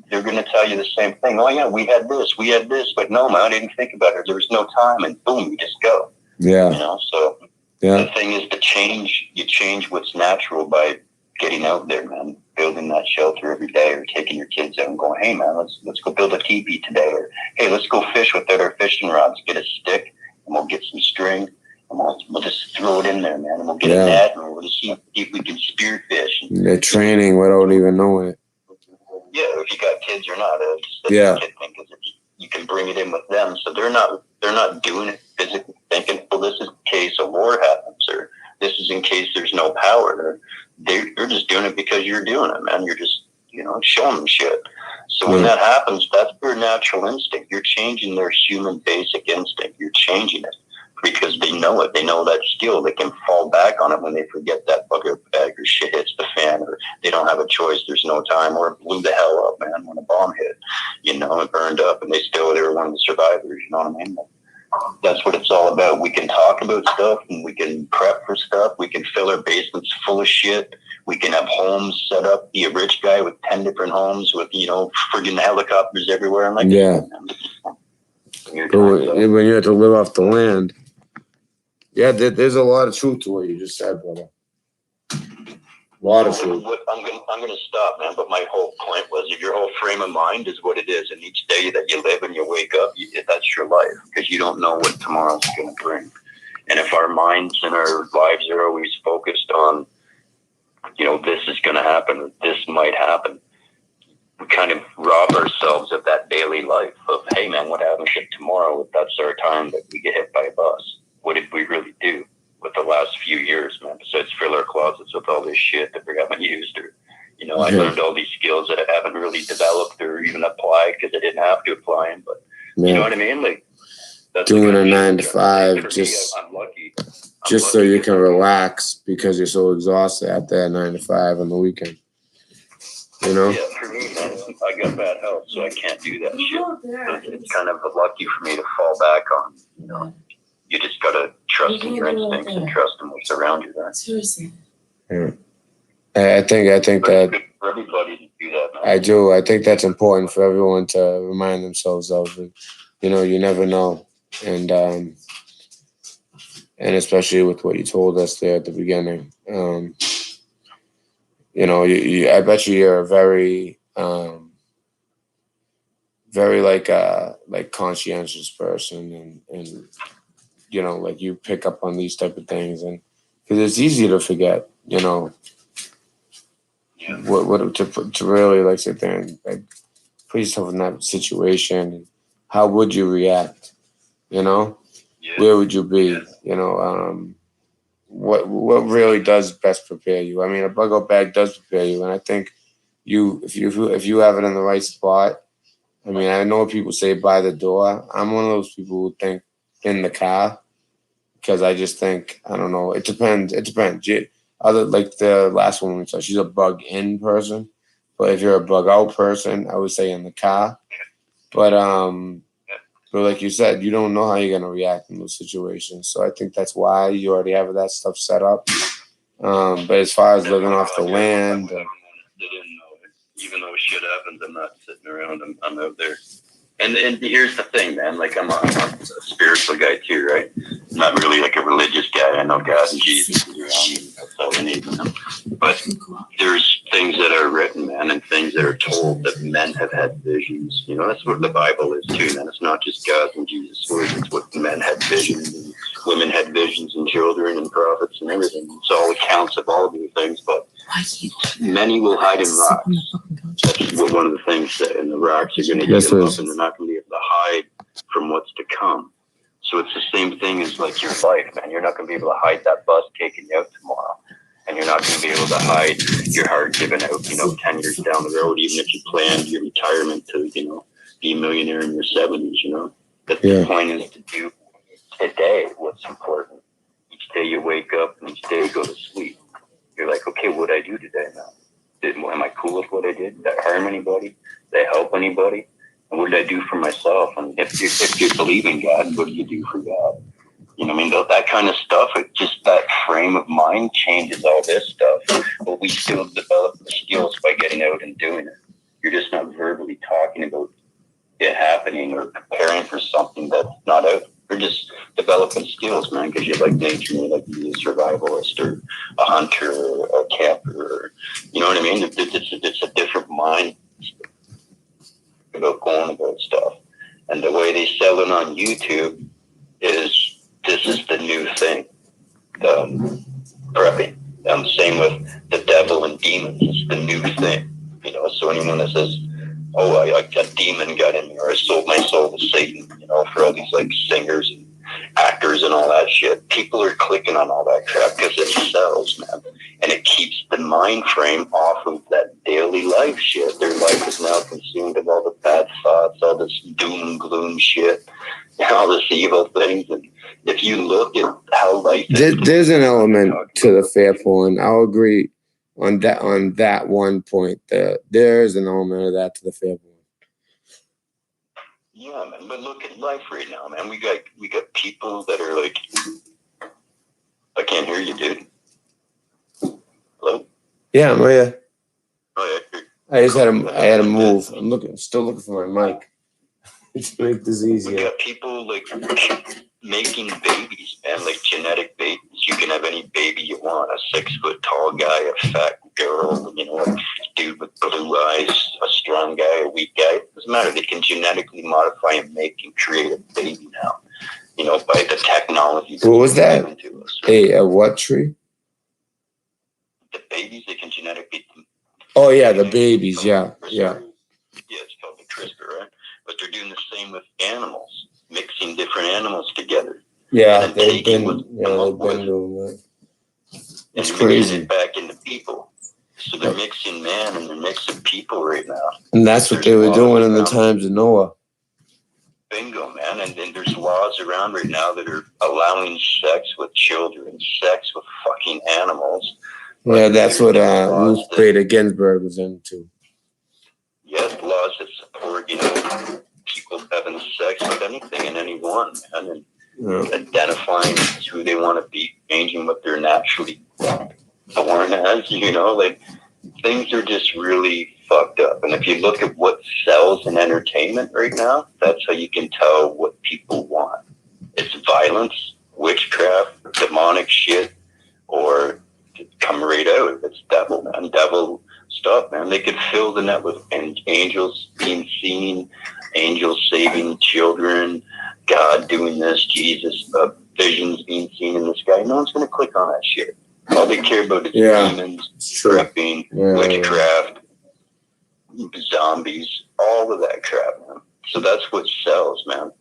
they're going to tell you the same thing. Oh yeah, we had this, but no, man, I didn't think about it. There was no time, and boom, you just go. Yeah. So the thing is to change. You change what's natural by getting out there, man, building that shelter every day, or taking your kids out and going, hey man, let's go build a teepee today, or hey, let's go fish without our fishing rods. Get a stick and we'll get some string and we'll just throw it in there, man, and we'll get a net and we'll just see if we can spearfish. They're training without even knowing it. Yeah, if you got kids or not, kid thing, because you can bring it in with them, so they're not doing it physically thinking, well, this is in case a war happens, or this is in case there's no power. They're just doing it because you're doing it, man. You're just showing them shit. So when that happens, that's their natural instinct. You're changing their human basic instinct. You're changing it because they know it. They know that skill. They can fall back on it when they forget that bugger bag, or shit hits the fan, or they don't have a choice. There's no time, or it blew the hell up, man, when a bomb hit. It burned up, and they were one of the survivors. You know what I mean? That's what it's all about. We can talk about stuff, and we can prep for stuff. We can fill our basements full of shit. We can have homes set up, be a rich guy with 10 different homes with, friggin' helicopters everywhere. I'm like, when you have to live off the land. Yeah, there's a lot of truth to what you just said, brother. A lot of truth. I'm gonna stop, man. But my whole point was, your whole frame of mind is what it is, and each day that you live and you wake up, that's your life, because you don't know what tomorrow's gonna bring. And if our minds and our lives are always focused on, this is gonna happen, or this might happen, we kind of rob ourselves of that daily life of, hey man, what happens if tomorrow, if that's our time that we get hit by a bus? What did we really do with the last few years, man, besides fill our closets with all this shit that we haven't used, or, I learned all these skills that I haven't really developed or even applied because I didn't have to apply them, but you know what I mean? Like, that's doing a 9 to 5, I'm lucky. So you can relax because you're so exhausted after that 9 to 5 on the weekend. Yeah, for me, man, I got bad health, so I can't do that shit. So it's kind of lucky for me to fall back on. You know, you just gotta trust in your instincts and trust in what's around you. There. Seriously. Yeah. I think that for everybody to do that, man. I do. I think that's important for everyone to remind themselves of. You know, you never know, and especially with what you told us there at the beginning. You know, I bet you're a very, very like conscientious person, and you know, like you pick up on these type of things, and because it's easy to forget. You know, what to really like sit there and like put yourself in that situation. How would you react? You know, where would you be? You know, what really does best prepare you? I mean, a bug out bag does prepare you, and I think if you have it in the right spot. I mean, I know people say by the door. I'm one of those people who think in the car because I just think I don't know. It depends. It depends. Other like the last one we saw, she's a bug in person, but if you're a bug out person, I would say in the car. But like you said, you don't know how you're gonna react in those situations. So I think that's why you already have that stuff set up. But as far as living off the land, even though shit happens, I'm not sitting around. I'm out there. And here's the thing, man. Like I'm a spiritual guy too, right? I'm not really like a religious guy. I know God and Jesus is around me. That's all I need. But there's things that are written, man, and things that are told that men have had visions. You know, that's what the Bible is too, man. It's not just God and Jesus' words. It's what men had visions, and women had visions, and children, and prophets, and everything. It's all accounts of all these things, but many will hide in rocks. That's one of the things that in the rocks are going to eat them up, and they're not going to be able to hide from what's to come. So it's the same thing as like your life, man. You're not going to be able to hide that bus taking you out tomorrow, and you're not going to be able to hide your heart giving out, 10 years down the road, even if you planned your retirement to, be a millionaire in your 70s. But the point is to do today what's important. Each day you wake up and each day you go to sleep. You're like, okay, what did I do today now? Am I cool with what I did? Did I harm anybody? Did I help anybody? And what did I do for myself? And if you believe in God, what do you do for God? You know what I mean? That kind of stuff, just that frame of mind changes all this stuff. But we still develop the skills by getting out and doing it. You're just not verbally talking about it happening or preparing for something that's not out. You're just developing skills, man, because you like nature and you like to be a survivalist or a hunter or a camper. Or, you know what I mean? It's a different mind about going about stuff. And the way they sell it on YouTube is this is the new thing. Prepping. Same with the devil and demons. It's the new thing. So anyone that says, oh, a demon got in me, or I sold my soul to Satan, for all these like singers and actors and all that shit. People are clicking on all that crap because it sells, man. And it keeps the mind frame off of that daily life shit. Their life is now consumed of all the bad thoughts, all this doom and gloom shit, all this evil things. And if you look at how life is, there's an element to the fair point. I'll agree on that one point. There is an element of that to the fair point. Yeah, man. But look at life right now, man. We got people that are like, I can't hear you, dude. Hello? Yeah, I'm here. Oh, yeah. I had to move. I'm still looking for my mic. To make this easier. We got people like making babies, man, like genetic babies. You can have any baby you want. A 6-foot tall guy, a fat girl, a dude with blue eyes, a strong guy, a weak guy. It doesn't matter. They can genetically modify and make and create a baby now. By the technology. What was that? A what tree? The babies, they can genetically. Oh yeah, the babies. Yeah. Yeah, it's called the CRISPR, right? But they're doing the same with animals, mixing different animals together. Yeah, they've been doing that. It's crazy. It back into people. So they're mixing man and they're mixing people right now. And that's what they were doing in the times of Noah. Bingo, man. And then there's laws around right now that are allowing sex with children, sex with fucking animals. Yeah, that's what Ruth Bader Ginsburg was into. yes, laws that support, people having sex with anything and anyone, man, and identifying as who they want to be, changing what they're naturally born as, like things are just really fucked up. And if you look at what sells in entertainment right now, that's how you can tell what people want. It's violence, witchcraft, demonic shit, or come right out. It's devil, man. Devil stuff, man. They could fill the net with angels being seen, angels saving children, God doing this, Jesus, visions being seen in the sky. No one's going to click on that shit. All they care about is demons, tripping, witchcraft, zombies, all of that crap, man. So that's what sells, man.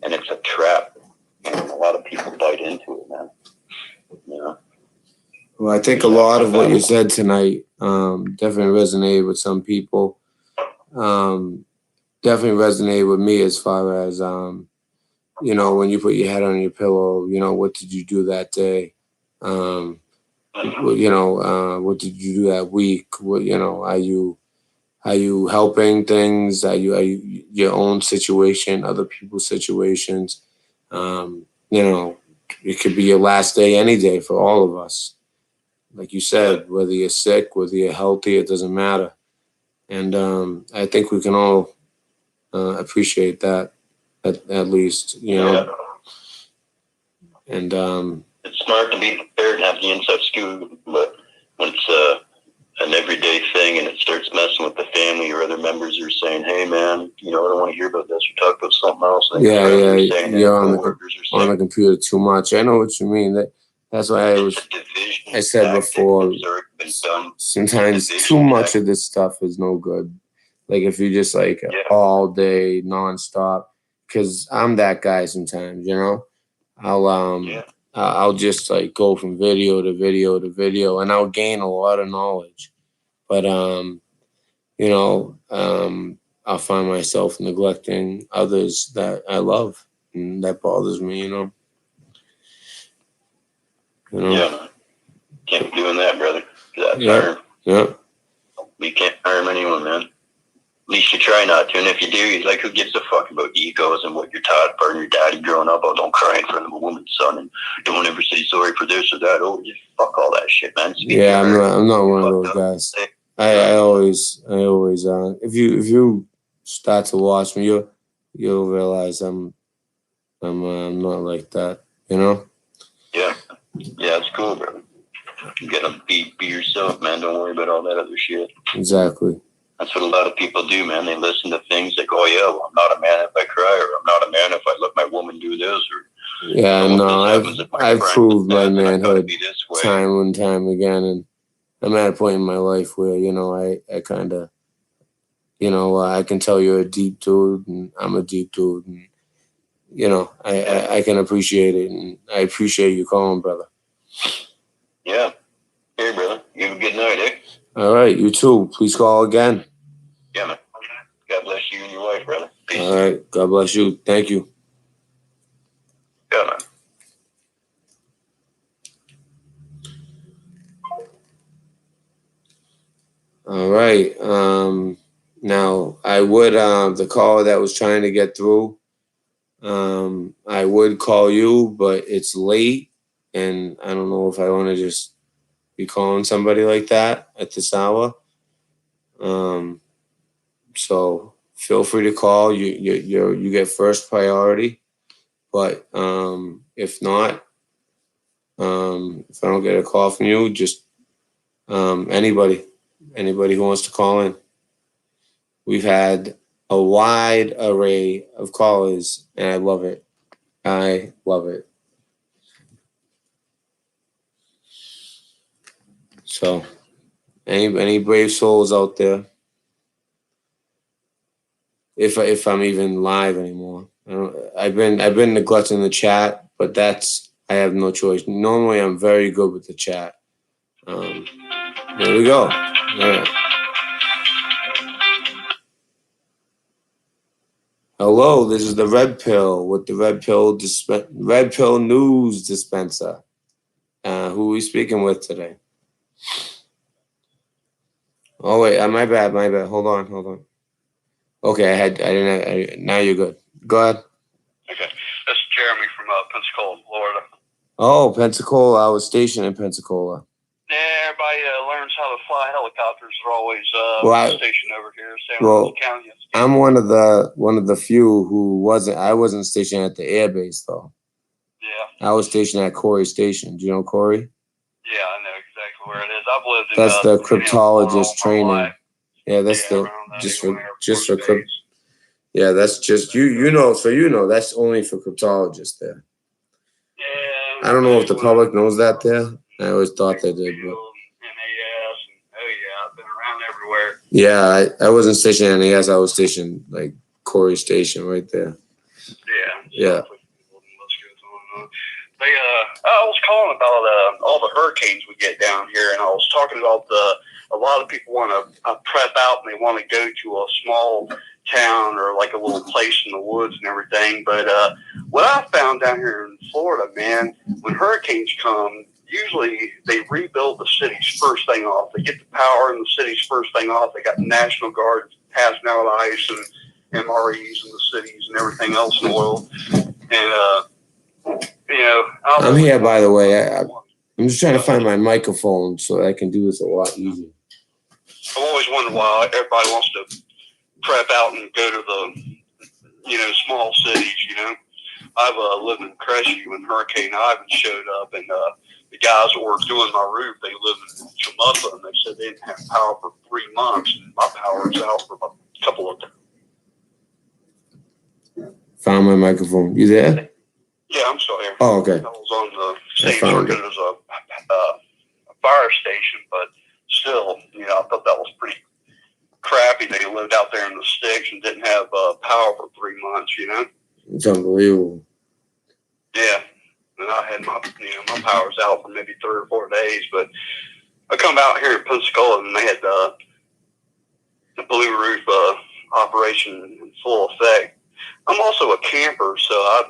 And it's a trap. And a lot of people bite into it, man. Well, I think a lot of what you said tonight definitely resonated with some people. Definitely resonated with me as far as, when you put your head on your pillow, what did you do that day? What did you do that week? What, are you helping things? Are you your own situation, other people's situations? It could be your last day any day for all of us. Like you said, whether you're sick, whether you're healthy, it doesn't matter. And I think we can all appreciate that, at least, And it's smart to be prepared and have the inside scoop, but when it's an everyday thing and it starts messing with the family or other members are saying, hey, man, I don't want to hear about this or talk about something else. And you're on the computer too much. I know what you mean. That's why I said before, sometimes too much of this stuff is no good. Like if you just all day nonstop, because I'm that guy sometimes, I'll just go from video to video to video, and I'll gain a lot of knowledge. But I'll find myself neglecting others that I love, and that bothers me. Yeah, can't be doing that, brother. That's hard. Yeah. We can't harm anyone, man. At least you try not to. And if you do, who gives a fuck about egos and what you're taught by your daddy growing up? Oh, don't cry in front of a woman's son, and don't ever say sorry for this or that. Oh, just fuck all that shit, man. I'm not one of those guys. I always, if you start to watch me, you'll realize I'm not like that, Yeah, it's cool, bro. You gotta be yourself, man. Don't worry about all that other shit. Exactly. That's what a lot of people do, man. They listen to things like, oh, yeah, well, I'm not a man if I cry, or I'm not a man if I let my woman do this, or... I've proved my manhood time and time again, and I'm at a point in my life where, I kind of, I can tell you're a deep dude, and I'm a deep dude, and, I can appreciate it, and I appreciate you calling, brother. Yeah. Hey, brother. You have a good night, eh? All right, you too. Please call again. Yeah, man. God bless you and your wife, brother. Peace. All right. God bless you. Thank you. Yeah, man. All right. Now, I would, the caller that was trying to get through, I would call you, but it's late, and I don't know if I want to just be calling somebody like that at this hour. So feel free to call. You get first priority, but if not, if I don't get a call from you, just anybody who wants to call in. We've had a wide array of callers, and I love it. I love it. So, any brave souls out there? If I'm even live anymore, I've been neglecting the chat, but I have no choice. Normally, I'm very good with the chat. There we go. All right. Hello, this is the Red Pill with the Red Pill News Dispenser. Who are we speaking with today? Oh wait, my bad. Hold on. Okay, I didn't. Now you're good. Go ahead. Okay. That's Jeremy from Pensacola, Florida. Oh, Pensacola. I was stationed in Pensacola. Yeah, everybody learns how to fly helicopters. They're always stationed over here. San Well, County. I'm one of the few who wasn't. I wasn't stationed at the air base though. Yeah. I was stationed at Corey Station. Do you know Corey? Yeah, I know exactly where it is. I've lived in. That's the cryptologist all my training. life. Yeah, that's Yeah, the around that just Eagle for Air just for Force crypt. Base. Yeah, that's just you know. So you know that's only for cryptologists there. Yeah. I don't know if the public knows that there. I always thought they did, but NAS, and oh yeah, I've been around everywhere. yeah, I wasn't stationed at NAS. I was stationed like Corey Station right there. Yeah. I was calling about all the hurricanes we get down here, and I was talking about a lot of people want to prep out and they want to go to a small town or like a little place in the woods and everything. But what I found down here in Florida, man, when hurricanes come, usually they rebuild the cities first thing off. They get the power in the cities first thing off. They got the National Guard passing out ice and MREs in the cities and everything else in oil. And I'm here, by the way. I'm just trying to find my microphone so I can do this a lot easier. I've always wondered why everybody wants to prep out and go to the, small cities, I've lived in Crescent when Hurricane Ivan showed up, and the guys that were doing my roof, they lived in Chumutha, and they said they didn't have power for 3 months, and my power was out for a couple of days. Found my microphone. You there? Yeah, I'm still here. Oh, okay. I was on the same circuit as a fire station, but still, I thought that was pretty crappy. They lived out there in the sticks and didn't have power for 3 months, It's unbelievable. Yeah. And I had my power's out for maybe 3 or 4 days, but I come out here in Pensacola and they had the blue roof operation in full effect. I'm also a camper, so I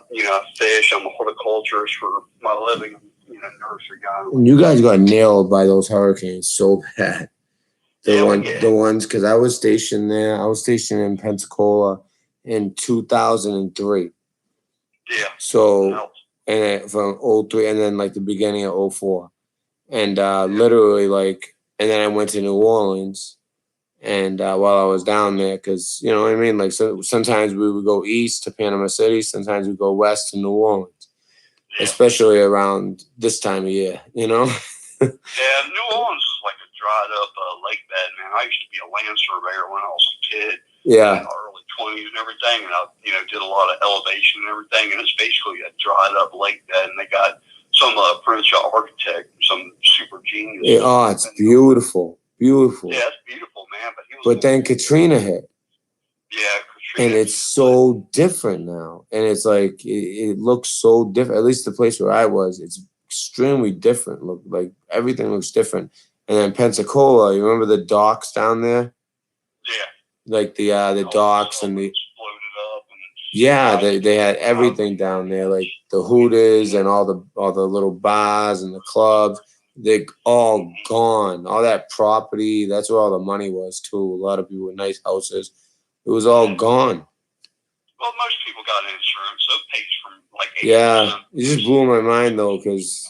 fish. I'm a horticulturist for my living, nursery guy. You guys got nailed by those hurricanes so bad. The ones, because I was stationed there. I was stationed in Pensacola in 2003. Yeah. So, and from 03, and then like the beginning of 04. And literally and then I went to New Orleans. And while I was down there, because, you know what I mean? Like, so sometimes we would go east to Panama City. Sometimes we go west to New Orleans, especially around this time of year, Yeah, New Orleans is like a dried up lake bed, man. I used to be a land surveyor when I was a kid. Yeah. In my early 20s and everything. And I, did a lot of elevation and everything. And it's basically a dried up lake bed. And they got some French architect, some super genius. Yeah, it's beautiful. Beautiful. Yeah, it's beautiful, man. But then Katrina hit. Yeah, Katrina. And it's so different now. And it's like, it looks so different. At least the place where I was, it's extremely different. Look, like everything looks different. And then Pensacola, you remember the docks down there? Yeah. Like the docks and the they had everything down there, like the Hooters and all the little bars and the clubs. They're all gone. All that property, that's where all the money was too. A lot of people with nice houses. It was all gone. Well, most people got insurance, so it pays from like 80%. Yeah, it just blew my mind though, because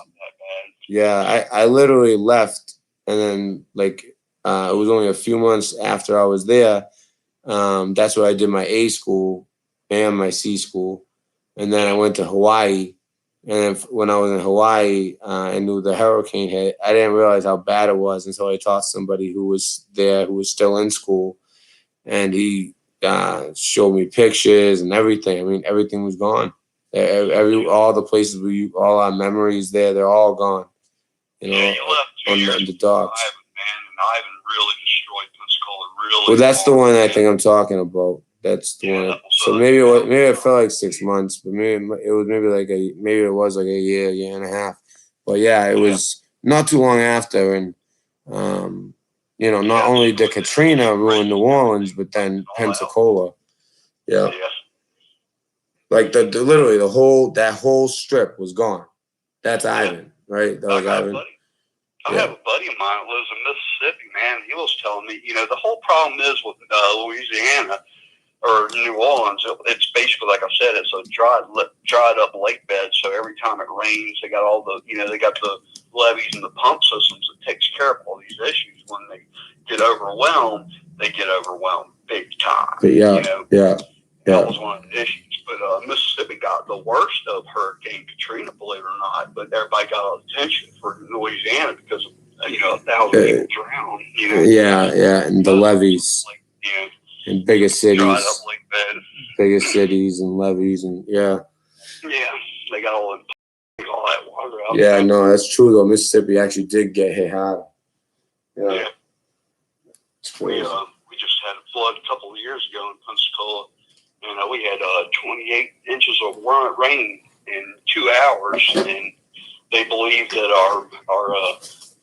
I literally left, and then it was only a few months after I was there. That's where I did my A school and my C school. And then I went to Hawaii. And then when I was in Hawaii, I knew the hurricane hit. I didn't realize how bad it was until I talked to somebody who was there, who was still in school. And he showed me pictures and everything. I mean, everything was gone. All the places all our memories there, they're all gone. You left on the docks. Ivan really destroyed Pensacola. Really. Well, that's the one I think I'm talking about. That's the one. So maybe it felt like 6 months, but maybe it was like a year and a half. But yeah, it was not too long after, and not only did Katrina ruin New Orleans, but then Pensacola. Yeah. Like literally that whole strip was gone. That's Ivan, right? That was Ivan. I have a buddy of mine that lives in Mississippi, man. He was telling me, the whole problem is with Louisiana, or New Orleans, it's basically, like I said, it's a dried up lake bed. So every time it rains, they got all the, they got the levees and the pump systems that takes care of all these issues. When they get overwhelmed, they get overwhelmed big time. But That was one of the issues. But Mississippi got the worst of Hurricane Katrina, believe it or not. But everybody got all the attention for Louisiana because of, 1,000 people drowned. Yeah, and the levees. In biggest cities, dried up lake bed. biggest cities and levees, and Yeah, they got all that water out. Yeah, no, that's true though. Mississippi actually did get hit hard. Yeah. It's crazy. We just had a flood a couple of years ago in Pensacola, and we had 28 inches of rain in 2 hours, and they believe that our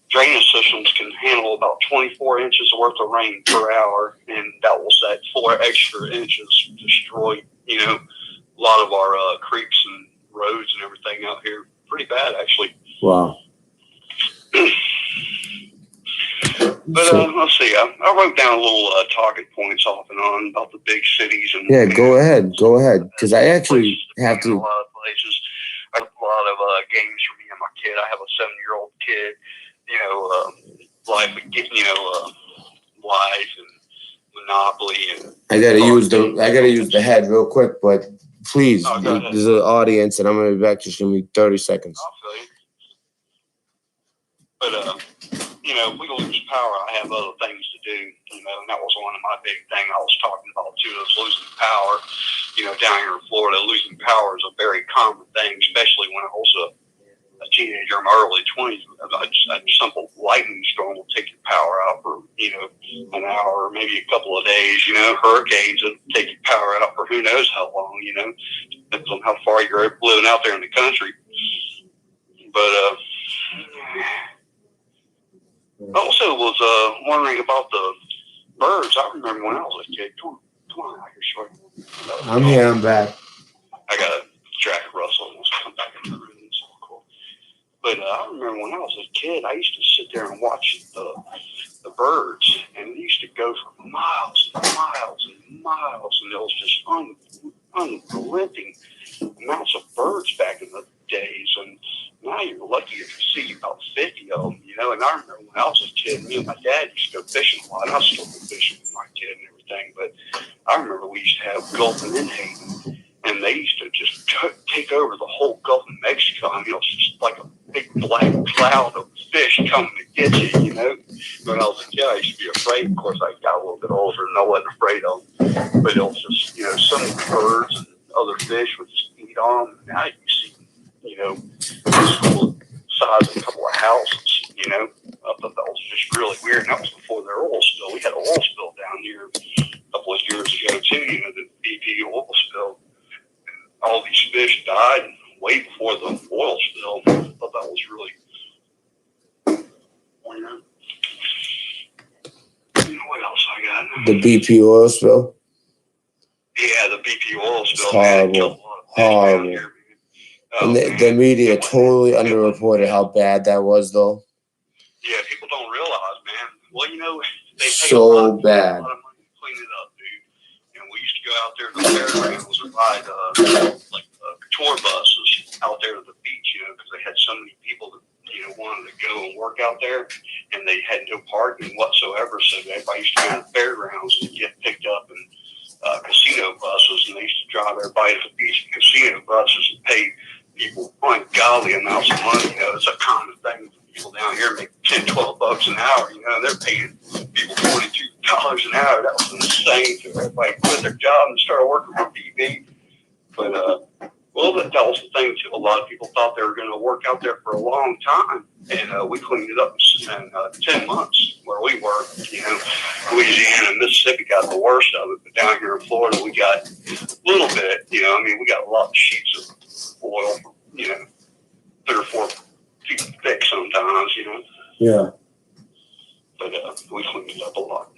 drainage systems can handle about 24 inches worth of rain per hour, and that was that 4 extra inches destroyed, a lot of our creeks and roads and everything out here. Pretty bad, actually. Wow. But let's see. I wrote down a little talking points off and on about the big cities. And yeah, go ahead, because I actually have to. A lot of places. I have a lot of games for me and my kid. I have a 7-year-old kid. Life and Monopoly and. I gotta use the head real quick, but please, there's an audience, and I'm gonna be back. Just give me 30 seconds. I'll feel you. But if we lose power, I have other things to do. And that was one of my big things I was talking about too. Is losing power. Down here in Florida, losing power is a very common thing, especially when I was a teenager in my early 20s. A simple lightning storm will take your power out for, an hour, maybe a couple of days. Hurricanes will take your power out for who knows how long, depends on how far you're living out there in the country. But I also was wondering about the birds. I remember when I was a kid. Come on out here, short. I'm here, I'm back. I got a Jack Russell. Let's come back in the room. But I remember when I was a kid, I used to sit there and watch the birds, and they used to go for miles and miles and miles, and there was just unrelenting amounts of birds back in the days. And now you're lucky if you see about 50 of them, And I remember when I was a kid, me and my dad used to go fishing a lot. I still go fishing with my kid and everything, but I remember we used to have Gulf and Menhaden. And they used to just take over the whole Gulf of Mexico. I mean, it was just like a big black cloud of fish coming to get you, When I was a kid, I used to be afraid. Of course, I got a little bit older and I wasn't afraid of them. But it was just, some of the birds and other fish would just eat on them. Now you see, the size of a couple of houses, I thought that was just really weird. And that was before their oil spill. We had an oil spill down here a couple of years ago, too, the BP oil spill. All these fish died way before the oil spill. I thought that was really, what else I got? The BP oil spill? Yeah, the BP oil spill. It's horrible. And the media totally underreported how bad that was, though. Yeah, people don't realize, man. Well, they pay so a lot bad. of money to clean it up, dude. And we used to go out there to the fairgrounds and ride tour buses out there to the beach, because they had so many people that wanted to go and work out there, and they had no parking whatsoever. So everybody used to go to the fairgrounds and get picked up in casino buses, and they used to drive everybody to the beach in casino buses and pay people ungodly amounts of money. It's a common thing. People down here make $10-12 an hour. They're paying people $22 an hour. That was insane. So everybody quit their job and started working for BB. But that was the thing too. A lot of people thought they were going to work out there for a long time, and we cleaned it up in 10 months where we were. Louisiana and Mississippi got the worst of it, but down here in Florida, we got a little bit. We got a lot of sheets of oil, 3 or 4 feet thick sometimes. Yeah. But we cleaned it up a lot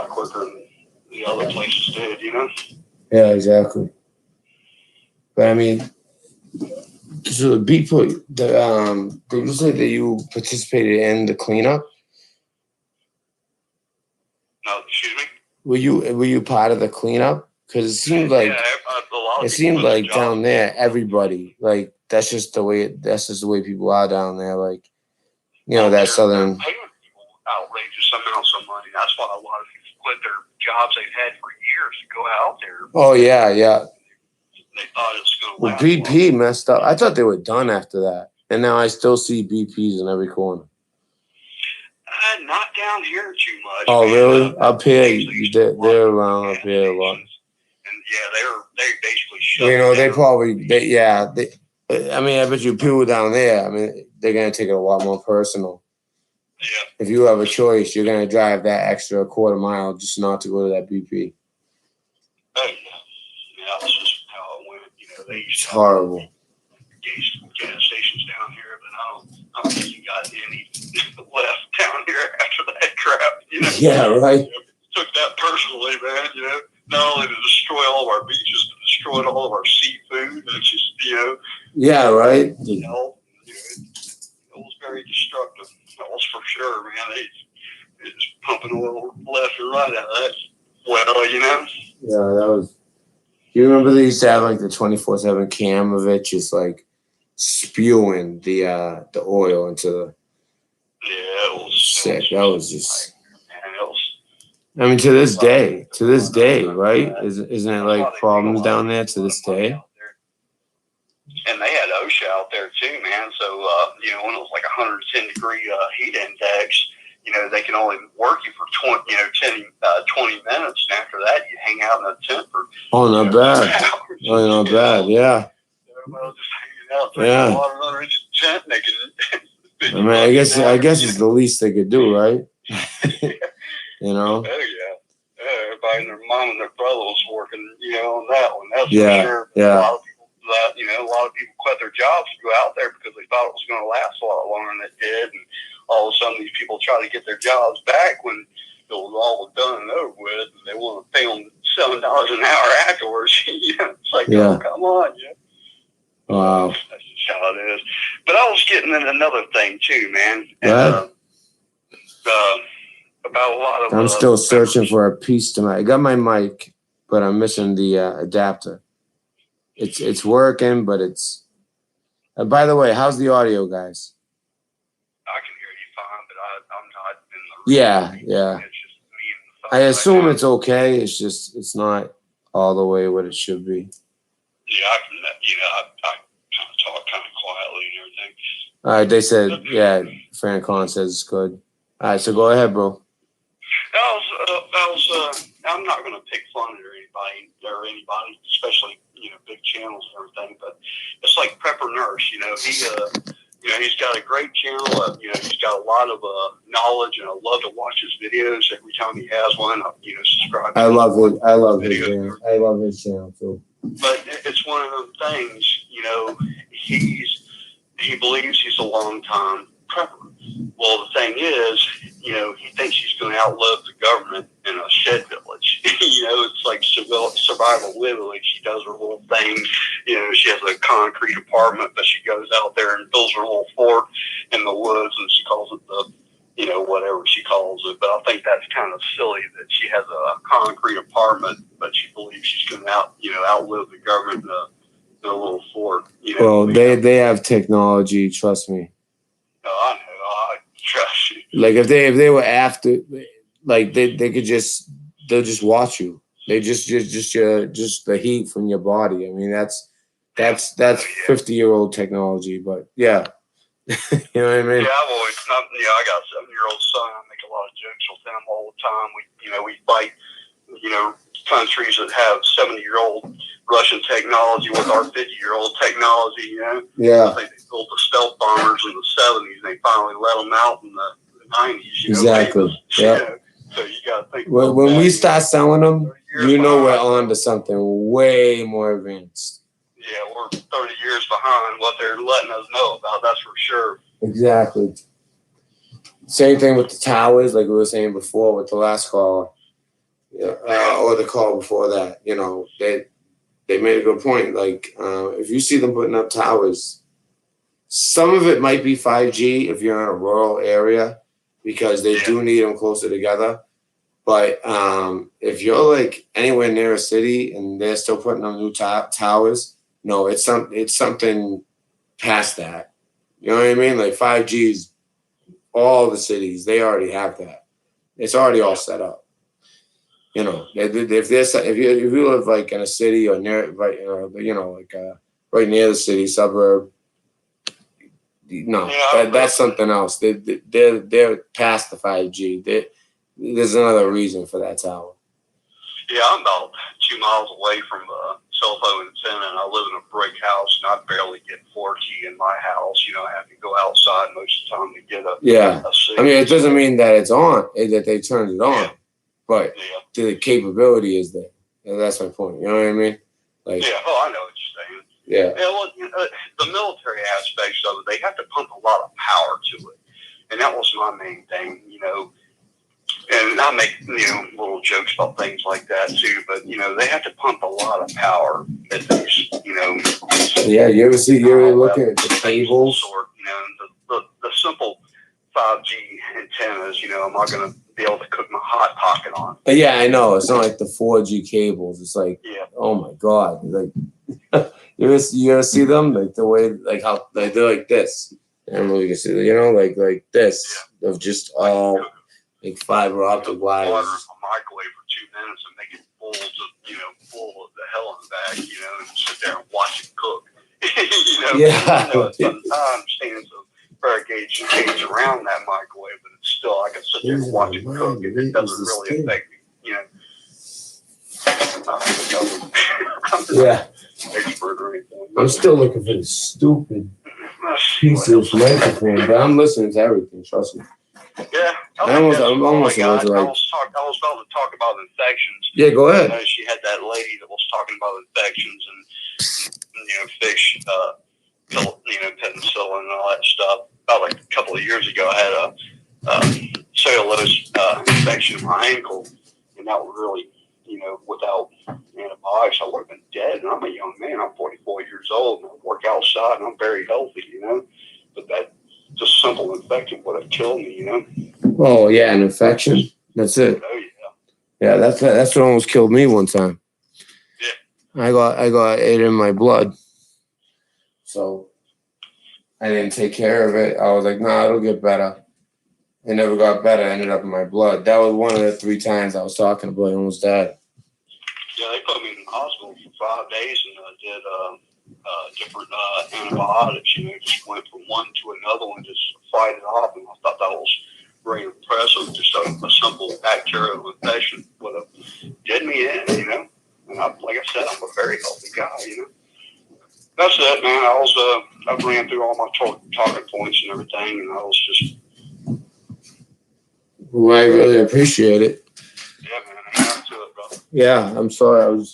quicker than the other places did. Yeah, exactly. But I mean, so did you say that you participated in the cleanup? No, excuse me? Were you part of the cleanup? because it seemed like down there, everybody like that's just the way people are down there. Like that southern. Outrageous amounts of money. That's why a lot of people quit their jobs they've had for years to go out there. Oh yeah. They thought it was going to Well, last. BP messed up. I thought they were done after that, and now I still see BPs in every corner. Not down here too much. Oh, man. really? Up here, they're around up here a lot. And yeah, they basically shut it they down. probably I mean, I bet you people down there. I mean, they're gonna take it a lot more personal. Yeah. If you have a choice, you're gonna drive that extra quarter mile just not to go to that BP. Oh yeah, that's just how it went. They used It's to horrible. gas stations down here, but I don't think you got any left down here after that crap. Yeah, right. Took that personally, man. Not only to destroy all of our beaches, but destroyed all of our seafood. It's just Yeah, right. It was very destructive. That was for sure, man. They just pumping oil left and right out of that well, Yeah, that was. You remember they used to have like the 24/7 cam of it, just like spewing the oil into the. Yeah, it was sick. That was just. Man, it was. I mean, to this day, right? Isn't it like problems down there to this day? And they had OSHA out there too, man. So, when it was like 110-degree heat index, they can only work you for 20 minutes. And after that, you hang out in a tent for not bad. Oh, not bad. Yeah. Well, just hanging out, drinking water under a tent, and they can. I mean, I guess it's the least they could do, right? Oh yeah. Everybody and their mom and their brother was working, on that one. That's for sure. Yeah. A lot of people quit their jobs to go out there because they thought it was going to last a lot longer than it did. And all of a sudden, these people try to get their jobs back when it was all done and over with, and they want to pay them $7 an hour afterwards. It's like, oh, come on, Wow. That's just how it is. But I was getting at another thing too, man. And, about a lot of. I'm still searching for a piece to my. I got my mic, but I'm missing the adapter. It's working, but it's. By the way, how's the audio, guys? I can hear you fine, but I'm not in the. Yeah. It's just me and the phone. I assume it's okay. It's just it's not all the way what it should be. Yeah, I can. I kind of talk kind of quietly and everything. All right, they said Fran Con says it's good. All right, so go ahead, bro. I'm not going to pick fun at anybody, especially big channels and everything. But it's like Prepper Nurse. He's got a great channel. He's got a lot of knowledge, and I love to watch his videos every time he has one. Subscribe. I love it. I love his channel. I love his channel too. But it's one of those things. He believes he's a long-time prepper. Well, the thing is, he thinks he's going to outlive the government in a shed village. It's like survival village. She does her little thing. She has a concrete apartment, but she goes out there and builds her little fort in the woods, and she calls it the, whatever she calls it. But I think that's kind of silly that she has a concrete apartment, but she believes she's going to outlive the government in a little fort. Well, they have technology. Trust me. No, I know. I trust you. Like if they were after, like they'll just watch you. They just the heat from your body. I mean that's 50-year-old technology, but yeah. You know what I mean? Yeah, I got a 7-year-old son. I make a lot of jokes with him all the time. We fight, countries that have 70-year-old Russian technology with our 50-year-old technology. Yeah. I think they built the stealth bombers in the 70s. And they finally let them out in the 90s. Exactly. Yeah. So you got to think. When we start selling them, we're on to something way more advanced. Yeah, we're 30 years behind what they're letting us know about. That's for sure. Exactly. Same thing with the towers, like we were saying before with the last call, or the call before that. They made a good point. Like if you see them putting up towers, some of it might be 5G if you're in a rural area because they do need them closer together. But if you're like anywhere near a city and they're still putting up new towers, no, it's something past that. You know what I mean? Like 5G's, all the cities, they already have that. It's already all set up. You know, if you live like in a city or near, right, like right near the city suburb, no, that's something else. They're past the 5G. There's another reason for that tower. Yeah, I'm about 2 miles away from a cell phone antenna, and I live in a brick house, and I barely get 4G in my house. You know, I have to go outside most of the time to get a signal. I mean, it doesn't mean that it's on, that they turned it on, but the capability is there. And that's my point. You know what I mean? Like, yeah, I know what you're saying. Yeah. Well, the military aspects of it, they have to pump a lot of power to it, and that was my main thing. You know. And I make, little jokes about things like that too, but, they have to pump a lot of power at these, Yeah, you ever look at the cables? Sort, the simple 5G antennas, am I going to be able to cook my Hot Pocket on? Yeah, I know. It's not like the 4G cables. It's like, oh my God. Like, you ever see them? Like the way, like how, like they're like this. I don't know if you can see that, like this, of just all... like fiber optic wires. Water a microwave for 2 minutes and make it full of the hell in the bag, and sit there and watch it cook. Sometimes stands of variegated cage around that microwave, but it's still, I can sit there and watch it cook, and it doesn't really affect me, expert or anything. I'm still looking for this stupid piece of microphone, but I'm listening to everything, trust me. Yeah, I'm almost I was about to talk about infections. Yeah, go ahead. She had that lady that was talking about infections and fish, penicillin and all that stuff. About like a couple of years ago, I had a cellulose infection in my ankle, and that was really, without antibiotics, I would have been dead. And I'm a young man. I'm 44 years old, and I work outside, and I'm very healthy, But that just simple infection would have killed me, Oh yeah, an infection. That's it. Oh yeah. Yeah, that's what almost killed me one time. Yeah. I got it in my blood, so I didn't take care of it. I was like, nah, it'll get better. It never got better. It ended up in my blood. That was one of the 3 times I was talking about. I almost died. Yeah, they put me in the hospital for 5 days, and I did different antibiotics. Just went from one to another one, just fight it off. And I thought that was very impressive. Just a simple bacterial infection would have did me in, And like I said, I'm a very healthy guy, That's it, man. I ran through all my talking points and everything, and I was just. Well, I really appreciate it. Yeah, man. Hang on to it, brother. Yeah, I'm sorry.